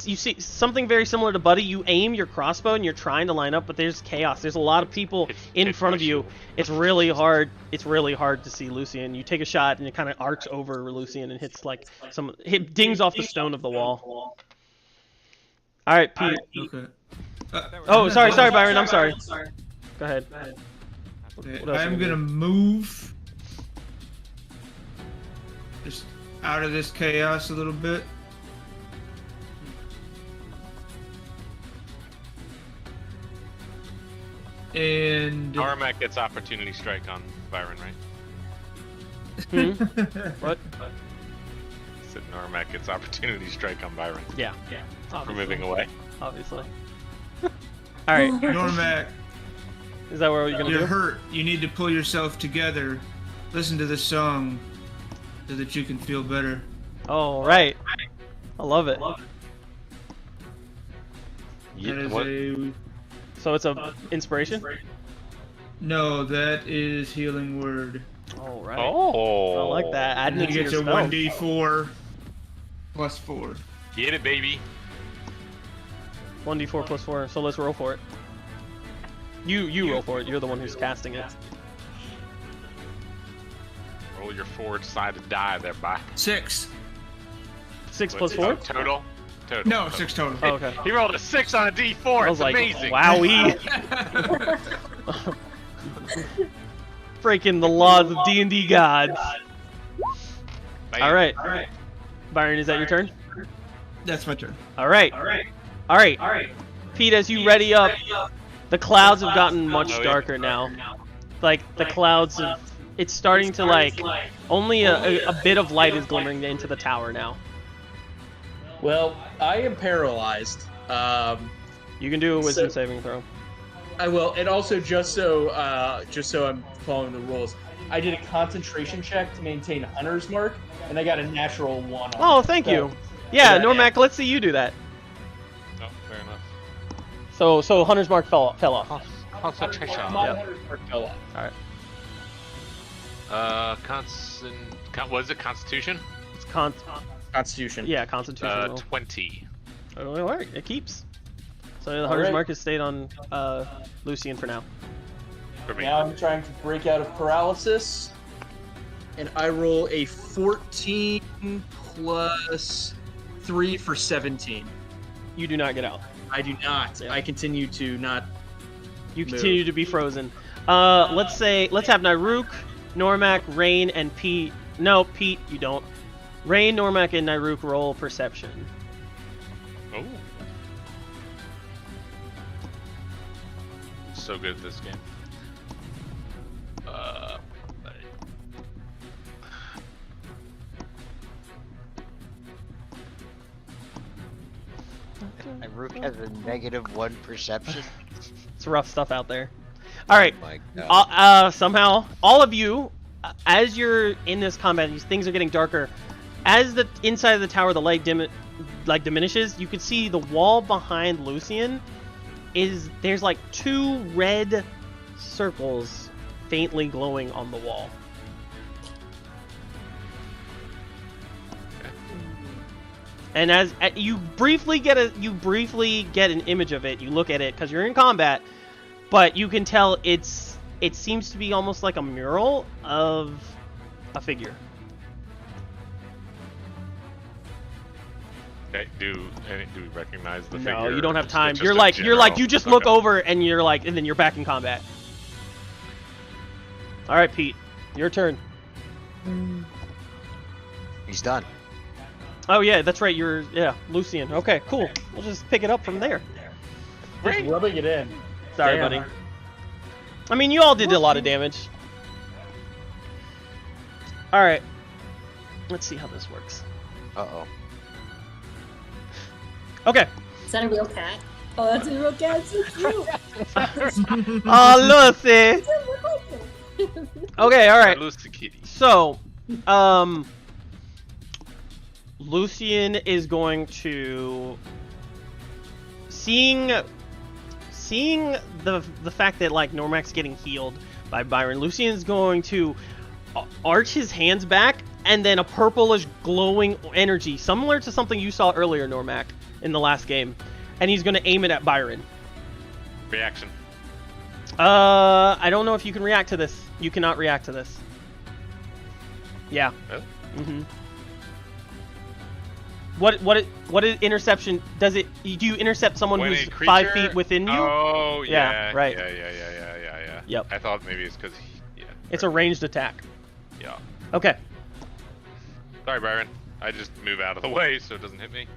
[SPEAKER 1] You see something very similar to Buddy. You aim your crossbow and you're trying to line up, but there's chaos. There's a lot of people in front of you. It's really hard. It's really hard to see Lucian. You take a shot and it kind of arcs over Lucian and hits like dings off the stone of the wall. All right, Pete.
[SPEAKER 8] Okay.
[SPEAKER 1] Oh, sorry, Byron. I'm sorry. Go ahead.
[SPEAKER 8] Okay,
[SPEAKER 1] What else
[SPEAKER 8] I'm
[SPEAKER 1] are we
[SPEAKER 8] gonna move just out of this chaos a little bit. And
[SPEAKER 3] Normac gets opportunity strike on Byron, right?
[SPEAKER 1] What?
[SPEAKER 3] I said Normac gets opportunity strike on Byron.
[SPEAKER 1] Yeah.
[SPEAKER 3] For moving away.
[SPEAKER 1] Obviously. All right.
[SPEAKER 8] Normac,
[SPEAKER 1] Is that what you're gonna
[SPEAKER 8] you're
[SPEAKER 1] do?
[SPEAKER 8] hurt. You need to pull yourself together. Listen to this song so that you can feel better.
[SPEAKER 1] All right. I love it.
[SPEAKER 8] That is
[SPEAKER 3] What?
[SPEAKER 8] a...
[SPEAKER 1] So it's a inspiration.
[SPEAKER 8] No, that is healing word.
[SPEAKER 1] All right.
[SPEAKER 3] Oh.
[SPEAKER 1] I like that. Adding
[SPEAKER 8] And
[SPEAKER 1] it
[SPEAKER 8] you
[SPEAKER 1] to
[SPEAKER 8] get
[SPEAKER 1] your
[SPEAKER 8] a
[SPEAKER 1] spell.
[SPEAKER 8] 1d4 plus 4.
[SPEAKER 3] Get it, baby.
[SPEAKER 1] 1d4 plus 4. So let's roll for it. You roll for it. You're the one who's casting it.
[SPEAKER 3] Roll your forward side to die there, bye.
[SPEAKER 8] 6.
[SPEAKER 1] 6 plus
[SPEAKER 3] What's
[SPEAKER 1] 4.
[SPEAKER 3] Total? Total.
[SPEAKER 8] No,
[SPEAKER 3] total.
[SPEAKER 8] 6 total.
[SPEAKER 1] Oh, okay.
[SPEAKER 3] He rolled a 6 on a D4.
[SPEAKER 1] I
[SPEAKER 3] It's
[SPEAKER 1] was like,
[SPEAKER 3] amazing.
[SPEAKER 1] wowee. Breaking the laws of D&D gods.
[SPEAKER 3] Bam.
[SPEAKER 1] All right. Byron, is that your turn?
[SPEAKER 8] That's my turn.
[SPEAKER 1] All right. Pete, as you ready up, the clouds have gotten much
[SPEAKER 3] Oh, yeah.
[SPEAKER 1] darker now. Like the clouds have, it's starting to like, only a bit of light is glimmering into the tower now.
[SPEAKER 5] Well, I am paralyzed.
[SPEAKER 1] You can do a wisdom
[SPEAKER 5] So-
[SPEAKER 1] saving throw.
[SPEAKER 5] I will, and also just so I'm following the rules, I did a concentration check to maintain Hunter's Mark, and I got a natural 1 on
[SPEAKER 1] Oh,
[SPEAKER 5] it.
[SPEAKER 1] thank
[SPEAKER 5] So-
[SPEAKER 1] you. Yeah,
[SPEAKER 5] Yeah.
[SPEAKER 1] Normac, let's see you do that.
[SPEAKER 3] Oh, fair enough.
[SPEAKER 1] So Hunter's Mark fell off.
[SPEAKER 3] Concentration.
[SPEAKER 5] My
[SPEAKER 1] Yep.
[SPEAKER 5] hunter's mark fell off.
[SPEAKER 1] All right.
[SPEAKER 3] Was it Constitution?
[SPEAKER 1] It's
[SPEAKER 5] Constitution.
[SPEAKER 1] yeah, Constitution. roll.
[SPEAKER 3] 20.
[SPEAKER 1] Oh, all right, it keeps. So the
[SPEAKER 5] All
[SPEAKER 1] Hunter's
[SPEAKER 5] right.
[SPEAKER 1] Mark has stayed on Lucian for now.
[SPEAKER 3] For me.
[SPEAKER 5] Now I'm trying to break out of paralysis, and I roll a 14 plus 3 for 17.
[SPEAKER 1] You do not get out.
[SPEAKER 5] I do not.
[SPEAKER 1] Yeah.
[SPEAKER 5] I continue to not.
[SPEAKER 1] You
[SPEAKER 5] Move.
[SPEAKER 1] continue to be frozen. Let's have Nyruk, Normac, Rain, and Pete. No, Pete, you don't. Rain, Normac, and Nyruk roll perception.
[SPEAKER 3] Oh. So good at this game.
[SPEAKER 2] And Rook has a -1 perception.
[SPEAKER 1] It's rough stuff out there. All right.
[SPEAKER 2] Oh my God.
[SPEAKER 1] Somehow, all of you, as you're in this combat, these things are getting darker. As the inside of the tower, the light diminishes. You can see the wall behind Lucian there's like 2 red circles faintly glowing on the wall. And as you briefly get an image of it, you look at it because you're in combat, but you can tell it seems to be almost like a mural of a figure.
[SPEAKER 3] Okay, do we recognize the figure?
[SPEAKER 1] No, you don't have
[SPEAKER 3] or
[SPEAKER 1] time.
[SPEAKER 3] is it
[SPEAKER 1] You're
[SPEAKER 3] just a
[SPEAKER 1] like
[SPEAKER 3] general-
[SPEAKER 1] you just look
[SPEAKER 3] Okay.
[SPEAKER 1] over and you're like, and then you're back in combat. All right, Pete, your turn.
[SPEAKER 2] He's done.
[SPEAKER 1] Oh yeah, that's right. Lucian. Okay, cool. We'll just pick it up from there.
[SPEAKER 5] Just rubbing it in.
[SPEAKER 1] Sorry,
[SPEAKER 5] Damn.
[SPEAKER 1] buddy. I mean, you all did a lot of damage. All right. Let's see how this works.
[SPEAKER 2] Uh-oh.
[SPEAKER 1] Okay.
[SPEAKER 7] Is that a real cat? Oh, that's a real cat. It's so cute.
[SPEAKER 1] Oh, Lucy. Okay, all right.
[SPEAKER 3] Lose the kitty.
[SPEAKER 1] So, Lucian is going to seeing the fact that like Normac's getting healed by Byron. Lucian's going to arch his hands back, and then a purplish glowing energy, similar to something you saw earlier, Normac, in the last game, and he's going to aim it at Byron.
[SPEAKER 3] Reaction.
[SPEAKER 1] I don't know if you can react to this. You cannot react to this. Yeah.
[SPEAKER 3] Oh.
[SPEAKER 1] Mm-hmm. What is interception? Do you intercept someone
[SPEAKER 3] When
[SPEAKER 1] who's
[SPEAKER 3] a
[SPEAKER 1] 5
[SPEAKER 3] creature-
[SPEAKER 1] feet within you?
[SPEAKER 3] Oh,
[SPEAKER 1] Yeah,
[SPEAKER 3] yeah.
[SPEAKER 1] right.
[SPEAKER 3] Yeah.
[SPEAKER 1] Yep.
[SPEAKER 3] I thought maybe it's because
[SPEAKER 1] It's a ranged attack.
[SPEAKER 3] Yeah.
[SPEAKER 1] Okay.
[SPEAKER 3] Sorry, Byron. I just move out of the way so it doesn't hit me.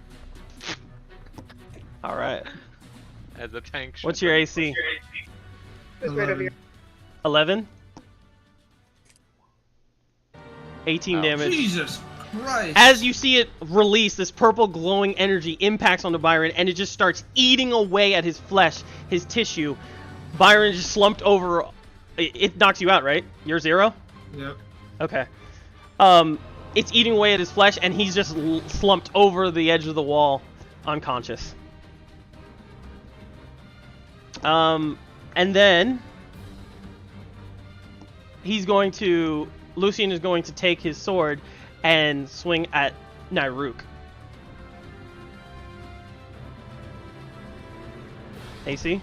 [SPEAKER 1] All right.
[SPEAKER 3] As a tank.
[SPEAKER 1] What's your AC?
[SPEAKER 6] It's right over here.
[SPEAKER 1] 11. 18
[SPEAKER 2] Ouch.
[SPEAKER 1] damage.
[SPEAKER 8] Jesus Christ.
[SPEAKER 1] As you see it release, this purple glowing energy impacts onto Byron, and it just starts eating away at his flesh, his tissue. Byron just slumped over. It knocks you out, right? You're 0?
[SPEAKER 8] Yep.
[SPEAKER 1] Okay. It's eating away at his flesh, and he's just slumped over the edge of the wall, unconscious. And then Lucian is going to take his sword and swing at Nyruk. AC?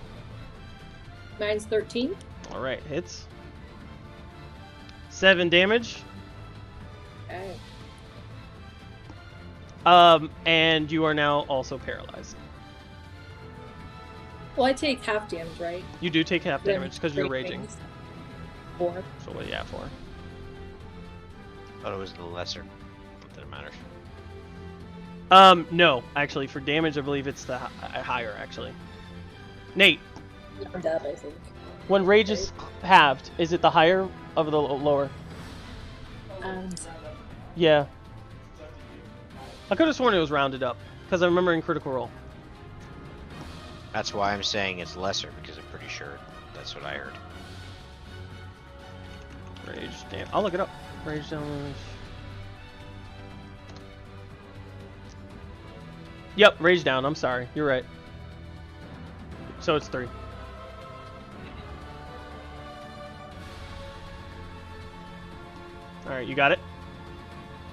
[SPEAKER 7] Mine's 13.
[SPEAKER 1] All right, hits. 7 damage.
[SPEAKER 7] Okay.
[SPEAKER 1] And you are now also paralyzed.
[SPEAKER 7] Well, I take half damage, right?
[SPEAKER 1] You do take half
[SPEAKER 7] Then
[SPEAKER 1] damage because you're
[SPEAKER 7] three
[SPEAKER 1] raging.
[SPEAKER 7] things. 4.
[SPEAKER 1] So what? Yeah, 4.
[SPEAKER 2] Thought it was the lesser. Doesn't matter.
[SPEAKER 1] No, actually, for damage, I believe it's the higher. Actually, Nate,
[SPEAKER 7] I'm up, I think.
[SPEAKER 1] when rage is halved, is it the higher of the lower? Yeah. I could have sworn it was rounded up because I remember in Critical Role.
[SPEAKER 2] That's why I'm saying it's lesser, because I'm pretty sure that's what I heard.
[SPEAKER 1] Rage damage. I'll look it up. Rage damage. Yep, rage down. I'm sorry. You're right. So it's 3. All right, you got it?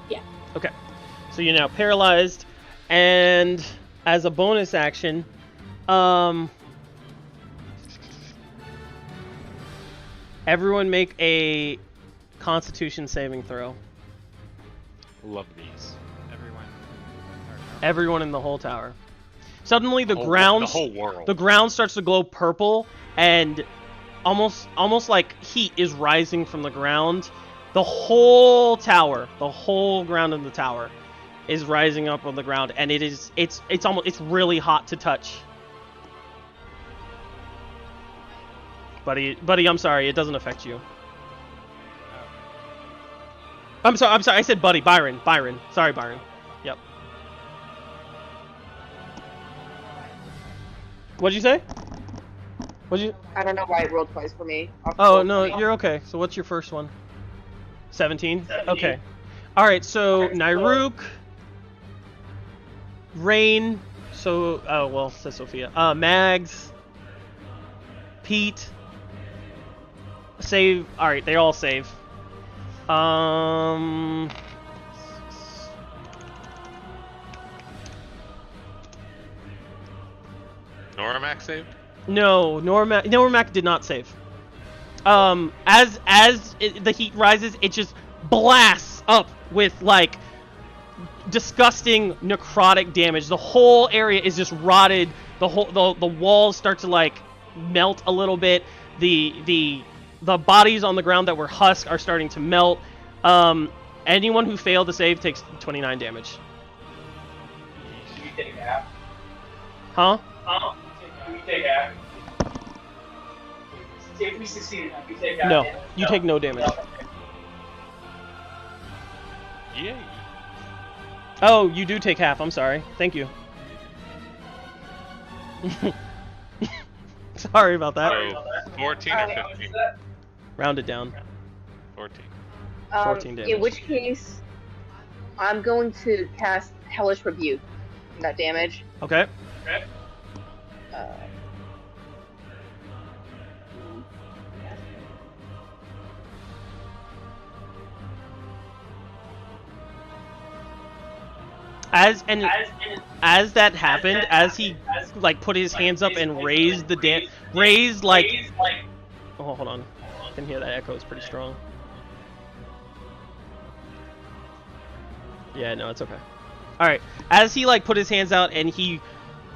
[SPEAKER 7] Yeah.
[SPEAKER 1] Okay. So you're now paralyzed, and as a bonus action, everyone make a Constitution saving throw.
[SPEAKER 3] Love these.
[SPEAKER 1] Everyone in the whole tower. Suddenly, the
[SPEAKER 3] whole world.
[SPEAKER 1] the ground starts to glow purple, and almost like heat is rising from the ground. The whole tower, the whole ground of the tower, is rising up on the ground, and it's really hot to touch. Buddy, I'm sorry, it doesn't affect you. I'm sorry, I said buddy, Byron. Sorry, Byron. Yep. What'd you say?
[SPEAKER 6] I don't know why it rolled twice for me.
[SPEAKER 1] Oh, no, you're okay. So what's your first one? 17? Okay. Alright, so Nyruk, Rain, says Sophia. Mags, Pete, save. Alright, they all save.
[SPEAKER 3] Normac saved?
[SPEAKER 1] No, Normac did not save. As the heat rises, it just blasts up with like disgusting necrotic damage. The whole area is just rotted. The walls start to like melt a little bit. The bodies on the ground that were husk are starting to melt. Anyone who failed to save takes 29 damage.
[SPEAKER 5] You take half.
[SPEAKER 1] Huh?
[SPEAKER 5] You take half. If we succeeded, you take half.
[SPEAKER 1] No, you take no damage.
[SPEAKER 3] Yay.
[SPEAKER 1] Oh, you do take half. I'm sorry. Thank you. Sorry about that.
[SPEAKER 3] So 14 or 15?
[SPEAKER 1] Round it down.
[SPEAKER 3] 14.
[SPEAKER 1] 14 damage.
[SPEAKER 6] In which case, I'm going to cast Hellish Rebuke. That damage.
[SPEAKER 1] Okay. As that happened, as he like put his hands up and raised like. Oh, hold on. I can hear that echo. It's pretty strong. Yeah, no, it's okay. All right. As he like put his hands out and he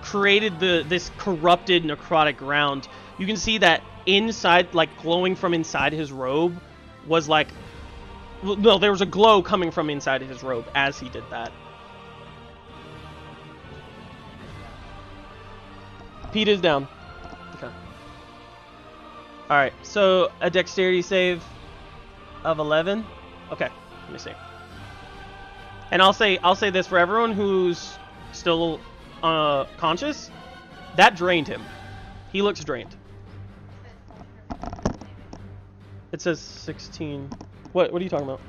[SPEAKER 1] created this corrupted necrotic ground, you can see that inside, like glowing from inside his robe, was like. No, there was a glow coming from inside his robe as he did that. Pete is down. Okay. Alright, so a dexterity save of 11. Okay, let me see. And I'll say this for everyone who's still conscious, that drained him. He looks drained. It says 16. What are you talking about?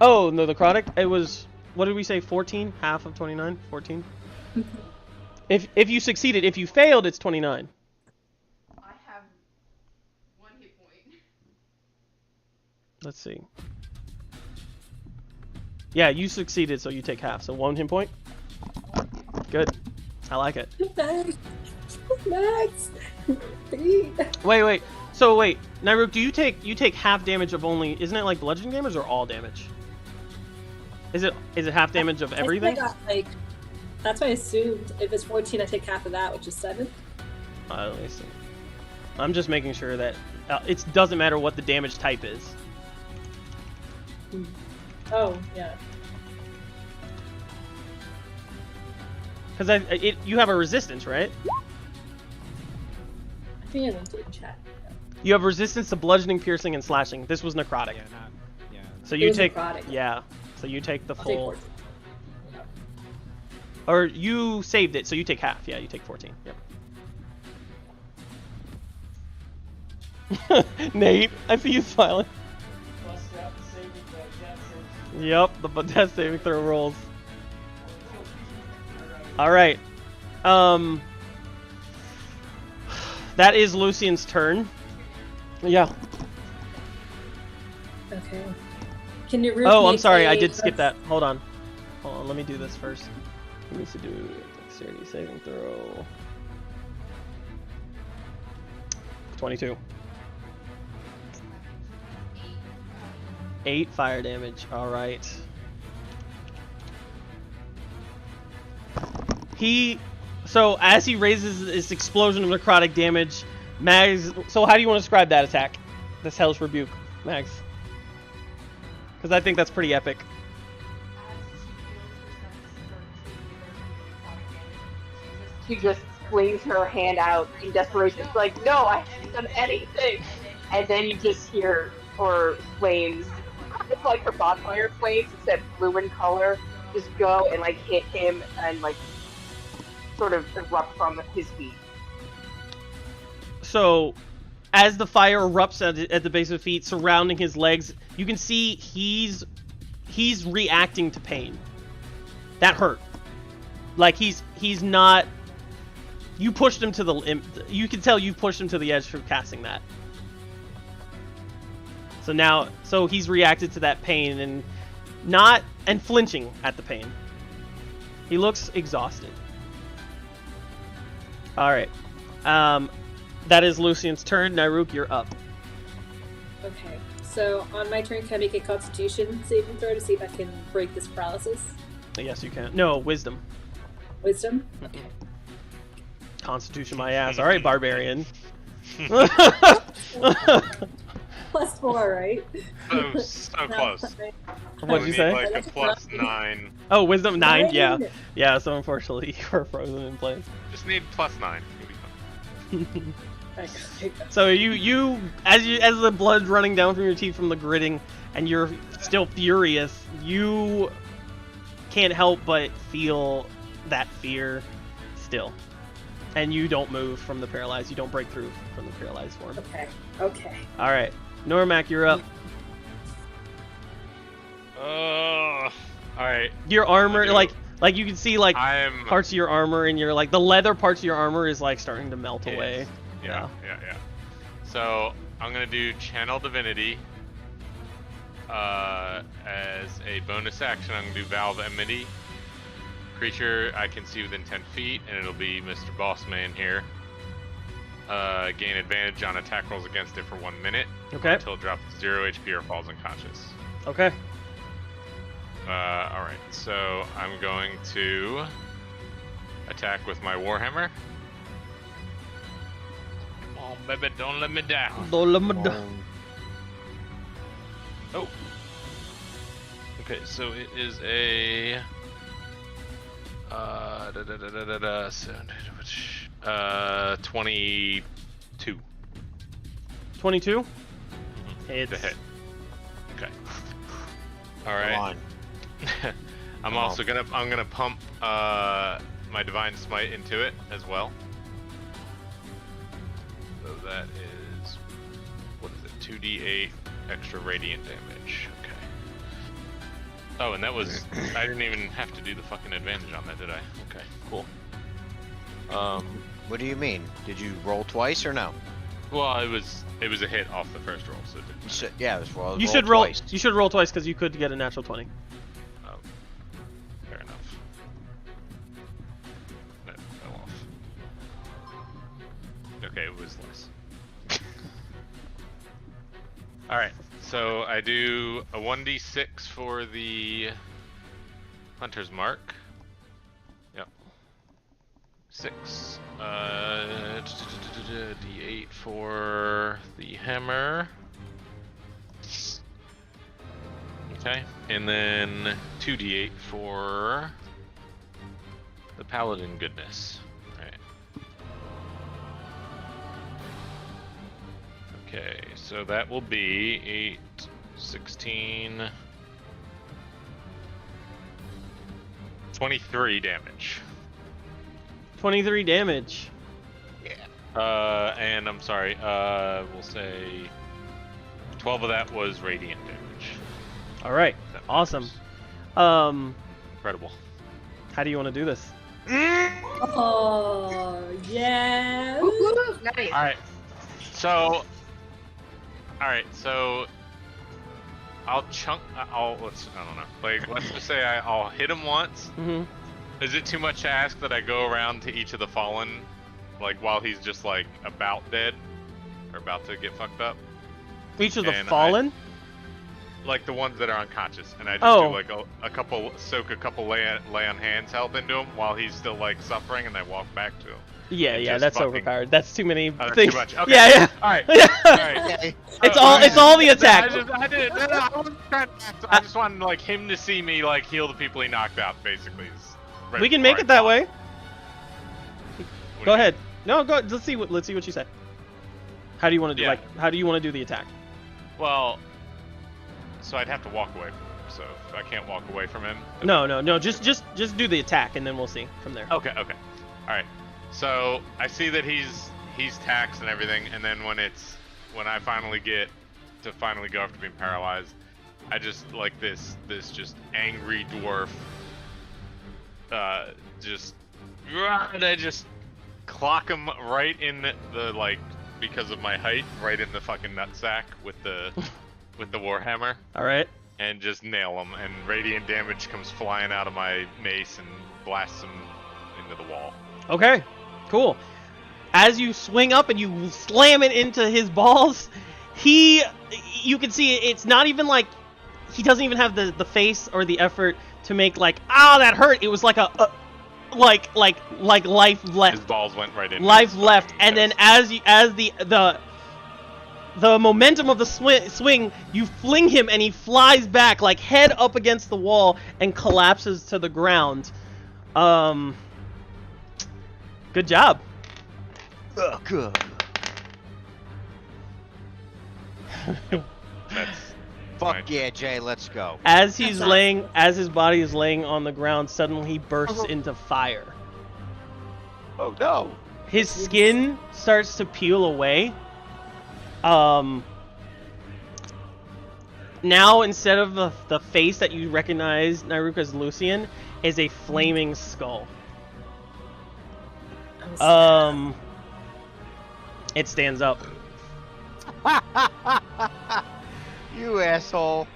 [SPEAKER 1] Oh, no, the necrotic. It was, what did we say, 14? Half of 29? 14? If you succeeded, if you failed, it's 29.
[SPEAKER 10] I have 1 hit point.
[SPEAKER 1] Let's see. Yeah, you succeeded, so you take half. So 1 hit point. Good. I like it.
[SPEAKER 7] Max.
[SPEAKER 1] Wait. So wait, Nyruk, do you take half damage of only? Isn't it like bludgeoning damage or all damage? Is it half damage of everything?
[SPEAKER 7] That's what I assumed. If it's 14, I take half of that, which is 7.
[SPEAKER 1] Let me see. I'm just making sure that it doesn't matter what the damage type is.
[SPEAKER 7] Oh, yeah.
[SPEAKER 1] Because you have a resistance, right?
[SPEAKER 7] I think I linked it in chat.
[SPEAKER 1] You have resistance to bludgeoning, piercing, and slashing. This was necrotic. So you take
[SPEAKER 7] necrotic.
[SPEAKER 1] Yeah. So you take the
[SPEAKER 7] I'll take
[SPEAKER 1] full.
[SPEAKER 7] 14.
[SPEAKER 1] Or you saved it, so you take half. Yeah, you take 14. Yep. Nate, I see you smiling. Yep, the death saving throw rolls. All right. That is Lucian's turn. Yeah.
[SPEAKER 7] Okay. Can you Ruth
[SPEAKER 1] Oh, I'm
[SPEAKER 7] make
[SPEAKER 1] sorry. I
[SPEAKER 7] a-
[SPEAKER 1] did skip that. Hold on. Hold on. Let me do this first. He needs to do a dexterity saving throw. 22. 8 fire damage. All right. So as he raises this explosion of necrotic damage, Mags. So how do you want to describe that attack? This Hellish Rebuke, Mags. Because I think that's pretty epic.
[SPEAKER 6] She just flings her hand out in desperation. She's like, no, I haven't done anything. And then you just hear her flames. It's like her bonfire flames, except blue in color, just go and like hit him and like sort of erupt from his feet.
[SPEAKER 1] So, as the fire erupts at the base of his feet, surrounding his legs, you can see he's reacting to pain. That hurt. Like he's not. You pushed him to the. You can tell you pushed him to the edge for casting that. So he's reacted to that pain and flinching at the pain. He looks exhausted. All right. That is Lucian's turn. Nyruk, you're up.
[SPEAKER 7] Okay. So on my turn, can I make a Constitution saving throw to see if I can break this paralysis?
[SPEAKER 1] Yes, you can. No, Wisdom.
[SPEAKER 7] Wisdom.
[SPEAKER 1] Okay. Constitution, my ass. All right, Barbarian.
[SPEAKER 7] +4, right?
[SPEAKER 3] So close.
[SPEAKER 1] What did you
[SPEAKER 3] We
[SPEAKER 1] say?
[SPEAKER 3] need like a +9.
[SPEAKER 1] Oh, Wisdom 9. Yeah,
[SPEAKER 7] 9?
[SPEAKER 1] yeah. So unfortunately, you were frozen in place.
[SPEAKER 3] Just need +9. You'll be fine.
[SPEAKER 1] So you as the blood's running down from your teeth from the gritting, and you're still furious, you can't help but feel that fear still, and you don't move from the paralyzed. You don't break through from the paralyzed form.
[SPEAKER 7] Okay. Okay.
[SPEAKER 1] All right, Normac, you're up.
[SPEAKER 3] All right.
[SPEAKER 1] Your armor, like you can see like
[SPEAKER 3] I'm
[SPEAKER 1] parts of your armor, and you're like the leather parts of your armor is like starting to melt away.
[SPEAKER 3] Yeah. So I'm gonna do Channel Divinity. As a bonus action, I'm gonna do Valve Enmity. Creature I can see within 10 feet, and it'll be Mr. Bossman here. Gain advantage on attack rolls against it for 1 minute.
[SPEAKER 1] Okay.
[SPEAKER 3] Until it drops 0 HP or falls unconscious.
[SPEAKER 1] Okay.
[SPEAKER 3] Alright, so I'm going to attack with my Warhammer. Come on, baby, don't let me down. Oh. Okay, so it is a 22.
[SPEAKER 1] 22. It's
[SPEAKER 3] The hit. Okay. All right. I'm gonna pump my Divine Smite into it as well. So that is, what is it? 2d8 extra radiant damage. Okay. Oh, and that was, I didn't even have to do the fucking advantage on that, did I? Okay, cool.
[SPEAKER 2] What do you mean? Did you roll twice or no?
[SPEAKER 3] Well, it was a hit off the first roll, so it didn't matter.
[SPEAKER 2] Yeah, it was roll.
[SPEAKER 1] You should roll. You should roll twice because you could get a natural 20.
[SPEAKER 3] Oh, fair enough. That fell off. Okay, it was less. Alright, so I do a 1d6 for the Hunter's Mark. Yep. 6. D8 for the Hammer. Okay, and then 2d8 for the Paladin Goodness. Alright. Okay, so that will be 8, 16, 23 damage.
[SPEAKER 1] 23 damage.
[SPEAKER 3] And I'm sorry, we'll say 12 of that was radiant damage.
[SPEAKER 1] All right.
[SPEAKER 3] That
[SPEAKER 1] Awesome.
[SPEAKER 3] matters. Incredible.
[SPEAKER 1] How do you want to do this?
[SPEAKER 7] Oh, yeah.
[SPEAKER 6] Woo-hoo, nice.
[SPEAKER 3] Alright. So I'll chunk. I don't know. Like, let's just say I'll hit him once.
[SPEAKER 1] Mm-hmm.
[SPEAKER 3] Is it too much to ask that I go around to each of the fallen, like, while he's just, like, about dead? Or about to get fucked up?
[SPEAKER 1] Each of the
[SPEAKER 3] And
[SPEAKER 1] fallen?
[SPEAKER 3] Like, the ones that are unconscious. And I just
[SPEAKER 1] Oh.
[SPEAKER 3] do, like, soak a couple lay on hands help into him while he's still, like, suffering, and I walk back to him.
[SPEAKER 1] Yeah,
[SPEAKER 3] and
[SPEAKER 1] yeah,
[SPEAKER 3] just
[SPEAKER 1] that's
[SPEAKER 3] fucking-
[SPEAKER 1] overpowered. That's too many
[SPEAKER 3] Oh, that's
[SPEAKER 1] things.
[SPEAKER 3] too much. Okay.
[SPEAKER 1] Yeah, yeah.
[SPEAKER 3] Alright.
[SPEAKER 1] Yeah.
[SPEAKER 3] Alright.
[SPEAKER 1] It's all the attack.
[SPEAKER 3] I didn't. No, I wasn't trying to act. I just wanted like him to see me like heal the people he knocked out, basically. Right
[SPEAKER 1] We can
[SPEAKER 3] before
[SPEAKER 1] make
[SPEAKER 3] I
[SPEAKER 1] it that
[SPEAKER 3] fought.
[SPEAKER 1] way.
[SPEAKER 3] What do
[SPEAKER 1] Go
[SPEAKER 3] you
[SPEAKER 1] ahead. No, go. Let's see what you say. How do you want to do?
[SPEAKER 3] Yeah.
[SPEAKER 1] Like, how do you want to do the attack?
[SPEAKER 3] mean? Well, so I'd have to walk away from him. So if I can't walk away from him. then-
[SPEAKER 1] No. Just do the attack, and then we'll see from there.
[SPEAKER 3] Okay. All right. So I see that he's taxed and everything, and then when I finally get to go after being paralyzed, I just like this just angry dwarf. And I just clock him right in the like, because of my height, right in the fucking nutsack with the warhammer,
[SPEAKER 1] All right.
[SPEAKER 3] and just nail him. And radiant damage comes flying out of my mace and blasts him into the wall.
[SPEAKER 1] Okay. Cool. As you swing up and you slam it into his balls, you can see it's not even like he doesn't even have the face or the effort to make like, that hurt. It was like like life left.
[SPEAKER 3] His balls went right in.
[SPEAKER 1] Life
[SPEAKER 3] his
[SPEAKER 1] left,
[SPEAKER 3] fucking
[SPEAKER 1] and then
[SPEAKER 3] chest.
[SPEAKER 1] as the momentum of the swing, you fling him and he flies back like head up against the wall and collapses to the ground. Good job.
[SPEAKER 2] Oh, good.
[SPEAKER 3] That's
[SPEAKER 2] Fuck
[SPEAKER 3] Right.
[SPEAKER 2] yeah, Jay, let's go.
[SPEAKER 1] As his body is laying on the ground, suddenly he bursts into fire.
[SPEAKER 2] Oh no.
[SPEAKER 1] His skin starts to peel away. Now instead of the face that you recognize Nairuka's Lucian is a flaming skull. It stands up.
[SPEAKER 2] You asshole.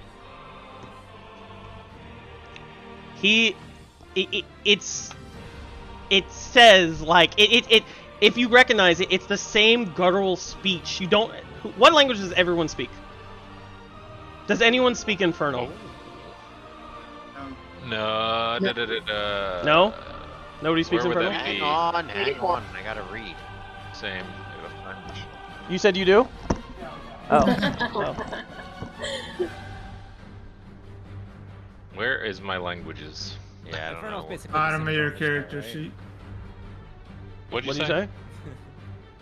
[SPEAKER 1] It says like it if you recognize it, it's the same guttural speech. You don't. What language does everyone speak? Does anyone speak Infernal?
[SPEAKER 3] No.
[SPEAKER 1] No? Nobody speaks
[SPEAKER 3] Where would
[SPEAKER 1] Infernal?
[SPEAKER 3] that be?
[SPEAKER 2] Hang on, I gotta read.
[SPEAKER 3] Same.
[SPEAKER 1] You said you do? Oh. Oh.
[SPEAKER 3] Where is my languages?
[SPEAKER 2] Yeah, I don't
[SPEAKER 4] Infernal's
[SPEAKER 2] know.
[SPEAKER 4] basically
[SPEAKER 8] Bottom
[SPEAKER 4] the
[SPEAKER 8] of
[SPEAKER 4] same
[SPEAKER 8] your
[SPEAKER 4] language,
[SPEAKER 8] character
[SPEAKER 4] right?
[SPEAKER 8] sheet.
[SPEAKER 3] What'd
[SPEAKER 1] What
[SPEAKER 3] you
[SPEAKER 1] did you
[SPEAKER 3] say?
[SPEAKER 1] say?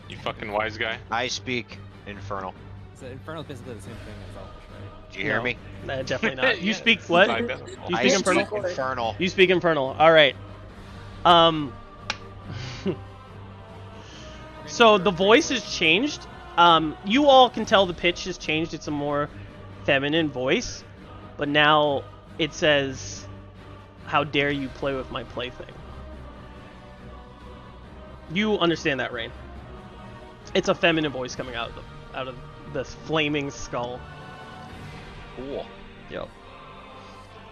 [SPEAKER 3] You fucking wise guy.
[SPEAKER 2] I speak Infernal.
[SPEAKER 4] So Infernal's basically the same thing as Elvish, right?
[SPEAKER 2] Did you hear
[SPEAKER 1] No.
[SPEAKER 2] me?
[SPEAKER 1] Nah, definitely not. You
[SPEAKER 3] Yeah,
[SPEAKER 1] speak
[SPEAKER 3] it's
[SPEAKER 1] what?
[SPEAKER 3] identical.
[SPEAKER 1] You
[SPEAKER 2] I
[SPEAKER 1] speak
[SPEAKER 2] speak
[SPEAKER 1] Infernal?
[SPEAKER 2] Infernal.
[SPEAKER 1] You speak Infernal. All right. So the voice has changed. You all can tell the pitch has changed. It's a more feminine voice, but now it says, "How dare you play with my plaything?" You understand that, Rain? It's a feminine voice coming out of this flaming skull.
[SPEAKER 2] Cool.
[SPEAKER 1] Yep.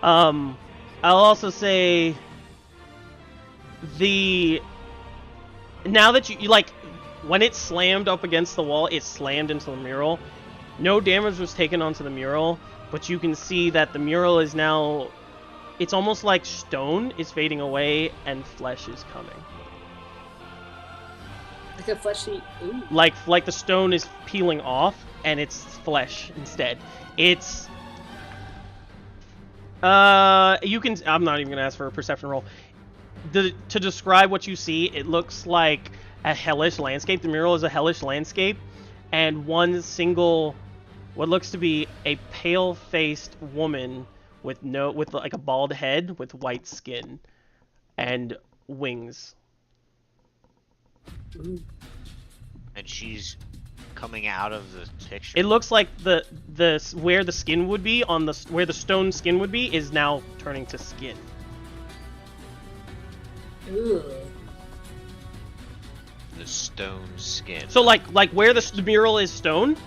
[SPEAKER 1] I'll also say now that you like when it slammed up against the wall, it slammed into the mural. No damage was taken onto the mural, but you can see that the mural is now it's almost like stone is fading away and flesh is coming.
[SPEAKER 7] Like a fleshy. Ooh.
[SPEAKER 1] Like the stone is peeling off and it's flesh instead. It's you can I'm not even gonna ask for a perception roll. To describe what you see, it looks like a hellish landscape. The mural is a hellish landscape, and one single, what looks to be a pale-faced woman with like a bald head with white skin and wings.
[SPEAKER 2] And she's coming out of the picture.
[SPEAKER 1] It looks like the where the skin would be where the stone skin would be is now turning to skin.
[SPEAKER 7] Ooh.
[SPEAKER 2] The stone skin.
[SPEAKER 1] So like where the mural is stone,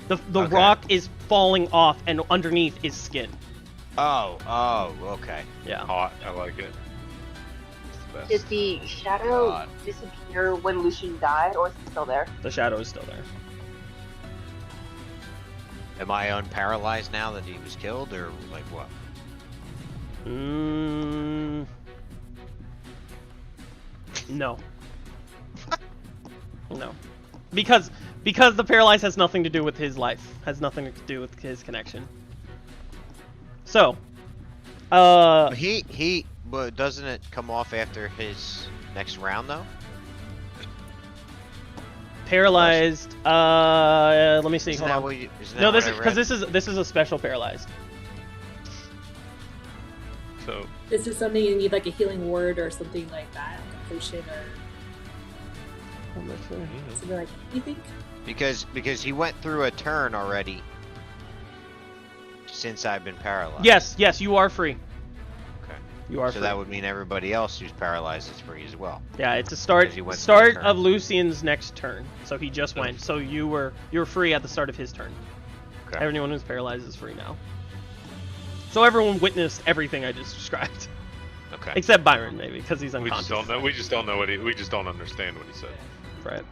[SPEAKER 1] the
[SPEAKER 2] Okay.
[SPEAKER 1] rock is falling off, and underneath is skin.
[SPEAKER 2] Oh, okay.
[SPEAKER 1] Yeah.
[SPEAKER 3] Hot. I like it. It's the best.
[SPEAKER 6] Did the shadow
[SPEAKER 2] God.
[SPEAKER 6] disappear when Lucian died, or is it still there?
[SPEAKER 1] The shadow is still there.
[SPEAKER 2] Am I unparalyzed now that he was killed, or like what?
[SPEAKER 1] No. No. Because the paralyzed has nothing to do with his life. Has nothing to do with his connection. So,
[SPEAKER 2] But doesn't it come off after his next round though?
[SPEAKER 1] paralyzed. Let me see.
[SPEAKER 2] Isn't
[SPEAKER 1] Hold
[SPEAKER 2] that
[SPEAKER 1] on.
[SPEAKER 2] what you, isn't
[SPEAKER 1] No,
[SPEAKER 2] that
[SPEAKER 1] this
[SPEAKER 2] what
[SPEAKER 1] is
[SPEAKER 2] I
[SPEAKER 1] because
[SPEAKER 2] read?
[SPEAKER 1] this is a special paralyzed.
[SPEAKER 3] So
[SPEAKER 7] Is there something you need, like a healing word or something like that, like a potion or
[SPEAKER 1] I'm not sure.
[SPEAKER 7] something like that? You think?
[SPEAKER 2] Because he went through a turn already since I've been paralyzed.
[SPEAKER 1] Yes, you are free.
[SPEAKER 2] Okay.
[SPEAKER 1] You are
[SPEAKER 2] So
[SPEAKER 1] free.
[SPEAKER 2] that would mean everybody else who's paralyzed is free as well.
[SPEAKER 1] Yeah, it's a
[SPEAKER 2] Because he went through
[SPEAKER 1] start
[SPEAKER 2] the
[SPEAKER 1] of
[SPEAKER 2] turn.
[SPEAKER 1] Lucian's next turn. So he just went. So you were free at the start of his turn.
[SPEAKER 2] Okay.
[SPEAKER 1] Everyone who's paralyzed is free now. So everyone witnessed everything I just described,
[SPEAKER 2] Okay.
[SPEAKER 1] except Byron maybe because he's
[SPEAKER 3] we
[SPEAKER 1] unconscious.
[SPEAKER 3] just don't know. We just don't know what he. We just don't understand what he said.
[SPEAKER 1] Right.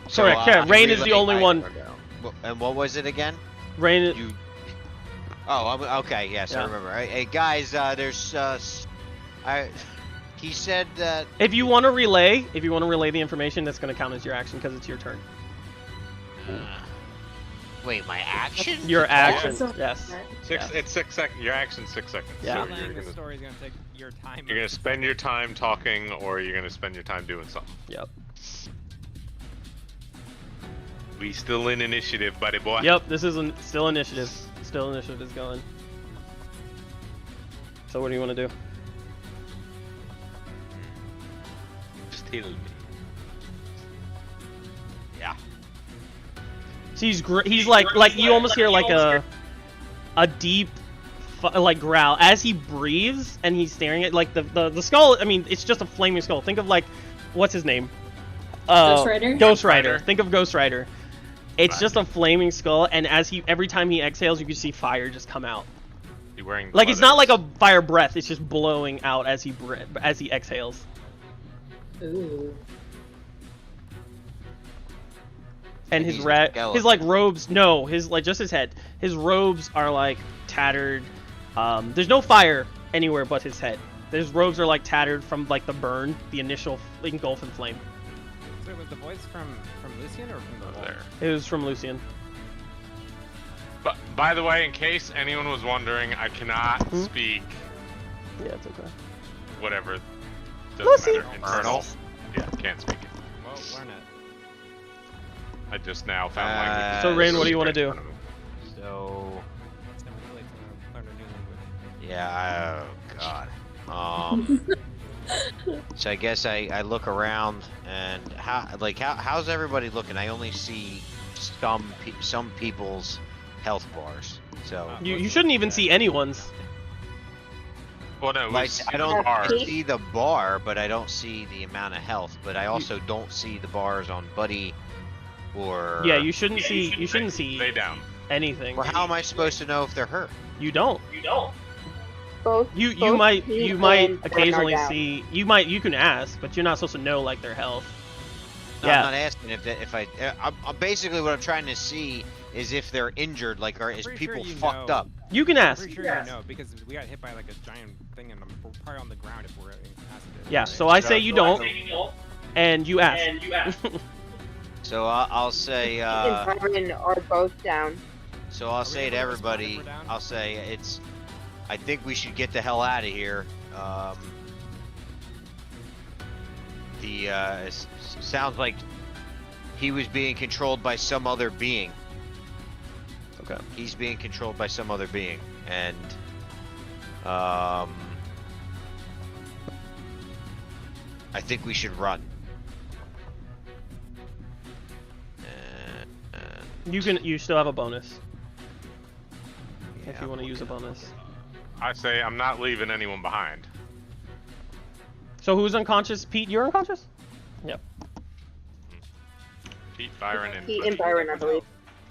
[SPEAKER 2] So,
[SPEAKER 1] Correct. Yeah, Rain is the
[SPEAKER 2] relay
[SPEAKER 1] only
[SPEAKER 2] my-
[SPEAKER 1] one.
[SPEAKER 2] And what was it again?
[SPEAKER 1] Rain.
[SPEAKER 2] You. Oh, okay. Yes, I
[SPEAKER 1] Yeah.
[SPEAKER 2] remember. Hey guys, there's He said that.
[SPEAKER 1] If you want to relay the information, that's going to count as your action because it's your turn.
[SPEAKER 2] Wait, my action?
[SPEAKER 1] Your action.
[SPEAKER 7] So-
[SPEAKER 1] Yes.
[SPEAKER 3] Six.
[SPEAKER 1] Yeah.
[SPEAKER 3] It's 6 seconds. Your action's 6 seconds.
[SPEAKER 1] Yeah.
[SPEAKER 3] So you're
[SPEAKER 4] The
[SPEAKER 3] gonna,
[SPEAKER 4] story is gonna take your time.
[SPEAKER 3] you're gonna spend your time talking, or you're gonna spend your time doing something.
[SPEAKER 1] Yep.
[SPEAKER 3] We still in initiative, buddy boy.
[SPEAKER 1] Yep. This is still initiative. Still initiative is going. So what do you want to do?
[SPEAKER 3] Still me.
[SPEAKER 2] Yeah.
[SPEAKER 1] So he's like you almost hear like a deep like growl as he breathes and he's staring at like the skull. I mean, it's just a flaming skull. Think of like what's his name?
[SPEAKER 7] Ghost Rider?
[SPEAKER 1] Ghost Rider.
[SPEAKER 3] Rider.
[SPEAKER 1] Think of Ghost Rider. It's
[SPEAKER 3] Right.
[SPEAKER 1] just a flaming skull, and every time he exhales, you can see fire just come out.
[SPEAKER 3] You wearing
[SPEAKER 1] Like it's not like
[SPEAKER 3] leathers.
[SPEAKER 1] a fire breath; it's just blowing out as he exhales.
[SPEAKER 7] Ooh.
[SPEAKER 1] And
[SPEAKER 2] He's
[SPEAKER 1] his
[SPEAKER 2] a skeleton.
[SPEAKER 1] his like robes, no, his like just his head. His robes are like tattered. There's no fire anywhere but his head. His robes are like tattered from like the burn, the initial engulf in flame.
[SPEAKER 4] So was the voice from Lucian or from the wall?
[SPEAKER 3] there.
[SPEAKER 1] It was from Lucian.
[SPEAKER 3] But by the way, in case anyone was wondering, I cannot
[SPEAKER 1] Hmm?
[SPEAKER 3] speak
[SPEAKER 1] Yeah, it's okay.
[SPEAKER 3] whatever.
[SPEAKER 1] Lucy.
[SPEAKER 3] Doesn't matter. Infernal. Yeah, can't speak it.
[SPEAKER 4] Well, learn it.
[SPEAKER 3] I just now found language.
[SPEAKER 1] So, Rain, what do you wanna do?
[SPEAKER 2] So.
[SPEAKER 4] It's never too late to learn a new language.
[SPEAKER 2] Yeah. Oh God. So I guess I look around and how's everybody looking? I only see some people's health bars. So
[SPEAKER 1] You shouldn't even see anyone's.
[SPEAKER 3] Well, no,
[SPEAKER 2] like I don't
[SPEAKER 3] bar.
[SPEAKER 2] see the bar, but I don't see the amount of health. But I also don't see the bars on Buddy or.
[SPEAKER 1] Yeah, you shouldn't see. You shouldn't see
[SPEAKER 3] Lay down.
[SPEAKER 1] anything.
[SPEAKER 2] Well, how am I supposed to know if they're hurt?
[SPEAKER 1] You don't.
[SPEAKER 6] Both.
[SPEAKER 1] You
[SPEAKER 6] both
[SPEAKER 1] might
[SPEAKER 6] Pete
[SPEAKER 1] you might
[SPEAKER 6] and Gwen are
[SPEAKER 1] occasionally
[SPEAKER 6] down.
[SPEAKER 1] see. You can ask, but you're not supposed to know like their health.
[SPEAKER 2] No,
[SPEAKER 1] Yeah.
[SPEAKER 2] I'm not asking if I'm basically what I'm trying to see is if they're injured, like is
[SPEAKER 4] Pretty sure
[SPEAKER 2] people
[SPEAKER 4] you
[SPEAKER 2] fucked
[SPEAKER 4] know.
[SPEAKER 2] up.
[SPEAKER 1] You can
[SPEAKER 4] I'm
[SPEAKER 1] ask.
[SPEAKER 4] pretty sure you know because we got hit by like a giant thing and we're probably on the ground if we're incapacitated.
[SPEAKER 1] Yeah.
[SPEAKER 4] right?
[SPEAKER 1] So I say you don't, and you ask.
[SPEAKER 2] So I'll say.
[SPEAKER 6] Pete and Byron are both down.
[SPEAKER 2] So I'll
[SPEAKER 4] we
[SPEAKER 2] say
[SPEAKER 4] able
[SPEAKER 2] to
[SPEAKER 4] to respond if
[SPEAKER 2] everybody,
[SPEAKER 4] we're down?
[SPEAKER 2] I'll say I think we should get the hell out of here. Sounds like he was being controlled by some other being.
[SPEAKER 1] Okay.
[SPEAKER 2] He's being controlled by some other being, and I think we should run.
[SPEAKER 1] You still have a bonus if you want to use a bonus.
[SPEAKER 3] I say I'm not leaving anyone behind.
[SPEAKER 1] So who's unconscious? Pete, you're unconscious? Yep.
[SPEAKER 3] Pete, Byron, and
[SPEAKER 6] Pete
[SPEAKER 3] Buddy.
[SPEAKER 6] and Byron, I believe.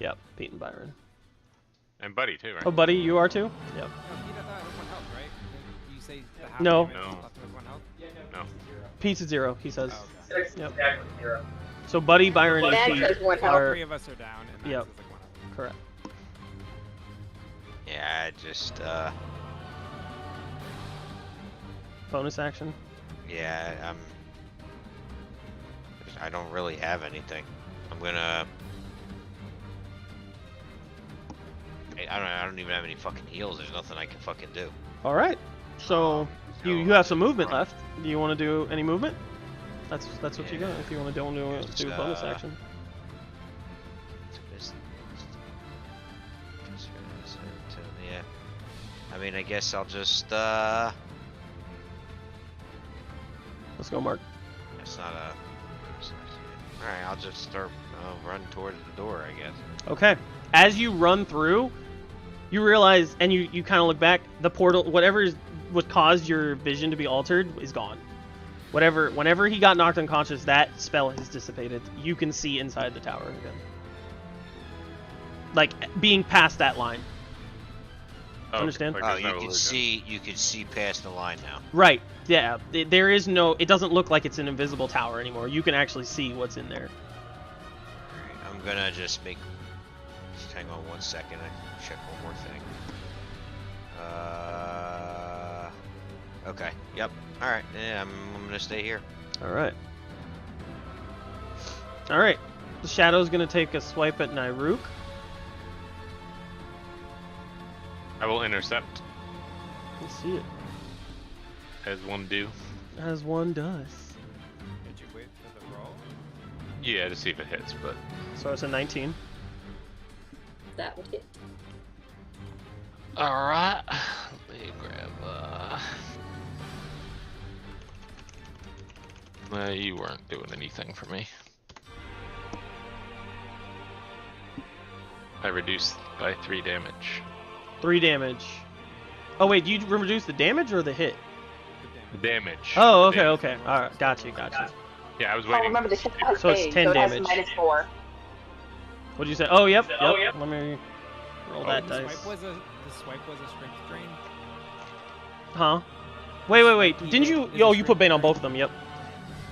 [SPEAKER 1] Yep, Pete and Byron.
[SPEAKER 3] And Buddy too, right?
[SPEAKER 1] Oh, Buddy, you are too? Yep.
[SPEAKER 4] No, Pete, I thought it was 1 health, right? You say the half
[SPEAKER 1] No.
[SPEAKER 4] damage
[SPEAKER 3] No.
[SPEAKER 4] left with 1 health?
[SPEAKER 3] No.
[SPEAKER 1] Pete's at 0, he says.
[SPEAKER 4] Oh, okay.
[SPEAKER 1] Yep.
[SPEAKER 5] Exactly 0.
[SPEAKER 1] So Buddy, Byron, and
[SPEAKER 6] Max
[SPEAKER 1] Pete
[SPEAKER 6] has 1
[SPEAKER 4] All
[SPEAKER 6] health.
[SPEAKER 1] are
[SPEAKER 4] 3 of us are down, and Max
[SPEAKER 1] Yep.
[SPEAKER 4] is like 1 health.
[SPEAKER 1] correct.
[SPEAKER 2] Yeah, I just
[SPEAKER 1] Bonus action.
[SPEAKER 2] yeah, I don't really have anything. I'm gonna. I don't even have any fucking heals. There's nothing I can fucking do.
[SPEAKER 1] All right. So you have some movement left. Do you want to do any movement? That's what you got. If you want to do a bonus action.
[SPEAKER 2] Yeah. I mean, I guess I'll just.
[SPEAKER 1] Let's go, Mark.
[SPEAKER 2] It's not a. All right, I'll just start run towards the door, I guess.
[SPEAKER 1] Okay. As you run through, you realize, and you kind of look back. The portal, what caused your vision to be altered, is gone. Whenever he got knocked unconscious, that spell has dissipated. You can see inside the tower again. Like being past that line.
[SPEAKER 3] Oh,
[SPEAKER 1] Understand?
[SPEAKER 3] like
[SPEAKER 2] Oh,
[SPEAKER 3] there's
[SPEAKER 2] you
[SPEAKER 3] no
[SPEAKER 2] can
[SPEAKER 3] illusion.
[SPEAKER 2] see past the line now.
[SPEAKER 1] Right. Yeah. There is no. It doesn't look like it's an invisible tower anymore. You can actually see what's in there.
[SPEAKER 2] Alright, I'm gonna just make. Just hang on 1 second. I check one more thing. Okay. Yep. All right. Yeah, I'm gonna stay here.
[SPEAKER 1] All right. All right. The Shadow's gonna take a swipe at Nyruk.
[SPEAKER 3] I will intercept,
[SPEAKER 1] Let's see it.
[SPEAKER 3] as one do.
[SPEAKER 1] As one does.
[SPEAKER 4] Did you wait for the roll?
[SPEAKER 3] Yeah, to see if it hits, but
[SPEAKER 1] So it's a 19.
[SPEAKER 7] That would hit.
[SPEAKER 3] alright. Let me grab you weren't doing anything for me. I reduced by 3 damage.
[SPEAKER 1] 3 damage. Oh wait, do you reduce the damage or the hit?
[SPEAKER 3] The damage.
[SPEAKER 1] Oh,
[SPEAKER 3] The
[SPEAKER 1] okay,
[SPEAKER 3] damage.
[SPEAKER 1] okay. All right, got you.
[SPEAKER 3] Yeah, I was
[SPEAKER 6] Oh,
[SPEAKER 3] waiting.
[SPEAKER 6] remember the ship has
[SPEAKER 1] So it's
[SPEAKER 6] phase,
[SPEAKER 1] 10
[SPEAKER 6] so it has
[SPEAKER 1] damage.
[SPEAKER 6] -4.
[SPEAKER 1] What did you say? Oh, yep. Let me roll that
[SPEAKER 4] The
[SPEAKER 1] dice.
[SPEAKER 4] swipe was a strength drain.
[SPEAKER 1] Huh? Wait.
[SPEAKER 4] He
[SPEAKER 1] Didn't
[SPEAKER 4] did-
[SPEAKER 1] you?
[SPEAKER 4] is it
[SPEAKER 1] Yo, you put
[SPEAKER 4] strength
[SPEAKER 1] Bane on
[SPEAKER 4] drain?
[SPEAKER 1] both of them. Yep.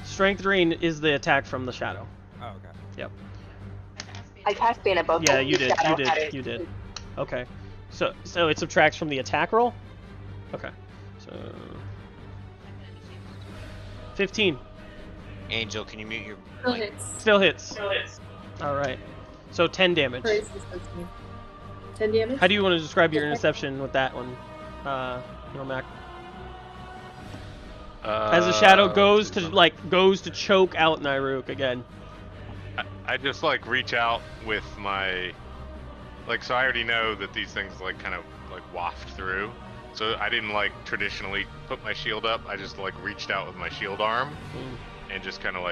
[SPEAKER 1] Strength drain is the attack from the Shadow.
[SPEAKER 4] Oh, okay.
[SPEAKER 1] Yep.
[SPEAKER 6] I cast Bane at both.
[SPEAKER 1] Yeah,
[SPEAKER 6] but
[SPEAKER 1] you
[SPEAKER 6] the
[SPEAKER 1] did.
[SPEAKER 6] Shadow had it.
[SPEAKER 1] You did. Okay. So it subtracts from the attack roll. Okay. So 15
[SPEAKER 2] Angel, can you mute your?
[SPEAKER 7] Still
[SPEAKER 2] mic?
[SPEAKER 7] hits.
[SPEAKER 1] still hits. All right. So 10 damage.
[SPEAKER 7] Praise this against me. 10 damage?
[SPEAKER 1] How do you want to describe your
[SPEAKER 7] Okay.
[SPEAKER 1] interception with that one, Normac? As the Shadow goes to choke out Nyruk again.
[SPEAKER 3] I just like reach out with my, so I already know that these things kind of waft through. So I didn't traditionally put my shield up. I just reached out with my shield arm and just kind of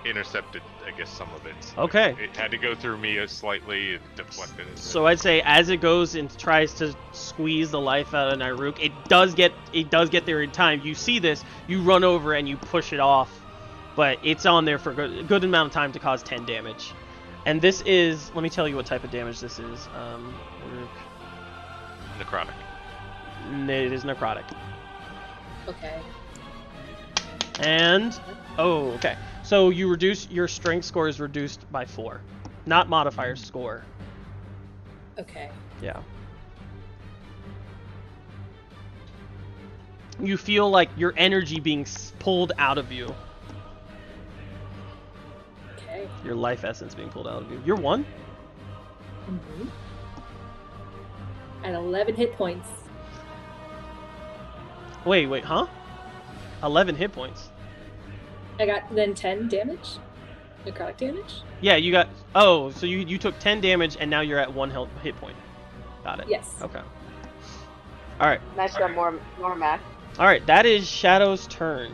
[SPEAKER 3] intercepted, I guess, some of it.
[SPEAKER 1] Okay.
[SPEAKER 3] It had to go through me slightly, it deflected it.
[SPEAKER 1] So I'd say as it goes and tries to squeeze the life out of Nyruk, it does get there in time. You see this, you run over and you push it off, but it's on there for a good amount of time to cause 10 damage. And this is, let me tell you what type of damage this is.
[SPEAKER 3] Necrotic.
[SPEAKER 1] It is necrotic.
[SPEAKER 7] Okay.
[SPEAKER 1] And okay. So you reduce your strength score is reduced by 4, not modifier score.
[SPEAKER 7] Okay.
[SPEAKER 1] Yeah. You feel like your energy being pulled out of you.
[SPEAKER 7] Okay.
[SPEAKER 1] Your life essence being pulled out of you. You're 1?
[SPEAKER 7] Mm-hmm. At 11 hit points.
[SPEAKER 1] Wait, huh? 11 hit points.
[SPEAKER 7] I got then 10 damage? Necrotic damage?
[SPEAKER 1] Yeah, you got... Oh, so you took 10 damage and now you're at 1 hit point. Got it.
[SPEAKER 7] Yes.
[SPEAKER 1] Okay. Alright.
[SPEAKER 6] Nice job, Normac.
[SPEAKER 1] Alright, that is Shadow's turn.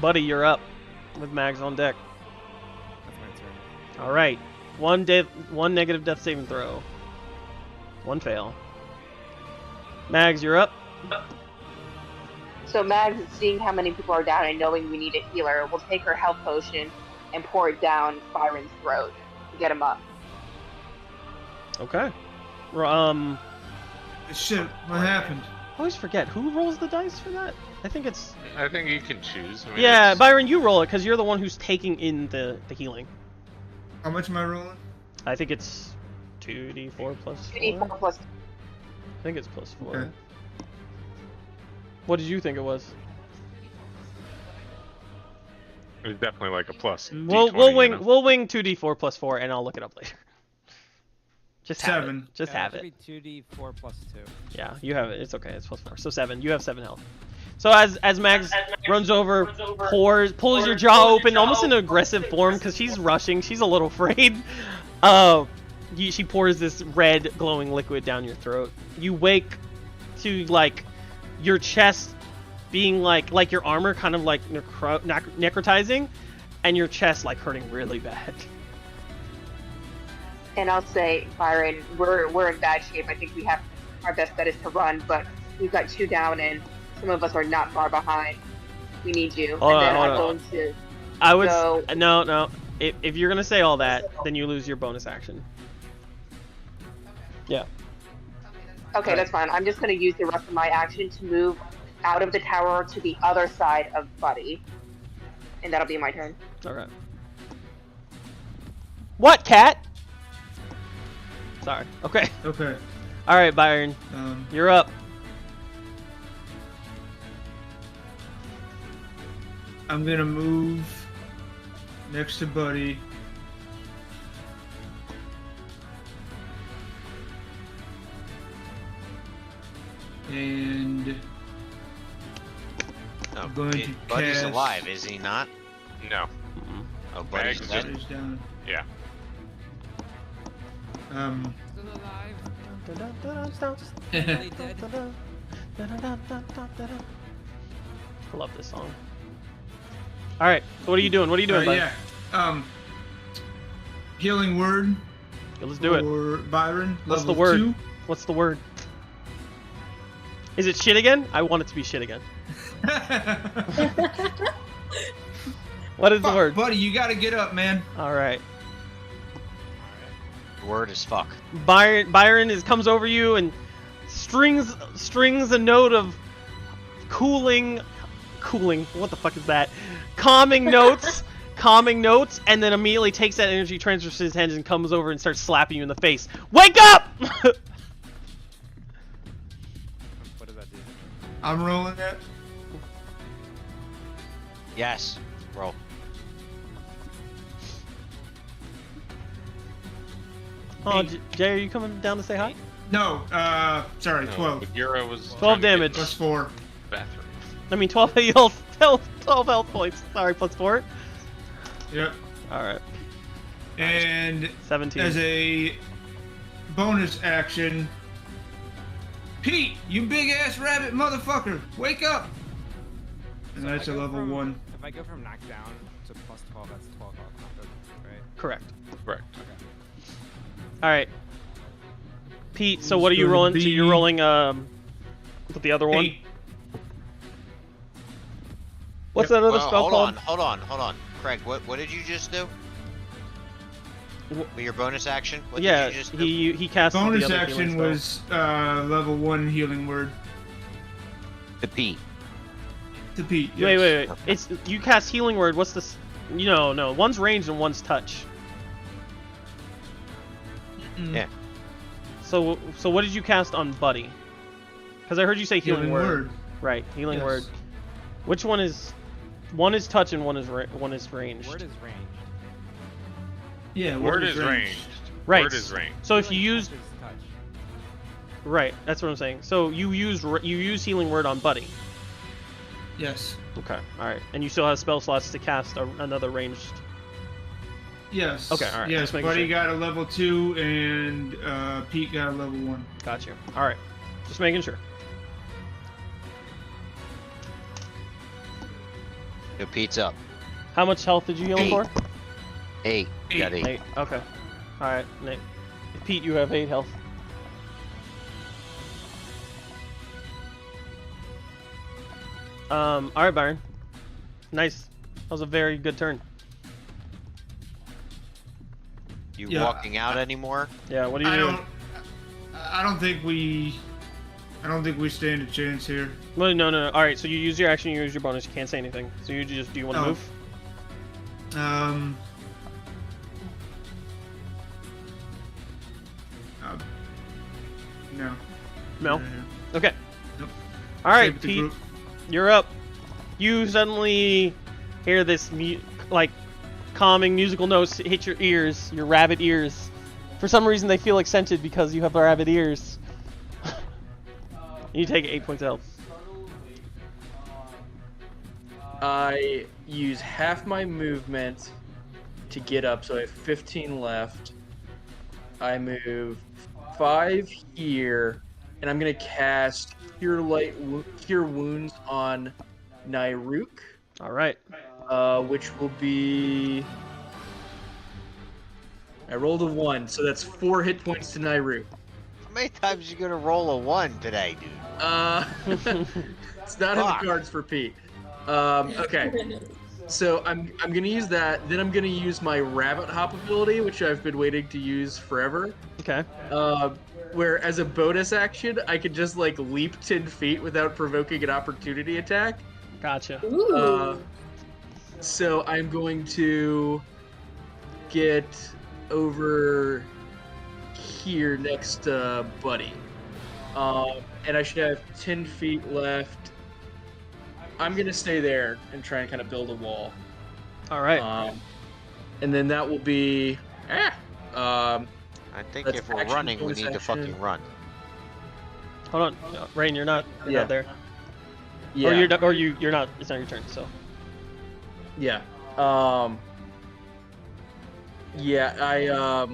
[SPEAKER 1] Buddy, you're up. With Mags on deck.
[SPEAKER 4] That's my turn.
[SPEAKER 1] Alright. One negative death saving throw. 1 fail. Mags, you're up.
[SPEAKER 6] So Mags, seeing how many people are down and knowing we need a healer, will take her health potion and pour it down Byron's throat to get him up.
[SPEAKER 1] Okay.
[SPEAKER 8] Shit, what happened?
[SPEAKER 1] I always forget who rolls the dice for that. I think it's.
[SPEAKER 3] I think you can choose. I mean,
[SPEAKER 1] Yeah,
[SPEAKER 3] it's-
[SPEAKER 1] Byron, you roll it because you're the one who's taking in the healing.
[SPEAKER 8] How much am I rolling?
[SPEAKER 1] I think it's 2d4 plus 4.
[SPEAKER 6] 2d4 plus.
[SPEAKER 1] I think it's plus 4.
[SPEAKER 8] Okay.
[SPEAKER 1] What did you think it was?
[SPEAKER 3] It was definitely like a plus.
[SPEAKER 1] We'll
[SPEAKER 3] D20,
[SPEAKER 1] wing
[SPEAKER 3] you know?
[SPEAKER 1] we'll wing 2d4 plus 4, and I'll look it up later. Just have
[SPEAKER 8] 7.
[SPEAKER 1] it. Just have it.
[SPEAKER 4] It should be 2d4 plus 2.
[SPEAKER 1] Yeah, you have it. It's okay. It's plus 4. So 7. You have 7 health. So as Mags runs over, pulls your jaw open, almost in an aggressive form, because she's rushing. She's a little afraid. She pours this red glowing liquid down your throat. You wake to like your chest being like your armor kind of like necrotizing, and your chest like hurting really bad.
[SPEAKER 6] And I'll say, Byron, we're in bad shape. I think we have our best bet is to run, but we've got 2 down and some of us are not far behind. We need you.
[SPEAKER 1] Hold
[SPEAKER 6] and then
[SPEAKER 1] on,
[SPEAKER 6] I'm
[SPEAKER 1] hold
[SPEAKER 6] going to
[SPEAKER 1] I would
[SPEAKER 6] go.
[SPEAKER 1] no. If you're gonna say all that, then you lose your bonus action. Yeah.
[SPEAKER 6] Okay, that's fine. I'm just going to use the rest of my action to move out of the tower to the other side of Buddy. And that'll be my turn.
[SPEAKER 1] Alright. What, cat? Sorry. Okay.
[SPEAKER 8] Okay.
[SPEAKER 1] Alright, Byron. You're up.
[SPEAKER 8] I'm gonna move next to Buddy. And
[SPEAKER 2] No,
[SPEAKER 8] I'm going to
[SPEAKER 2] Buddy's
[SPEAKER 8] cast-
[SPEAKER 2] alive, is he not?
[SPEAKER 3] No.
[SPEAKER 2] Oh, Buddy's
[SPEAKER 3] Mags
[SPEAKER 2] dead.
[SPEAKER 8] Buddy's down.
[SPEAKER 3] Yeah.
[SPEAKER 4] Still alive.
[SPEAKER 1] I love this song. Alright, so what are you doing? What are you doing, buddy?
[SPEAKER 8] Yeah. Healing word.
[SPEAKER 1] Yeah, let's do it.
[SPEAKER 8] For Byron.
[SPEAKER 1] What's the
[SPEAKER 8] level
[SPEAKER 1] word?
[SPEAKER 8] 2.
[SPEAKER 1] What's the word? Is it shit again? I want it to be shit again. What is the
[SPEAKER 8] Fuck,
[SPEAKER 1] word?
[SPEAKER 8] Buddy, you gotta get up, man.
[SPEAKER 1] Alright.
[SPEAKER 2] The word is fuck.
[SPEAKER 1] Byron comes over you and strings a note of cooling, what the fuck is that? Calming notes, and then immediately takes that energy, transfers to his hands, and comes over and starts slapping you in the face. Wake up!
[SPEAKER 4] What does that do?
[SPEAKER 8] I'm rolling it.
[SPEAKER 2] Yes. Roll.
[SPEAKER 1] Oh, Jay, are you coming down to say hi?
[SPEAKER 8] No, sorry, 12.
[SPEAKER 3] Bagheera was
[SPEAKER 1] 12
[SPEAKER 3] trying to get
[SPEAKER 1] damage.
[SPEAKER 8] Plus 4.
[SPEAKER 3] to the bathroom.
[SPEAKER 1] I mean, 12 health, 12 health points. Sorry, plus 4.
[SPEAKER 8] Yep.
[SPEAKER 1] Alright,
[SPEAKER 8] And
[SPEAKER 1] 17.
[SPEAKER 8] as a bonus action, Pete, you big ass rabbit motherfucker, wake up! And
[SPEAKER 4] So
[SPEAKER 8] that's a
[SPEAKER 4] if I go
[SPEAKER 8] level
[SPEAKER 4] from-
[SPEAKER 8] 1.
[SPEAKER 4] If I go from knockdown to plus 12, that's 12 health, right?
[SPEAKER 1] Correct.
[SPEAKER 3] Correct.
[SPEAKER 1] Alright. Pete, so
[SPEAKER 8] It's
[SPEAKER 1] what are you
[SPEAKER 8] gonna
[SPEAKER 1] rolling? So
[SPEAKER 8] be
[SPEAKER 1] you're rolling, with the other one?
[SPEAKER 8] 8.
[SPEAKER 1] What's that other
[SPEAKER 2] Well,
[SPEAKER 1] spell called?
[SPEAKER 2] hold on. Craig, what did you just do? With your bonus action? What
[SPEAKER 1] Yeah,
[SPEAKER 2] did you just do?
[SPEAKER 1] he cast
[SPEAKER 8] Bonus
[SPEAKER 1] the other
[SPEAKER 8] action
[SPEAKER 1] healing
[SPEAKER 8] was level 1 healing word
[SPEAKER 2] The P.
[SPEAKER 8] to Pete.
[SPEAKER 1] spell.
[SPEAKER 8] Yes.
[SPEAKER 1] Wait. It's you cast healing word. What's this? No. One's ranged and one's touch.
[SPEAKER 8] Mm.
[SPEAKER 2] Yeah.
[SPEAKER 1] So what did you cast on Buddy? Because I heard you say healing, word. Right, healing
[SPEAKER 8] Yes.
[SPEAKER 1] word. Which one is? One is touch and one is ranged.
[SPEAKER 4] Word is ranged.
[SPEAKER 8] Yeah,
[SPEAKER 3] Word is ranged.
[SPEAKER 1] Right.
[SPEAKER 3] Word is ranged.
[SPEAKER 1] So if you
[SPEAKER 4] Healing
[SPEAKER 1] use
[SPEAKER 4] touch is touch.
[SPEAKER 1] right, that's what I'm saying. So you use healing word on Buddy.
[SPEAKER 8] Yes.
[SPEAKER 1] Okay, all right, and you still have spell slots to cast another ranged.
[SPEAKER 8] Yes.
[SPEAKER 1] Okay, all right,
[SPEAKER 8] Yes,
[SPEAKER 1] just making
[SPEAKER 8] Buddy
[SPEAKER 1] sure.
[SPEAKER 8] got a level 2 and Pete got a level 1.
[SPEAKER 1] Got you. All right, just making sure.
[SPEAKER 2] Yo, Pete's up.
[SPEAKER 1] How much health did you heal him for?
[SPEAKER 2] 8. You got 8.
[SPEAKER 1] 8. Okay. All right, Nate. Pete, you have 8 health. All right, Byron. Nice. That was a very good turn.
[SPEAKER 2] You
[SPEAKER 8] Yeah.
[SPEAKER 2] walking out anymore?
[SPEAKER 1] Yeah. What are you doing?
[SPEAKER 8] I don't think we stand a chance here.
[SPEAKER 1] Well, no. All right. So you use your action. You use your bonus. You can't say anything. So you just do you want to
[SPEAKER 8] Oh.
[SPEAKER 1] move?
[SPEAKER 8] No.
[SPEAKER 1] No.
[SPEAKER 8] No.
[SPEAKER 1] Okay.
[SPEAKER 8] Nope.
[SPEAKER 1] All right,
[SPEAKER 8] Stay with the
[SPEAKER 1] Pete.
[SPEAKER 8] group.
[SPEAKER 1] You're up. You suddenly hear this like calming musical notes hit your ears, your rabbit ears. For some reason, they feel accented because you have rabbit ears. You take 8 points of health.
[SPEAKER 5] I use half my movement to get up, so I have 15 left. I move 5 here, and I'm gonna cast Cure Wounds on Nairuk,
[SPEAKER 1] All right.
[SPEAKER 5] which will be. I rolled a 1, so that's 4 hit points to Nairuk.
[SPEAKER 2] How many times you gonna roll a 1 today, dude?
[SPEAKER 5] It's not in the cards for Pete. Okay. So I'm gonna use that. Then I'm gonna use my rabbit hop ability, which I've been waiting to use forever.
[SPEAKER 1] Okay.
[SPEAKER 5] Where as a bonus action, I could just like leap 10 feet without provoking an opportunity attack.
[SPEAKER 1] Gotcha.
[SPEAKER 7] Ooh.
[SPEAKER 5] So I'm going to get over here next to Buddy. And I should have 10 feet left. I'm gonna stay there and try and kind of build a wall.
[SPEAKER 1] All right.
[SPEAKER 5] And then that will be.
[SPEAKER 2] I think
[SPEAKER 5] That's
[SPEAKER 2] if we're
[SPEAKER 5] action,
[SPEAKER 2] running, we
[SPEAKER 5] bonus
[SPEAKER 2] need to
[SPEAKER 5] action.
[SPEAKER 2] fucking run.
[SPEAKER 1] Hold on, Rain. You're not there.
[SPEAKER 5] Yeah.
[SPEAKER 1] You're not. It's not your turn. So.
[SPEAKER 5] Yeah. Yeah. I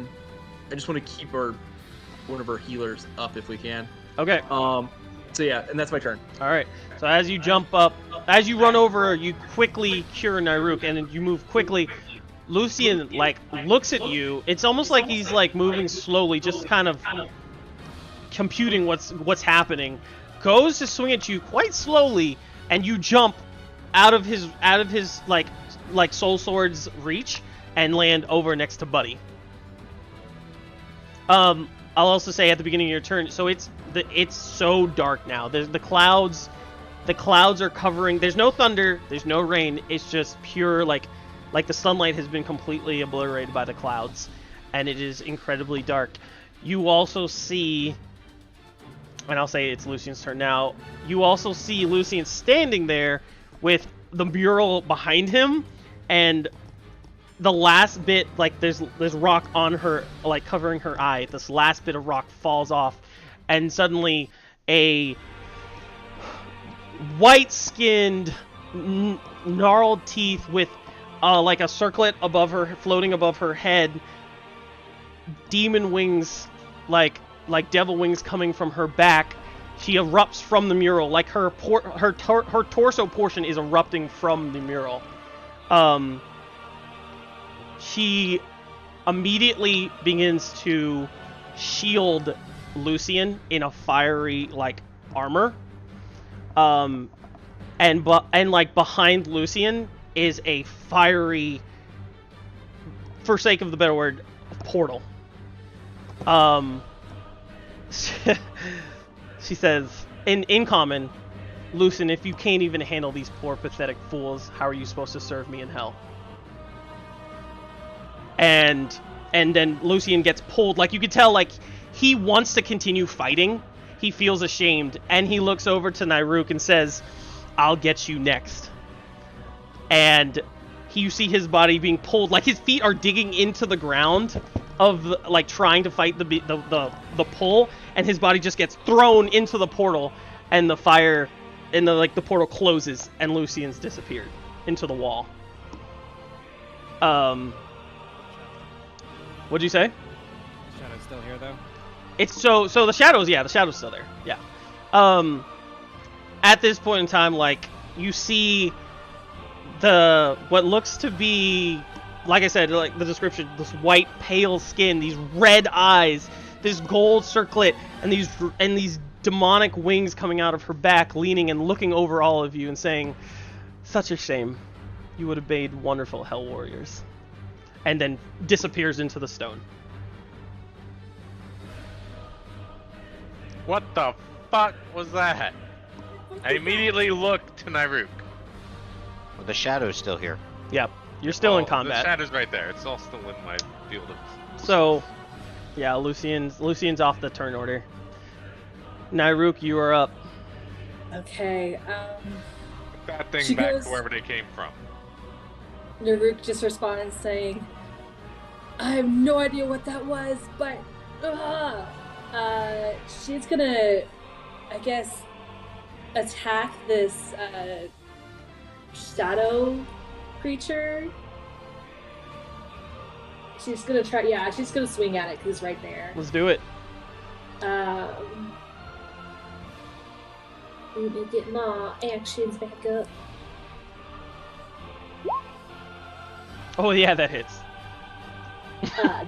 [SPEAKER 5] just want to keep one of our healers up if we can.
[SPEAKER 1] Okay.
[SPEAKER 5] So yeah, and that's my turn.
[SPEAKER 1] All right. So as you jump up, as you run over, you quickly cure Nairuk, and then you move quickly. Lucian like looks at you. It's almost like he's like moving slowly, just kind of computing what's happening. Goes to swing at you quite slowly, and you jump out of his like soul sword's reach and land over next to Buddy. I'll also say at the beginning of your turn, so it's so dark now. There's the clouds are covering. There's no thunder. There's no rain. It's just pure like the sunlight has been completely obliterated by the clouds, and it is incredibly dark. You also see, and I'll say it's Lucian's turn now. You also see Lucian standing there with the mural behind him, and the last bit, like there's rock on her, like covering her eye. This last bit of rock falls off, and suddenly a white-skinned, gnarled teeth with like a circlet above her, floating above her head, demon wings, like devil wings coming from her back. She erupts from the mural, like her torso portion is erupting from the mural. She immediately begins to shield Lucian in a fiery like armor. And like behind Lucian is a fiery, for sake of the better word, portal. She says in common, Lucian, if you can't even handle these poor pathetic fools, how are you supposed to serve me in hell? And then Lucian gets pulled, like you could tell, like he wants to continue fighting. He feels ashamed, and he looks over to Nairuk and says, "I'll get you next." And you see his body being pulled, like his feet are digging into the ground of like trying to fight the pull, and his body just gets thrown into the portal, and the fire and the portal closes, and Lucian's disappeared into the wall. What'd you say?
[SPEAKER 4] Shadow's still here though.
[SPEAKER 1] It's so the shadow's still there. Yeah. At this point in time, like you see what looks to be, like I said, like the description, this white pale skin, these red eyes, this gold circlet, and these demonic wings coming out of her back, leaning and looking over all of you and saying, "Such a shame. You would have made wonderful hell warriors." And then disappears into the stone.
[SPEAKER 3] What the fuck was that? I immediately looked to Nyruk.
[SPEAKER 2] Well, the shadow's still here.
[SPEAKER 1] Yep, you're still in
[SPEAKER 3] The
[SPEAKER 1] combat.
[SPEAKER 3] shadow's right there. It's all still in my field of...
[SPEAKER 1] So, yeah, Lucian's off the turn order. Nyruk, you are up.
[SPEAKER 7] Okay.
[SPEAKER 3] That thing
[SPEAKER 7] She
[SPEAKER 3] back
[SPEAKER 7] goes-
[SPEAKER 3] to wherever they came from.
[SPEAKER 7] Naruk just responds saying, "I have no idea what that was, but she's gonna, I guess, attack this shadow creature. She's gonna try. Yeah, she's gonna swing at it because it's right there.
[SPEAKER 1] Let's do it.
[SPEAKER 7] Let me get my actions back up.
[SPEAKER 1] Oh yeah, that hits.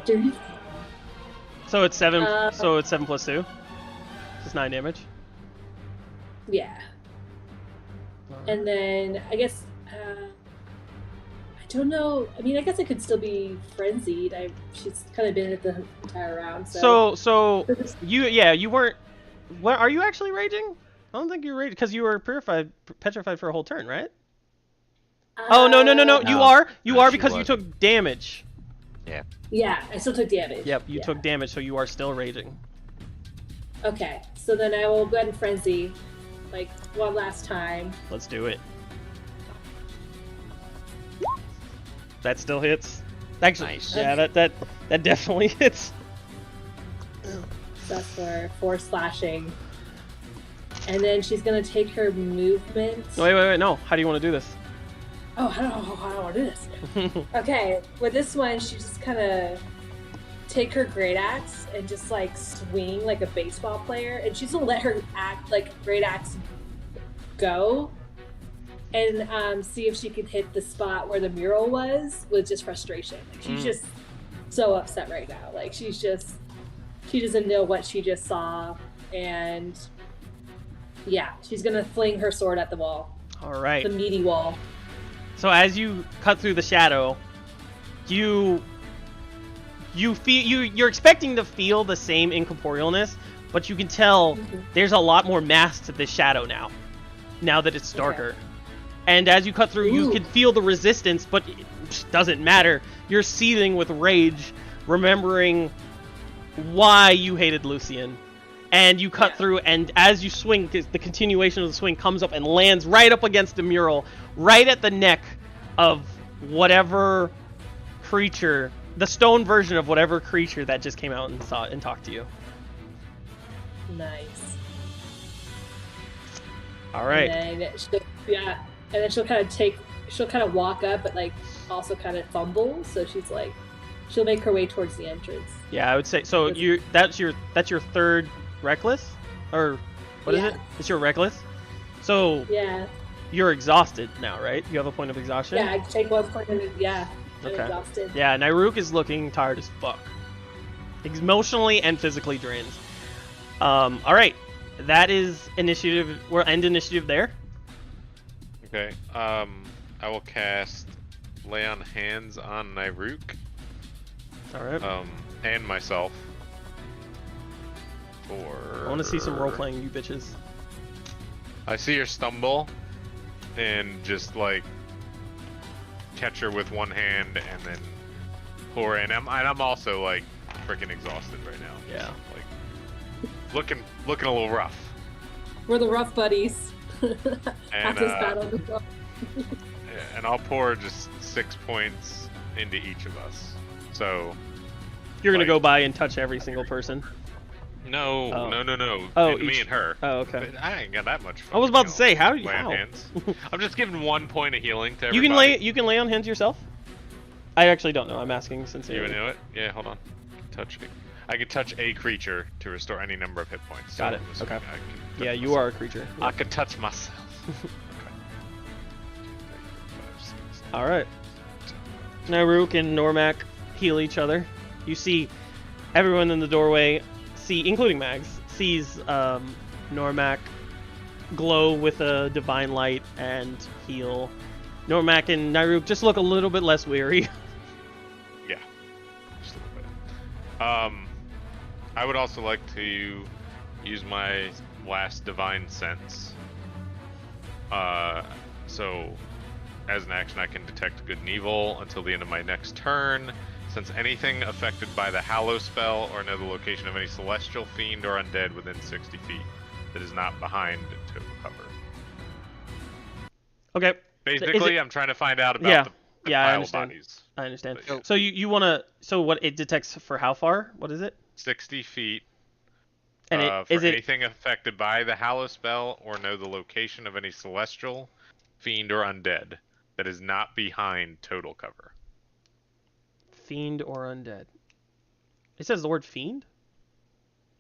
[SPEAKER 7] Dirty.
[SPEAKER 1] So it's 7. So it's 7 plus 2. It's 9 damage.
[SPEAKER 7] Yeah. And then I guess I don't know. I mean, I guess it could still be frenzied. She's kind of been at the entire round.
[SPEAKER 1] So you weren't. What are you actually raging? I don't think you're raging because you were petrified for a whole turn, right? Oh no! You
[SPEAKER 2] No.
[SPEAKER 1] are
[SPEAKER 2] No, she
[SPEAKER 1] because you
[SPEAKER 2] wasn't.
[SPEAKER 1] took damage.
[SPEAKER 7] Yeah, I still took damage.
[SPEAKER 1] Yep, you
[SPEAKER 7] Yeah.
[SPEAKER 1] took damage, so you are still raging.
[SPEAKER 7] Okay, so then I will go ahead and frenzy, like one last time.
[SPEAKER 1] Let's do it. That still hits. Actually,
[SPEAKER 2] Nice.
[SPEAKER 1] yeah, that definitely hits.
[SPEAKER 7] So that's for 4 slashing. And then she's gonna take her movement.
[SPEAKER 1] Wait, no. How do you want to do this?
[SPEAKER 7] Oh, I don't know how I want to do this. Okay, with this one, she just kind of take her great axe and just like swing like a baseball player, and she's gonna let her great axe go, and see if she can hit the spot where the mural was with just frustration. Like she's just so upset right now. Like she doesn't know what she just saw, and yeah, she's gonna fling her sword at the wall,
[SPEAKER 1] All right.
[SPEAKER 7] the meaty wall.
[SPEAKER 1] So as you cut through the shadow, you're expecting to feel the same incorporealness, but you can tell there's a lot more mass to this shadow now that it's darker. And as you cut through, you can feel the resistance, but it doesn't matter. You're seething with rage, remembering why you hated Lucian. And you cut through, and as you swing, the continuation of the swing comes up and lands right up against the mural, right at the neck of whatever creature, the stone version of whatever creature that just came out and saw and talked to you.
[SPEAKER 7] Nice.
[SPEAKER 1] All right.
[SPEAKER 7] And then she'll kind of walk up, but like also kind of fumble. So she'll make her way towards the entrance.
[SPEAKER 1] Yeah, I would say so. That's your third reckless, or what is it? It's your reckless. So
[SPEAKER 7] Yeah.
[SPEAKER 1] you're exhausted now, right? You have a point of exhaustion.
[SPEAKER 7] Yeah, I take 1 point of it. Yeah. I'm
[SPEAKER 1] Okay.
[SPEAKER 7] exhausted.
[SPEAKER 1] Yeah, Nyruk is looking tired as fuck, emotionally and physically drained. All right, that is initiative. We'll end initiative there.
[SPEAKER 3] Okay. I will cast Lay on Hands on Nyruk.
[SPEAKER 1] All right.
[SPEAKER 3] And myself.
[SPEAKER 1] I want to see some role playing, you bitches.
[SPEAKER 3] I see her stumble, and just like catch her with one hand, and then pull her in. I'm also like freaking exhausted right now.
[SPEAKER 1] Yeah.
[SPEAKER 3] Like looking a little rough.
[SPEAKER 7] We're the rough buddies.
[SPEAKER 3] And
[SPEAKER 7] After this battle.
[SPEAKER 3] and I'll pour just 6 points into each of us. So
[SPEAKER 1] You're gonna
[SPEAKER 3] like-
[SPEAKER 1] go by and touch every single person.
[SPEAKER 3] no.
[SPEAKER 1] Oh,
[SPEAKER 3] me
[SPEAKER 1] each-
[SPEAKER 3] and her.
[SPEAKER 1] Oh, okay.
[SPEAKER 3] But I ain't got that much.
[SPEAKER 1] I was about to
[SPEAKER 3] fucking
[SPEAKER 1] say, how?
[SPEAKER 3] lay on hands. I'm just giving 1 point of healing to
[SPEAKER 1] You
[SPEAKER 3] everybody.
[SPEAKER 1] can lay on hands yourself. I actually don't know. I'm asking since
[SPEAKER 3] You know it? Yeah, hold on. I can touch a creature to restore any number of hit points.
[SPEAKER 1] Got it.
[SPEAKER 3] I'm assuming
[SPEAKER 1] Okay.
[SPEAKER 3] I can touch
[SPEAKER 1] Yeah, you
[SPEAKER 3] myself.
[SPEAKER 1] are a creature.
[SPEAKER 3] I can touch myself.
[SPEAKER 1] All right. Nyruk and Normac heal each other. You see everyone in the doorway, including Mags, sees Normac glow with a divine light and heal. Normac and Nyruk just look a little bit less weary.
[SPEAKER 3] Yeah. Just a little bit. I would also like to use my last divine sense. So as an action I can detect good and evil until the end of my next turn. Since anything affected by the Hallow spell or know the location of any celestial fiend or undead within 60 feet that is not behind total cover.
[SPEAKER 1] Okay.
[SPEAKER 3] Basically, I'm trying to find out about the
[SPEAKER 1] I
[SPEAKER 3] pile
[SPEAKER 1] understand.
[SPEAKER 3] of bodies.
[SPEAKER 1] I understand.
[SPEAKER 3] But, yeah.
[SPEAKER 1] So you want to... So what it detects for how far? What is it?
[SPEAKER 3] 60 feet.
[SPEAKER 1] And
[SPEAKER 3] For anything affected by the Hallow spell or know the location of any celestial, fiend, or undead that is not behind total cover.
[SPEAKER 1] Fiend or undead? It says the word fiend?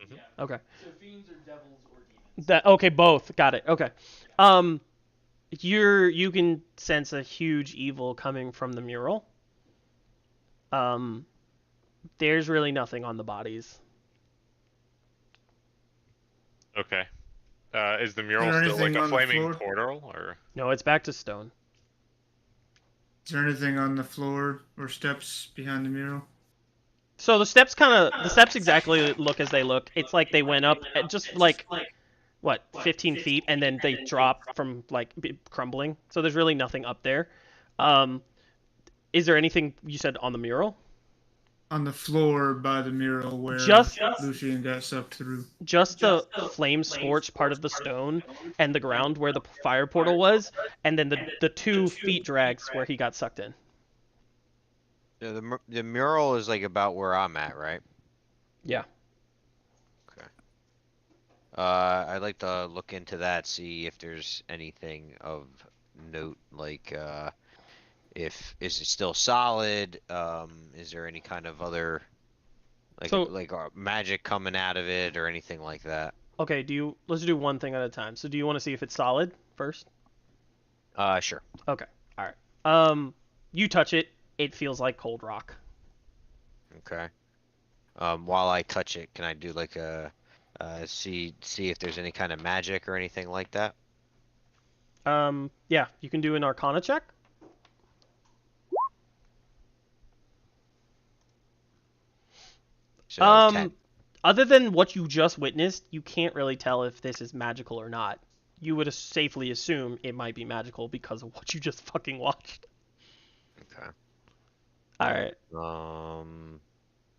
[SPEAKER 3] Mhm.
[SPEAKER 9] Yeah.
[SPEAKER 1] Okay.
[SPEAKER 9] So fiends are devils or demons.
[SPEAKER 1] Okay, both. Got it. Okay. You can sense a huge evil coming from the mural. There's really nothing on the bodies.
[SPEAKER 3] Okay. Is the mural
[SPEAKER 8] Is there
[SPEAKER 3] still like
[SPEAKER 8] anything
[SPEAKER 3] a
[SPEAKER 8] on the
[SPEAKER 3] flaming
[SPEAKER 8] floor?
[SPEAKER 3] portal, or?
[SPEAKER 1] No, it's back to stone.
[SPEAKER 8] Is there anything on the floor or steps behind the mural?
[SPEAKER 1] So the steps exactly look as they look. It's like they went up at just like what 15 feet and then they drop from like crumbling. So there's really nothing up there. Is there anything you said on the mural?
[SPEAKER 8] On the floor by the mural where
[SPEAKER 1] Just
[SPEAKER 8] Lucian got sucked through.
[SPEAKER 1] Just the flame scorched part of the stone and the ground where the fire portal was, and then the 2 feet drags where he got sucked in.
[SPEAKER 2] Yeah, the mural is like about where I'm at, right?
[SPEAKER 1] Yeah.
[SPEAKER 2] Okay. I'd like to look into that, see if there's anything of note, like is it still solid? Is there any kind of other like magic coming out of it or anything like that?
[SPEAKER 1] Okay, let's do one thing at a time. So do you want to see if it's solid first?
[SPEAKER 2] Sure.
[SPEAKER 1] Okay. All right. You touch it, it feels like cold rock.
[SPEAKER 2] Okay. While I touch it, can I do like a see if there's any kind of magic or anything like that?
[SPEAKER 1] Yeah, you can do an Arcana check.
[SPEAKER 2] So 10.
[SPEAKER 1] Other than what you just witnessed, you can't really tell if this is magical or not. You would safely assume it might be magical because of what you just fucking watched.
[SPEAKER 2] Okay.
[SPEAKER 1] All right.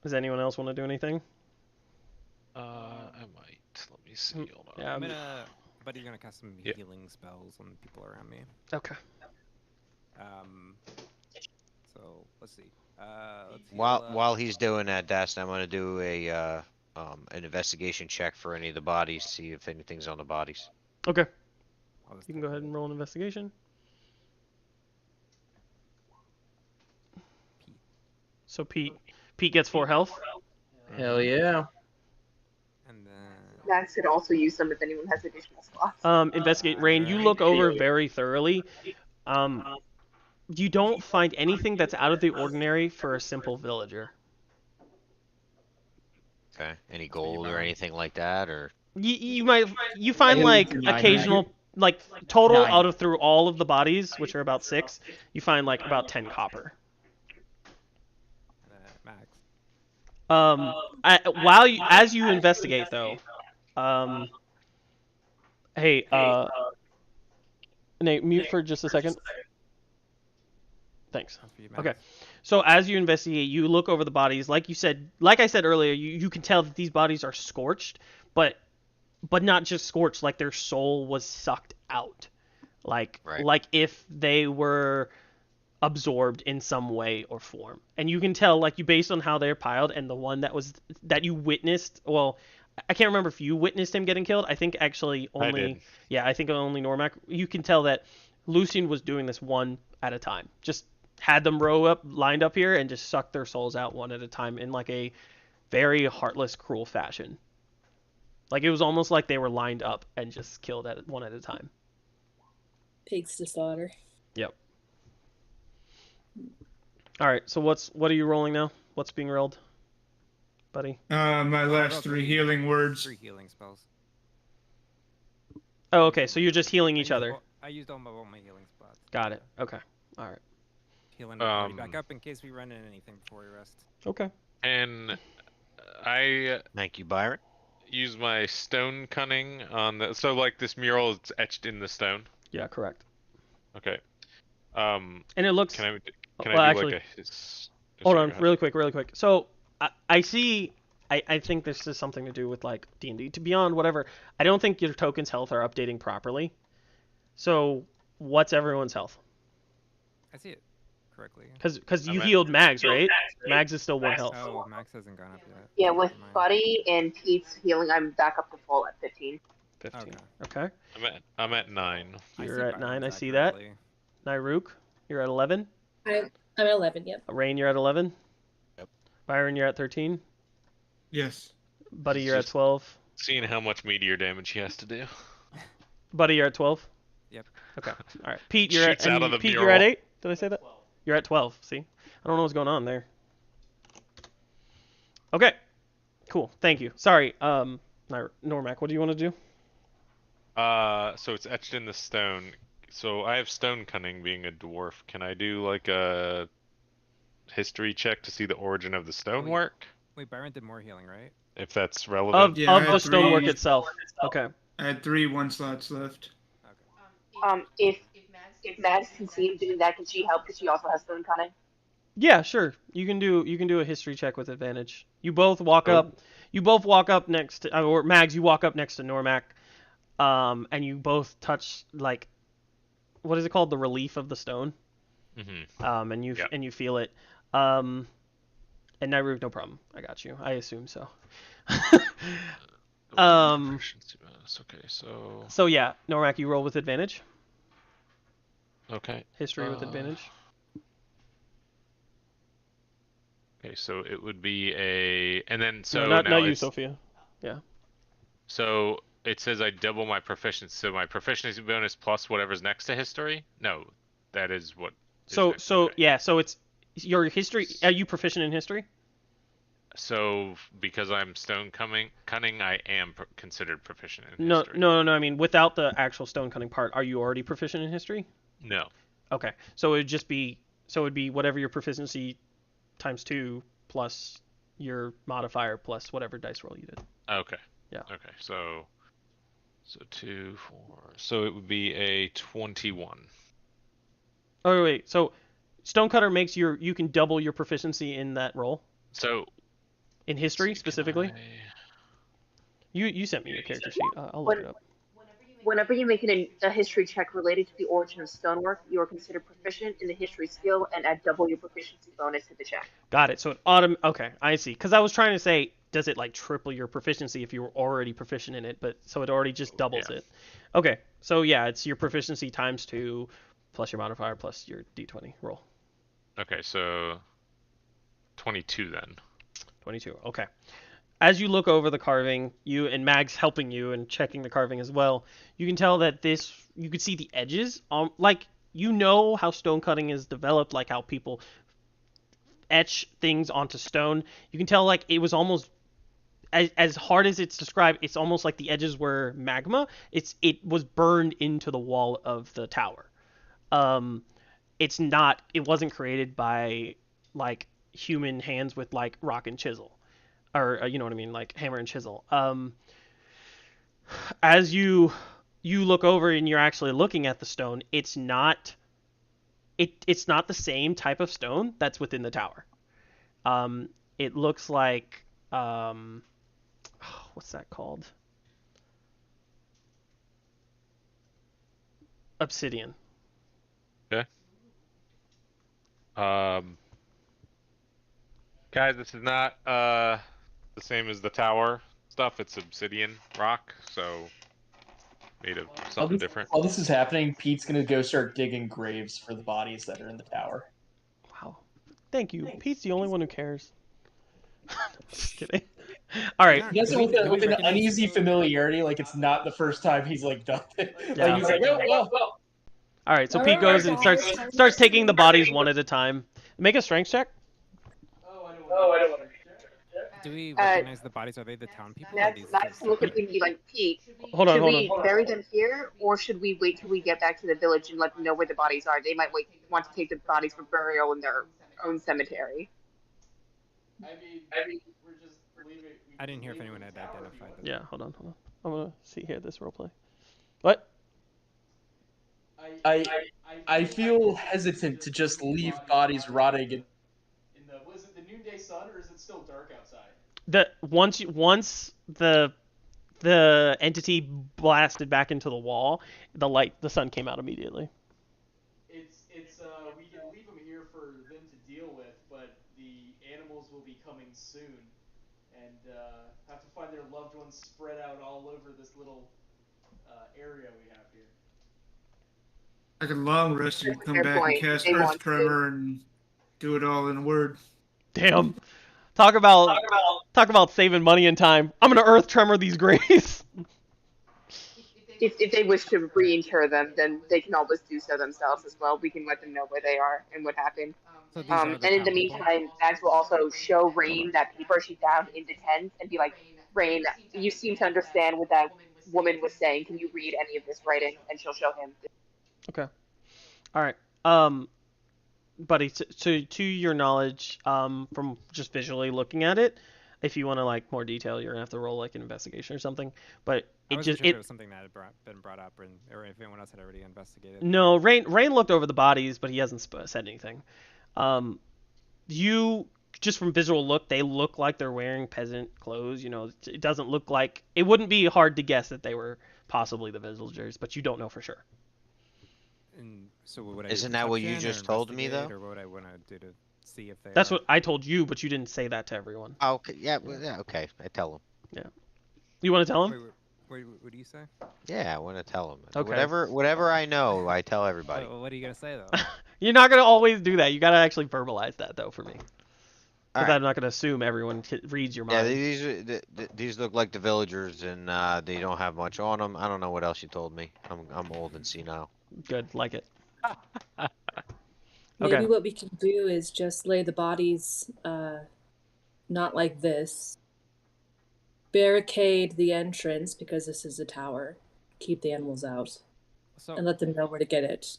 [SPEAKER 1] Does anyone else want to do anything?
[SPEAKER 3] I might. Let me see. Hold on.
[SPEAKER 1] Yeah.
[SPEAKER 4] But you're gonna cast some healing spells on people around me.
[SPEAKER 1] Okay.
[SPEAKER 4] So let's see.
[SPEAKER 2] While he's doing that, Dastin, I'm gonna do an investigation check for any of the bodies, see if anything's on the bodies.
[SPEAKER 1] Okay. You can go ahead and roll an investigation. So Pete gets 4 health.
[SPEAKER 5] Hell yeah.
[SPEAKER 4] And then
[SPEAKER 6] Max could also use some if anyone has additional slots.
[SPEAKER 1] Investigate. Rain, you look over very thoroughly. You don't find anything that's out of the ordinary for a simple villager.
[SPEAKER 2] Okay. Any gold or anything like that, or?
[SPEAKER 1] You find like occasional, like total out of through all of the bodies, which are about 6, you find like about 10 copper.
[SPEAKER 4] Max.
[SPEAKER 1] As you investigate though, hey, Nate, mute for just a second. Thanks. Okay. So as you investigate, you look over the bodies. Like I said earlier, you can tell that these bodies are scorched, but not just scorched, like their soul was sucked out. Like if they were absorbed in some way or form. And you can tell, like, based on how they're piled and the one that you witnessed, well, I can't remember if you witnessed him getting killed. I think actually only I think only Normac. You can tell that Lucian was doing this one at a time. Just had them lined up here and just sucked their souls out one at a time in like a very heartless, cruel fashion. Like it was almost like they were lined up and just killed one at a time.
[SPEAKER 7] Pigs to slaughter.
[SPEAKER 1] Yep. All right. So what are you rolling now? What's being rolled, buddy?
[SPEAKER 8] My last 3 healing words.
[SPEAKER 4] 3 healing spells.
[SPEAKER 1] Oh, okay. So you're just healing each other.
[SPEAKER 4] I used all my healing spots.
[SPEAKER 1] Got it. Okay. All right.
[SPEAKER 4] Healing the party back up in case we run into anything before we rest.
[SPEAKER 1] Okay.
[SPEAKER 3] And I
[SPEAKER 2] Thank you, Byron.
[SPEAKER 3] use my stone cunning on the. So like this mural is etched in the stone.
[SPEAKER 1] Yeah, correct.
[SPEAKER 3] Okay.
[SPEAKER 1] And it looks.
[SPEAKER 3] Can I
[SPEAKER 1] well,
[SPEAKER 3] do
[SPEAKER 1] actually,
[SPEAKER 3] like a his?
[SPEAKER 1] hold on, really quick. So I see. I think this is something to do with like D&D. To Beyond whatever. I don't think your token's health are updating properly. So what's everyone's health?
[SPEAKER 4] I see it correctly.
[SPEAKER 1] Because you healed Mags, right? Mags is still 1 health.
[SPEAKER 4] Oh, Max hasn't gone up yet.
[SPEAKER 6] Yeah, with Buddy and Pete's healing, I'm back up to full at 15.
[SPEAKER 1] 15. Okay.
[SPEAKER 3] I'm at 9.
[SPEAKER 1] You're at 9. I see that. Nyruk, you're at 11.
[SPEAKER 7] I'm at 11. Yep.
[SPEAKER 1] Rain, you're at 11.
[SPEAKER 2] Yep.
[SPEAKER 1] Byron, you're at 13.
[SPEAKER 8] Yes.
[SPEAKER 1] Buddy, you're at 12.
[SPEAKER 3] Seeing how much meteor damage he has to do.
[SPEAKER 1] Buddy, you're at 12.
[SPEAKER 4] Yep.
[SPEAKER 1] Okay. All right. Pete, you're
[SPEAKER 3] Shoots out of the
[SPEAKER 1] Pete,
[SPEAKER 3] mural.
[SPEAKER 1] you're at 8. Did I say that? You're at 12. See, I don't know what's going on there. Okay. Cool. Thank you. Sorry. Normac, what do you want to do?
[SPEAKER 3] So it's etched in the stone. So I have stone cunning being a dwarf. Can I do like a history check to see the origin of the stonework?
[SPEAKER 4] Wait, Byron did more healing, right?
[SPEAKER 3] If that's relevant.
[SPEAKER 1] Of the stonework itself. Okay.
[SPEAKER 8] I had 3 1-slots left.
[SPEAKER 6] If Mads can see him doing that, can she help? Because she also has stone cunning.
[SPEAKER 1] Yeah, sure. You can do a history check with advantage. You both walk up. You both walk up next to, or Mags, you walk up next to Normac, and you both touch like, what is it called? The relief of the stone.
[SPEAKER 3] Mm-hmm.
[SPEAKER 1] And you feel it. And Nyruk, no problem. I got you. I assume so.
[SPEAKER 3] Okay, so.
[SPEAKER 1] So yeah, Normac, you roll with advantage.
[SPEAKER 3] Okay.
[SPEAKER 1] History with advantage.
[SPEAKER 3] Okay, so it would be a, and then so
[SPEAKER 1] no, not
[SPEAKER 3] now
[SPEAKER 1] you, Sophia. Yeah.
[SPEAKER 3] So it says I double my proficiency. So my proficiency bonus plus whatever's next to history. No, that is what.
[SPEAKER 1] Yeah. So it's your history. Are you proficient in history?
[SPEAKER 3] So because I'm stone cunning, I am considered proficient in
[SPEAKER 1] No,
[SPEAKER 3] history.
[SPEAKER 1] no. I mean, without the actual stone cunning part, are you already proficient in history?
[SPEAKER 3] No.
[SPEAKER 1] Okay, so it'd be whatever your proficiency times 2 plus your modifier plus whatever dice roll you did.
[SPEAKER 3] Okay.
[SPEAKER 1] Yeah.
[SPEAKER 3] Okay, so 2, 4. So it would be a 21.
[SPEAKER 1] Oh wait, so Stonecutter makes you can double your proficiency in that roll.
[SPEAKER 3] So.
[SPEAKER 1] In history specifically. You sent me your character sheet. I'll look it up.
[SPEAKER 6] Whenever you make a history check related to the origin of stonework, you are considered proficient in the history skill and add double your proficiency bonus to the check.
[SPEAKER 1] Got it. So it okay, I see. Because I was trying to say, does it like triple your proficiency if you were already proficient in it? But so it already just doubles it. Okay. So yeah, it's your proficiency times 2 plus your modifier plus your d20 roll.
[SPEAKER 3] Okay, so 22 then.
[SPEAKER 1] 22. Okay. As you look over the carving, you and Mag's helping you and checking the carving as well, you can tell that you could see the edges. Like, you know how stone cutting is developed, like how people etch things onto stone. You can tell, like, it was almost, as hard as it's described, it's almost like the edges were magma. It was burned into the wall of the tower. It wasn't created by, like, human hands with, like, rock and chisel. Or you know what I mean, like hammer and chisel. As you look over and you're actually looking at the stone, it's not the same type of stone that's within the tower. It looks like what's that called? Obsidian.
[SPEAKER 3] Okay. Guys, this is not the same as the tower stuff. It's obsidian rock, so made of something different.
[SPEAKER 5] While this is happening, Pete's gonna go start digging graves for the bodies that are in the tower.
[SPEAKER 1] Wow. Thank you. Pete's the only one who cares. Just kidding. All right.
[SPEAKER 5] He does it with an uneasy familiarity, like it's not the first time he's like done it.
[SPEAKER 1] Yeah.
[SPEAKER 5] Like he's like, oh.
[SPEAKER 1] All right, so Pete goes and starts taking the bodies one at a time. Make a strength check.
[SPEAKER 5] Oh, I don't want to.
[SPEAKER 4] Do we recognize the bodies? Are they the town people? Or are these
[SPEAKER 6] Max
[SPEAKER 4] just
[SPEAKER 6] can look at
[SPEAKER 4] separate?
[SPEAKER 6] me like, Pete,
[SPEAKER 1] Hold on,
[SPEAKER 6] should
[SPEAKER 1] hold on.
[SPEAKER 6] we bury them here, or should we wait till we get back to the village and let them know where the bodies are? They might want to take the bodies for burial in their own cemetery.
[SPEAKER 9] I mean, we're just leaving. We
[SPEAKER 4] I
[SPEAKER 9] can
[SPEAKER 4] didn't hear if
[SPEAKER 9] leave them
[SPEAKER 4] anyone
[SPEAKER 9] in
[SPEAKER 4] had
[SPEAKER 9] the tower if you
[SPEAKER 4] identified
[SPEAKER 9] want.
[SPEAKER 4] them.
[SPEAKER 1] Yeah, hold on, hold on. I'm gonna see here this roleplay. What?
[SPEAKER 5] I I
[SPEAKER 9] I
[SPEAKER 5] feel
[SPEAKER 9] feel
[SPEAKER 5] hesitant to just leave
[SPEAKER 9] bodies
[SPEAKER 5] bodies rotting.
[SPEAKER 9] in the was it the noonday sun or is it still dark outside?
[SPEAKER 1] Once the entity blasted back into the wall, the sun came out immediately.
[SPEAKER 9] It's we can leave them here for them to deal with, but the animals will be coming soon, and have to find their loved ones spread out all over this little area we have here.
[SPEAKER 8] I could long rest and come
[SPEAKER 6] Fair
[SPEAKER 8] back and
[SPEAKER 6] point.
[SPEAKER 8] cast
[SPEAKER 6] They
[SPEAKER 8] Earth
[SPEAKER 6] want to.
[SPEAKER 8] Tremor and do it all in a word.
[SPEAKER 1] Damn. Talk about saving money and time. I'm gonna earth tremor these graves.
[SPEAKER 6] If they wish to reinter them, then they can always do so themselves as well. We can let them know where they are and what happened.
[SPEAKER 4] So these are the
[SPEAKER 6] And in
[SPEAKER 4] town
[SPEAKER 6] the
[SPEAKER 4] people?
[SPEAKER 6] meantime, Max will also show Rain that paper she found in the tent and be like, Rain, you seem to understand what that woman was saying. Can you read any of this writing? And she'll show him.
[SPEAKER 1] Okay. All right. Buddy, to your knowledge, from just visually looking at it, if you want to like more detail, you're gonna have to roll like an investigation or something. But
[SPEAKER 4] I
[SPEAKER 1] it
[SPEAKER 4] wasn't
[SPEAKER 1] just
[SPEAKER 4] sure if
[SPEAKER 1] it
[SPEAKER 4] it was something that had been brought up, or if anyone else had already investigated.
[SPEAKER 1] no Rain looked over the bodies, but he hasn't said anything. You just from visual look, they look like they're wearing peasant clothes. You know, it doesn't look like it wouldn't be hard to guess that they were possibly the villagers, but you don't know for sure.
[SPEAKER 4] And so would I
[SPEAKER 2] Isn't
[SPEAKER 4] do
[SPEAKER 2] that what you
[SPEAKER 4] perception or
[SPEAKER 2] just told me,
[SPEAKER 4] investigate,
[SPEAKER 2] though?
[SPEAKER 4] or what would I want to do to see if they
[SPEAKER 1] That's
[SPEAKER 4] are?
[SPEAKER 1] what I told you, but you didn't say that to everyone.
[SPEAKER 2] Oh, okay. Yeah. Well, yeah. Okay. I tell him.
[SPEAKER 1] Yeah. You want to tell him?
[SPEAKER 4] Wait, what do you say?
[SPEAKER 2] Yeah, I want to tell him.
[SPEAKER 1] Okay.
[SPEAKER 2] Whatever I know, I tell everybody.
[SPEAKER 4] What are you gonna say though?
[SPEAKER 1] You're not gonna always do that. You gotta actually verbalize that though for me, because
[SPEAKER 2] Alright.
[SPEAKER 1] I'm not gonna assume everyone reads your
[SPEAKER 2] Yeah,
[SPEAKER 1] mind.
[SPEAKER 2] these look like the villagers, and they don't have much on them. I don't know what else you told me. I'm old and senile.
[SPEAKER 1] Good, like it.
[SPEAKER 7] Maybe
[SPEAKER 1] Okay.
[SPEAKER 7] what we can do is just lay the bodies not like this. Barricade the entrance because this is a tower. Keep the animals out.
[SPEAKER 4] So
[SPEAKER 7] And let them know where to get it.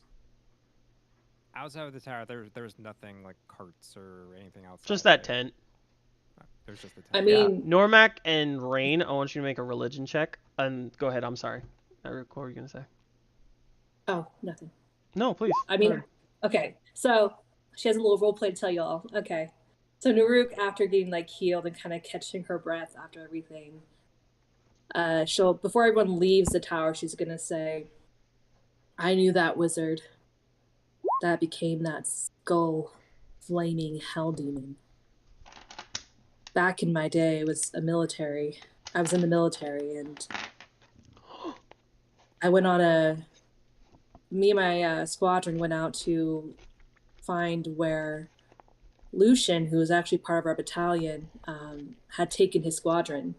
[SPEAKER 4] outside of the tower, there's nothing like carts or anything else.
[SPEAKER 1] Just that tent.
[SPEAKER 4] There's just the tent.
[SPEAKER 7] I mean,
[SPEAKER 1] Normac and Rain, I want you to make a religion check. And go ahead. I'm sorry. What were you gonna say?
[SPEAKER 7] oh, nothing.
[SPEAKER 1] No, please.
[SPEAKER 7] I
[SPEAKER 1] Go
[SPEAKER 7] mean,
[SPEAKER 1] ahead.
[SPEAKER 7] okay. So she has a little role play to tell y'all. Okay. So Naruk, after getting like healed and kind of catching her breath after everything, she'll before everyone leaves the tower, she's gonna say, "I knew that wizard. That became that skull, flaming hell demon. Back in my day, I was in the military, and I went on me and my squadron went out to find where Lucian, who was actually part of our battalion, had taken his squadron.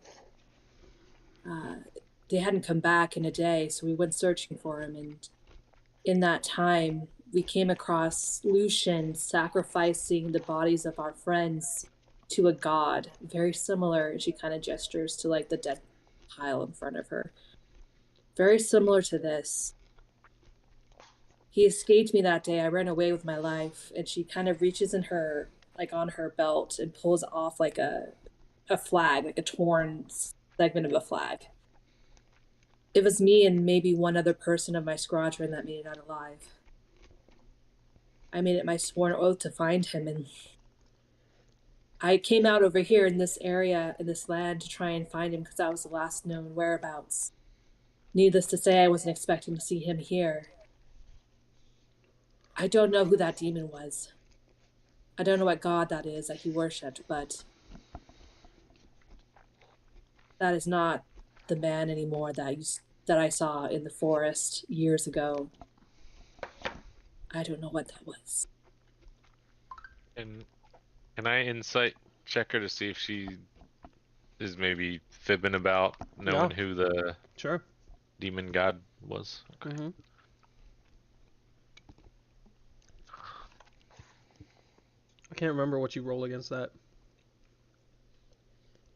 [SPEAKER 7] They hadn't come back in a day, so we went searching for him, and in that time, we came across Lucian sacrificing the bodies of our friends to a god, very similar. She kind of gestures to like the dead pile in front of her. Very similar to this. He escaped me that day. I ran away with my life, and she kind of reaches in her, like on her belt, and pulls off like a flag, like a torn segment of a flag. It was me and maybe one other person of my squadron that made it out alive. I made it my sworn oath to find him, and I came out over here in this area, in this land, to try and find him because that was the last known whereabouts. Needless to say, I wasn't expecting to see him here. I don't know who that demon was. I don't know what god that is that he worshipped, but that is not the man anymore that I saw in the forest years ago. I don't know what that was.
[SPEAKER 3] And can I insight check her to see if she is maybe fibbing about knowing who the
[SPEAKER 1] Sure.
[SPEAKER 3] demon god was? Okay.
[SPEAKER 1] Mm-hmm. I can't remember what you roll against that.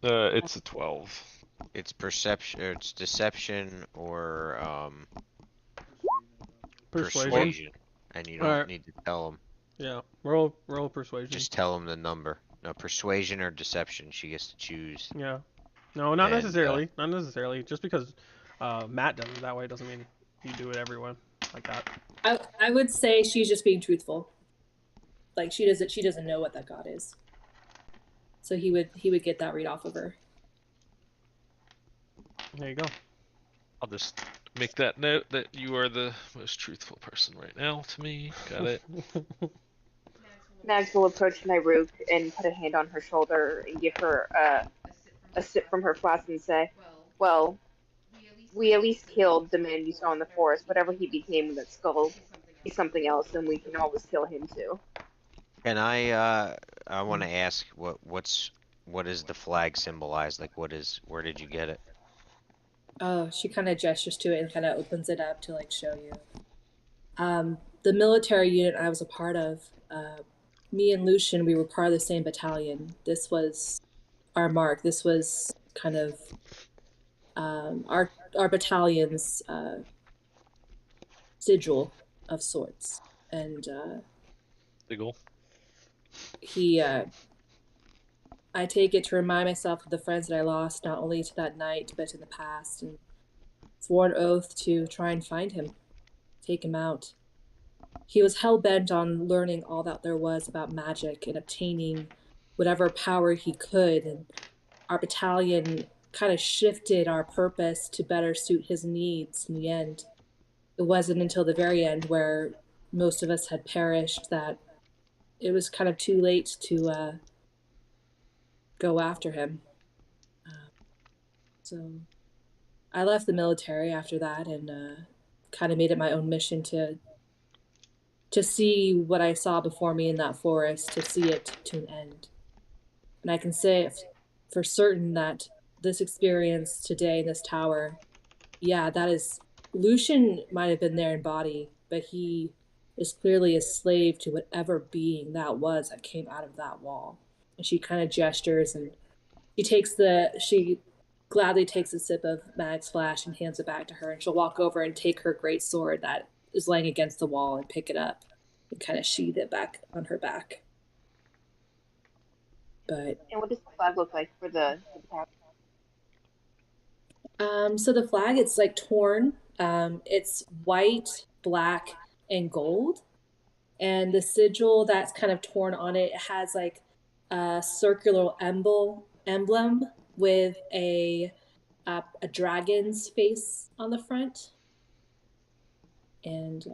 [SPEAKER 3] It's a 12.
[SPEAKER 2] It's perception, or it's deception, or persuasion, and you don't
[SPEAKER 1] Alright.
[SPEAKER 2] need to tell them.
[SPEAKER 1] Yeah. Roll persuasion.
[SPEAKER 2] Just tell them the number. No, persuasion or deception. She gets to choose.
[SPEAKER 1] Yeah. No, not
[SPEAKER 2] And,
[SPEAKER 1] necessarily. Not necessarily. Just because Matt does it that way doesn't mean you do it everyone like that.
[SPEAKER 7] I would say she's just being truthful. Like she doesn't know what that god is. So he would get that read off of her.
[SPEAKER 1] There you go.
[SPEAKER 3] I'll just make that note that you are the most truthful person right now to me. Got it.
[SPEAKER 6] Mags will approach Nairook and put a hand on her shoulder and give her a sip from her flask and say, "Well, we at least killed the man you saw in the forest. Whatever he became with that skull is something else, and we can always kill him too."
[SPEAKER 2] And I want to ask what does the flag symbolize? Like, where did you get it?
[SPEAKER 7] Oh, she kind of gestures to it and kind of opens it up to like show you. The military unit I was a part of, me and Lucian, we were part of the same battalion. This was our mark. This was kind of our battalion's sigil of sorts. And
[SPEAKER 3] Sigil.
[SPEAKER 7] he, I take it to remind myself of the friends that I lost, not only to that night, but in the past, and swore an oath to try and find him, take him out. He was hell-bent on learning all that there was about magic and obtaining whatever power he could, and our battalion kind of shifted our purpose to better suit his needs in the end. It wasn't until the very end, where most of us had perished, that it was kind of too late to go after him. So I left the military after that and kind of made it my own mission to see what I saw before me in that forest, to see it to an end. And I can say for certain that this experience today in this tower, yeah, that is, Lucian might have been there in body, but he is clearly a slave to whatever being that was that came out of that wall. And she kind of gestures, and she gladly takes a sip of Mag's flash and hands it back to her, and she'll walk over and take her great sword that is laying against the wall and pick it up and kind of sheath it back on her back. But
[SPEAKER 6] And what does the flag look like for the tower?
[SPEAKER 7] so the flag, it's like torn. It's white, black, and gold. And the sigil that's kind of torn on it has like a circular emblem with a dragon's face on the front. And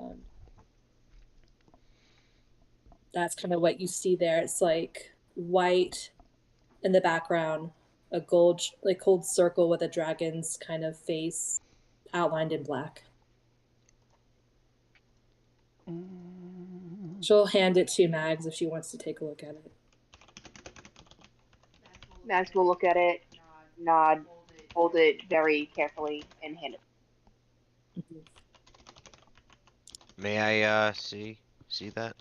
[SPEAKER 7] that's kind of what you see there. It's like white in the background, a gold circle with a dragon's kind of face outlined in black. She'll hand it to Mags if she wants to take a look at it.
[SPEAKER 6] Mags will look at it, nod, hold it very carefully, and hand it.
[SPEAKER 2] May I see that?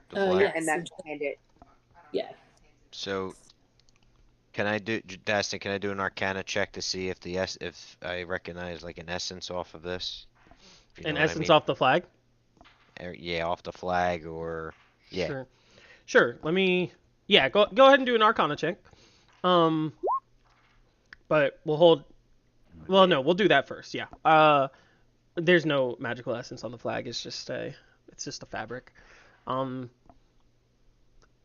[SPEAKER 2] The flag?
[SPEAKER 7] Yes.
[SPEAKER 6] And Mags will hand it.
[SPEAKER 7] Yeah.
[SPEAKER 2] So, Dastin, can I do an Arcana check to see if I recognize like an essence off of this? If you
[SPEAKER 1] An
[SPEAKER 2] know what I
[SPEAKER 1] essence
[SPEAKER 2] mean.
[SPEAKER 1] off the flag?
[SPEAKER 2] Yeah, off the flag, or yeah.
[SPEAKER 1] Sure. Let me. Yeah, go ahead and do an Arcana check. But we'll hold. Well, no, we'll do that first. Yeah. There's no magical essence on the flag. It's just a fabric.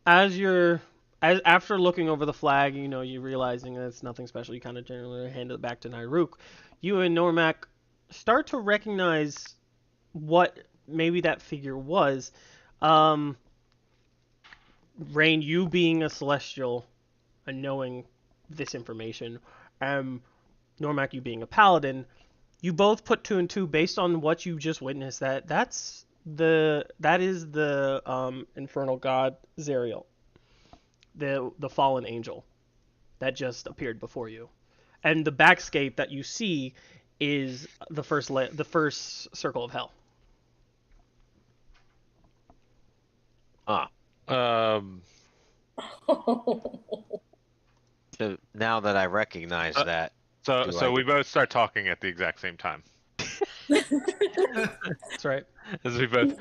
[SPEAKER 1] After looking over the flag, you realizing that it's nothing special, you kind of generally hand it back to Nairook. You and Normac start to recognize what maybe that figure was. Rain, you being a celestial and knowing this information, Normac, you being a paladin, you both put two and two based on what you just witnessed. That is the infernal god Zariel, the fallen angel that just appeared before you, and the backscape that you see is the first circle of hell.
[SPEAKER 2] So now that I recognize that,
[SPEAKER 3] So
[SPEAKER 2] Do
[SPEAKER 3] so
[SPEAKER 2] I-
[SPEAKER 3] we both start talking at the exact same time.
[SPEAKER 1] That's right.
[SPEAKER 3] As we both.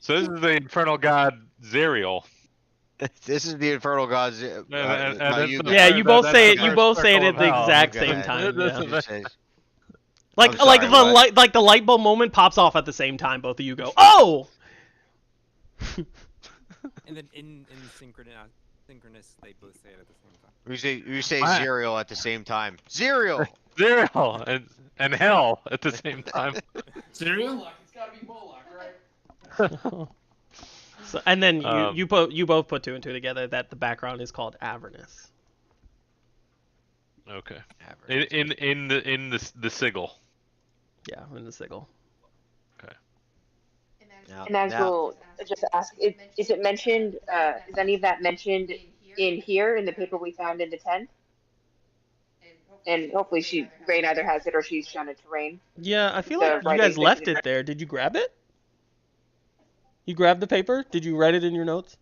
[SPEAKER 3] So this is the infernal god Zerial.
[SPEAKER 2] this is the infernal gods.
[SPEAKER 3] And
[SPEAKER 2] No,
[SPEAKER 3] then
[SPEAKER 2] you
[SPEAKER 3] the
[SPEAKER 2] guys.
[SPEAKER 1] Yeah,
[SPEAKER 3] third-
[SPEAKER 1] you both
[SPEAKER 3] that's
[SPEAKER 1] say
[SPEAKER 3] the
[SPEAKER 1] it. You
[SPEAKER 3] first
[SPEAKER 1] both say it
[SPEAKER 3] circle
[SPEAKER 1] at
[SPEAKER 3] of
[SPEAKER 1] the
[SPEAKER 3] hell.
[SPEAKER 1] exact
[SPEAKER 2] Okay.
[SPEAKER 1] same time.
[SPEAKER 3] This
[SPEAKER 1] Yeah.
[SPEAKER 3] is
[SPEAKER 2] You say-
[SPEAKER 1] Like
[SPEAKER 2] I'm sorry,
[SPEAKER 1] the
[SPEAKER 2] what?
[SPEAKER 1] light, the light bulb moment pops off at the same time. Both of you go, "Oh!"
[SPEAKER 4] And then in synchronous, they both say it at the same time.
[SPEAKER 2] You say
[SPEAKER 3] What?
[SPEAKER 2] Zerial at the same time. Zerial.
[SPEAKER 3] Zerial and hell at the same time.
[SPEAKER 8] Cereal?
[SPEAKER 9] Moloch, it's gotta be Moloch, right?
[SPEAKER 1] So, and then
[SPEAKER 3] Um,
[SPEAKER 1] you both put two and two together that the background is called Avernus.
[SPEAKER 3] Okay.
[SPEAKER 2] Average.
[SPEAKER 3] In the sigil.
[SPEAKER 1] Yeah, in the sigil.
[SPEAKER 2] Now-
[SPEAKER 6] And I will just ask, is it mentioned, is any of that mentioned in here, in the paper we found in the tent? And hopefully Rain either has it or she's shown it to Rain.
[SPEAKER 1] Yeah, I feel
[SPEAKER 6] The
[SPEAKER 1] like you
[SPEAKER 6] writing
[SPEAKER 1] guys
[SPEAKER 6] that
[SPEAKER 1] left
[SPEAKER 6] you-
[SPEAKER 1] it there. Did you grab it? You grabbed the paper? Did you write it in your notes?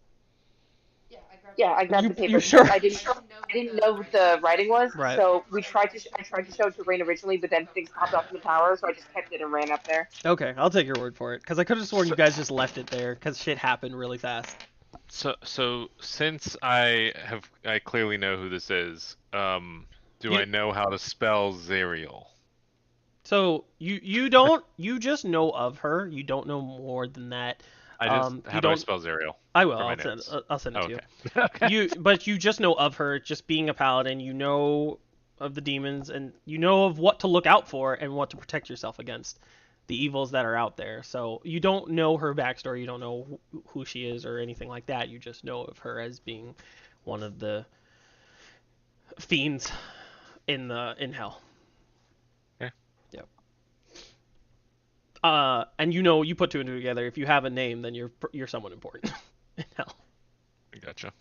[SPEAKER 6] Yeah, I grabbed
[SPEAKER 1] You-
[SPEAKER 6] the paper.
[SPEAKER 1] you sure?
[SPEAKER 6] I didn't know what the writing was,
[SPEAKER 1] Right.
[SPEAKER 6] so I tried to show it to Rain originally, but then things popped up in the tower, so I just kept it and ran up there.
[SPEAKER 1] Okay, I'll take your word for it. Because I could have sworn you guys just left it there. Because shit happened really fast.
[SPEAKER 3] So since I clearly know who this is, do I know how to spell Zerial?
[SPEAKER 1] So you don't you just know of her. You don't know more than that.
[SPEAKER 3] I just
[SPEAKER 1] you
[SPEAKER 3] how do I
[SPEAKER 1] don't-
[SPEAKER 3] spell Zerial?
[SPEAKER 1] I will.
[SPEAKER 3] for my
[SPEAKER 1] I'll send,
[SPEAKER 3] notes?
[SPEAKER 1] I'll send it to you.
[SPEAKER 3] Okay.
[SPEAKER 1] But you just know of her, just being a paladin. You know of the demons, and you know of what to look out for and what to protect yourself against the evils that are out there. So you don't know her backstory. You don't know who she is or anything like that. You just know of her as being one of the fiends in hell.
[SPEAKER 3] Okay.
[SPEAKER 1] Yep. And you put two and two together. If you have a name, then you're someone important in hell.
[SPEAKER 3] Gotcha.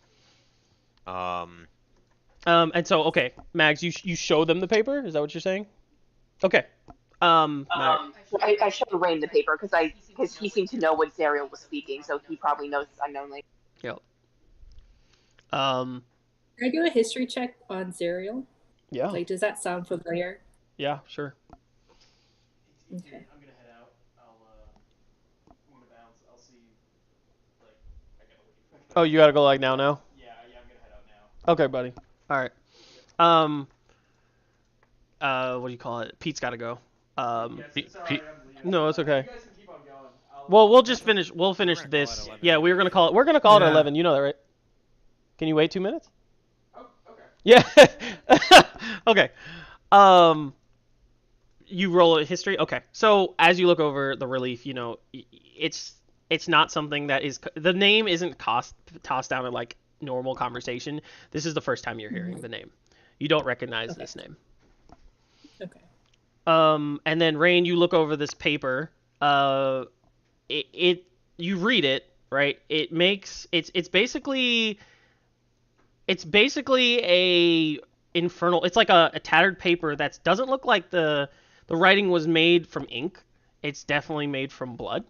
[SPEAKER 1] And so, okay, Mags, you show them the paper? Is that what you're saying? Okay.
[SPEAKER 6] I showed Rain the paper because he seemed to know what Zariel was speaking, so he probably knows this unknownly.
[SPEAKER 1] Yep.
[SPEAKER 7] Can I do a history check on Zerial?
[SPEAKER 1] Yeah.
[SPEAKER 7] Like, does that sound familiar?
[SPEAKER 1] Yeah, sure.
[SPEAKER 7] Okay.
[SPEAKER 9] I'm gonna head out. I'm gonna bounce. I'll see. Like, I gotta leave.
[SPEAKER 1] Oh, you gotta go like now?
[SPEAKER 9] Yeah, I'm gonna head out now.
[SPEAKER 1] Okay, buddy. All right. What do you call it? Pete's gotta go.
[SPEAKER 9] Yes, sorry,
[SPEAKER 3] Pete-
[SPEAKER 9] I'm leaving.
[SPEAKER 1] No, it's okay.
[SPEAKER 9] You guys can keep on going.
[SPEAKER 1] Well, we'll just finish. We'll finish
[SPEAKER 4] We're gonna call
[SPEAKER 1] this.
[SPEAKER 4] it 11.
[SPEAKER 1] Yeah, we're gonna call it
[SPEAKER 8] Yeah.
[SPEAKER 1] 11. You know that, right? Can you wait 2 minutes?
[SPEAKER 9] Oh, okay.
[SPEAKER 1] Yeah. Okay. You roll a history. Okay. So as you look over the relief, it's not something that is the name isn't tossed down in like normal conversation. This is the first time you're hearing the name. You don't recognize this name.
[SPEAKER 7] Okay.
[SPEAKER 1] And then Rain, you look over this paper. You read it, right? It's basically a infernal. It's like a tattered paper that doesn't look like the writing was made from ink. It's definitely made from blood.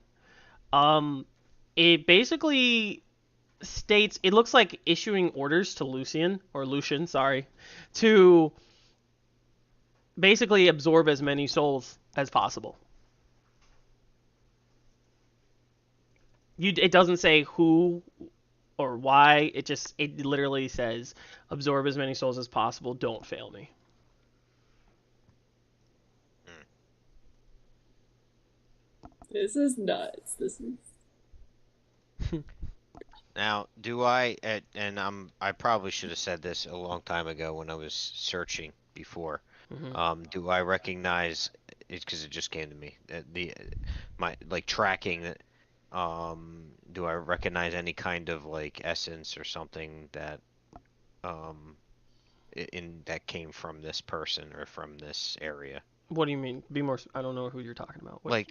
[SPEAKER 1] It basically states it looks like issuing orders to Lucian, to basically absorb as many souls as possible. It doesn't say who or why. It literally says absorb as many souls as possible. Don't fail me.
[SPEAKER 7] This is nuts. This is.
[SPEAKER 2] Now, do I? And I probably should have said this a long time ago when I was searching before.
[SPEAKER 1] Mhm.
[SPEAKER 2] Do I recognize? It's because it just came to me. My tracking. Do I recognize any kind of like essence or something that that came from this person or from this area?
[SPEAKER 1] What do you mean? Be more. I don't know who you're talking about. What-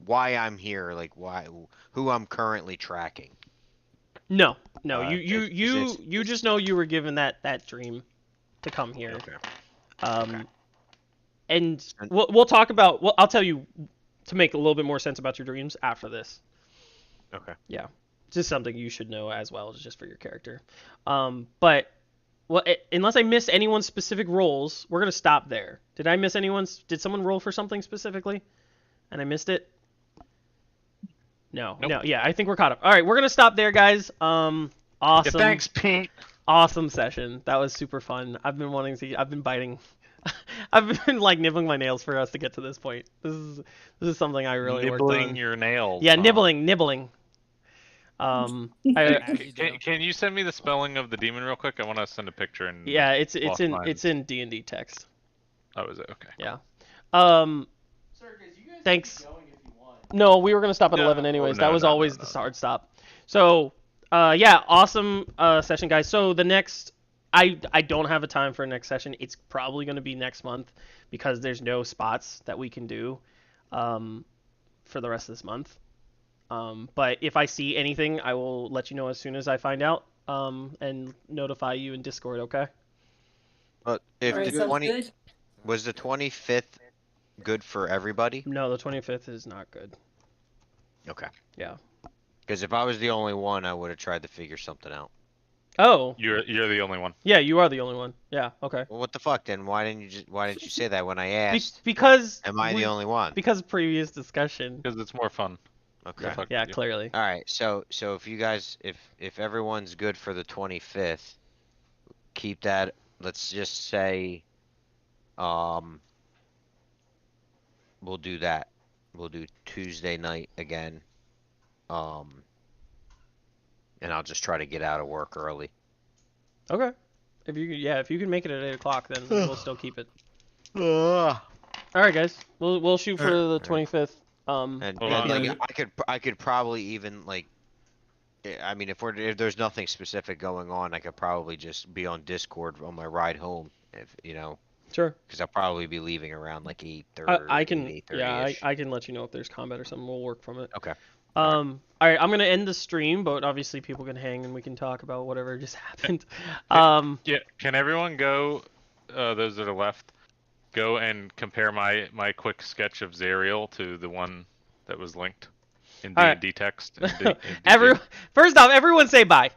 [SPEAKER 2] Why I'm here, who I'm currently tracking.
[SPEAKER 1] No. You just know you were given that dream to come here.
[SPEAKER 2] Okay.
[SPEAKER 1] And we'll talk about. Well, I'll tell you to make a little bit more sense about your dreams after this.
[SPEAKER 2] Okay.
[SPEAKER 1] Yeah. just something you should know as well, just for your character. But unless I missed anyone's specific roles, we're gonna stop there. Did I miss anyone's? Did someone roll for something specifically, and I missed it? No,
[SPEAKER 3] Nope.
[SPEAKER 1] no. Yeah, I think we're caught up. All right, we're gonna stop there, guys. Awesome.
[SPEAKER 3] Yeah, thanks, Pete.
[SPEAKER 1] Awesome session. That was super fun. I've been wanting to. I've been biting. I've been like nibbling my nails for us to get to this point. This is something I really worked
[SPEAKER 3] Nibbling
[SPEAKER 1] on.
[SPEAKER 3] your nails.
[SPEAKER 1] Yeah,
[SPEAKER 3] huh?
[SPEAKER 1] nibbling.
[SPEAKER 3] Can you send me the spelling of the demon real quick? I want to send a picture and.
[SPEAKER 1] Yeah, it's
[SPEAKER 3] Lost
[SPEAKER 1] in
[SPEAKER 3] Mines.
[SPEAKER 1] it's in D&D text.
[SPEAKER 3] Oh, is it? Okay.
[SPEAKER 1] Yeah.
[SPEAKER 9] Sorry, guys, you guys
[SPEAKER 1] Thanks.
[SPEAKER 9] Keep going if you want.
[SPEAKER 1] No, we were gonna stop at
[SPEAKER 3] No.
[SPEAKER 1] 11 anyways.
[SPEAKER 3] Oh,
[SPEAKER 1] That
[SPEAKER 3] no,
[SPEAKER 1] was
[SPEAKER 3] no,
[SPEAKER 1] always
[SPEAKER 3] no,
[SPEAKER 1] the
[SPEAKER 3] no.
[SPEAKER 1] hard stop. So, yeah, awesome session, guys. So the next, I don't have a time for a next session. It's probably gonna be next month because there's no spots that we can do, for the rest of this month. But if I see anything, I will let you know as soon as I find out, and notify you in Discord. Okay.
[SPEAKER 2] But if
[SPEAKER 7] Alright,
[SPEAKER 2] the
[SPEAKER 7] sounds
[SPEAKER 2] 20
[SPEAKER 7] good.
[SPEAKER 2] was the 25th good for everybody?
[SPEAKER 1] No, the 25th is not good.
[SPEAKER 2] Okay.
[SPEAKER 1] Yeah.
[SPEAKER 2] Because if I was the only one, I would have tried to figure something out.
[SPEAKER 1] Oh.
[SPEAKER 3] You're the only one.
[SPEAKER 1] Yeah, you are the only one. Yeah. Okay.
[SPEAKER 2] Well, what the fuck then? Why didn't you say that when I asked?
[SPEAKER 1] Because.
[SPEAKER 2] Am I the only one?
[SPEAKER 1] Because of previous discussion.
[SPEAKER 3] Because it's more fun.
[SPEAKER 2] Okay.
[SPEAKER 3] Fuck
[SPEAKER 1] Yeah,
[SPEAKER 3] you.
[SPEAKER 1] clearly.
[SPEAKER 2] All right. So if you guys, if everyone's good for the 25th, keep that. Let's just say, we'll do that. We'll do Tuesday night again. And I'll just try to get out of work early.
[SPEAKER 1] Okay. If you can make it at 8 o'clock, then we'll still keep it.
[SPEAKER 2] Ugh.
[SPEAKER 1] All right, guys. We'll shoot for the 25th.
[SPEAKER 2] And
[SPEAKER 3] Hold on.
[SPEAKER 2] like I could probably even like, I mean, if there's nothing specific going on, I could probably just be on Discord on my ride home, if you know,
[SPEAKER 1] Sure.
[SPEAKER 2] because I'll probably be leaving around like 8:30.
[SPEAKER 1] I can.
[SPEAKER 2] 8:30
[SPEAKER 1] Yeah,
[SPEAKER 2] -ish.
[SPEAKER 1] I can let you know if there's combat or something. We'll work from it.
[SPEAKER 2] Okay.
[SPEAKER 1] All right. I'm gonna end the stream, but obviously people can hang and we can talk about whatever just happened.
[SPEAKER 3] Yeah. Can everyone go? Those that are left, go and compare my quick sketch of Zariel to the one that was linked in
[SPEAKER 1] All right.
[SPEAKER 3] D&D text. in D- in DG.
[SPEAKER 1] First off, everyone say bye.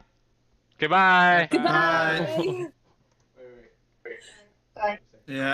[SPEAKER 3] Goodbye.
[SPEAKER 7] Goodbye.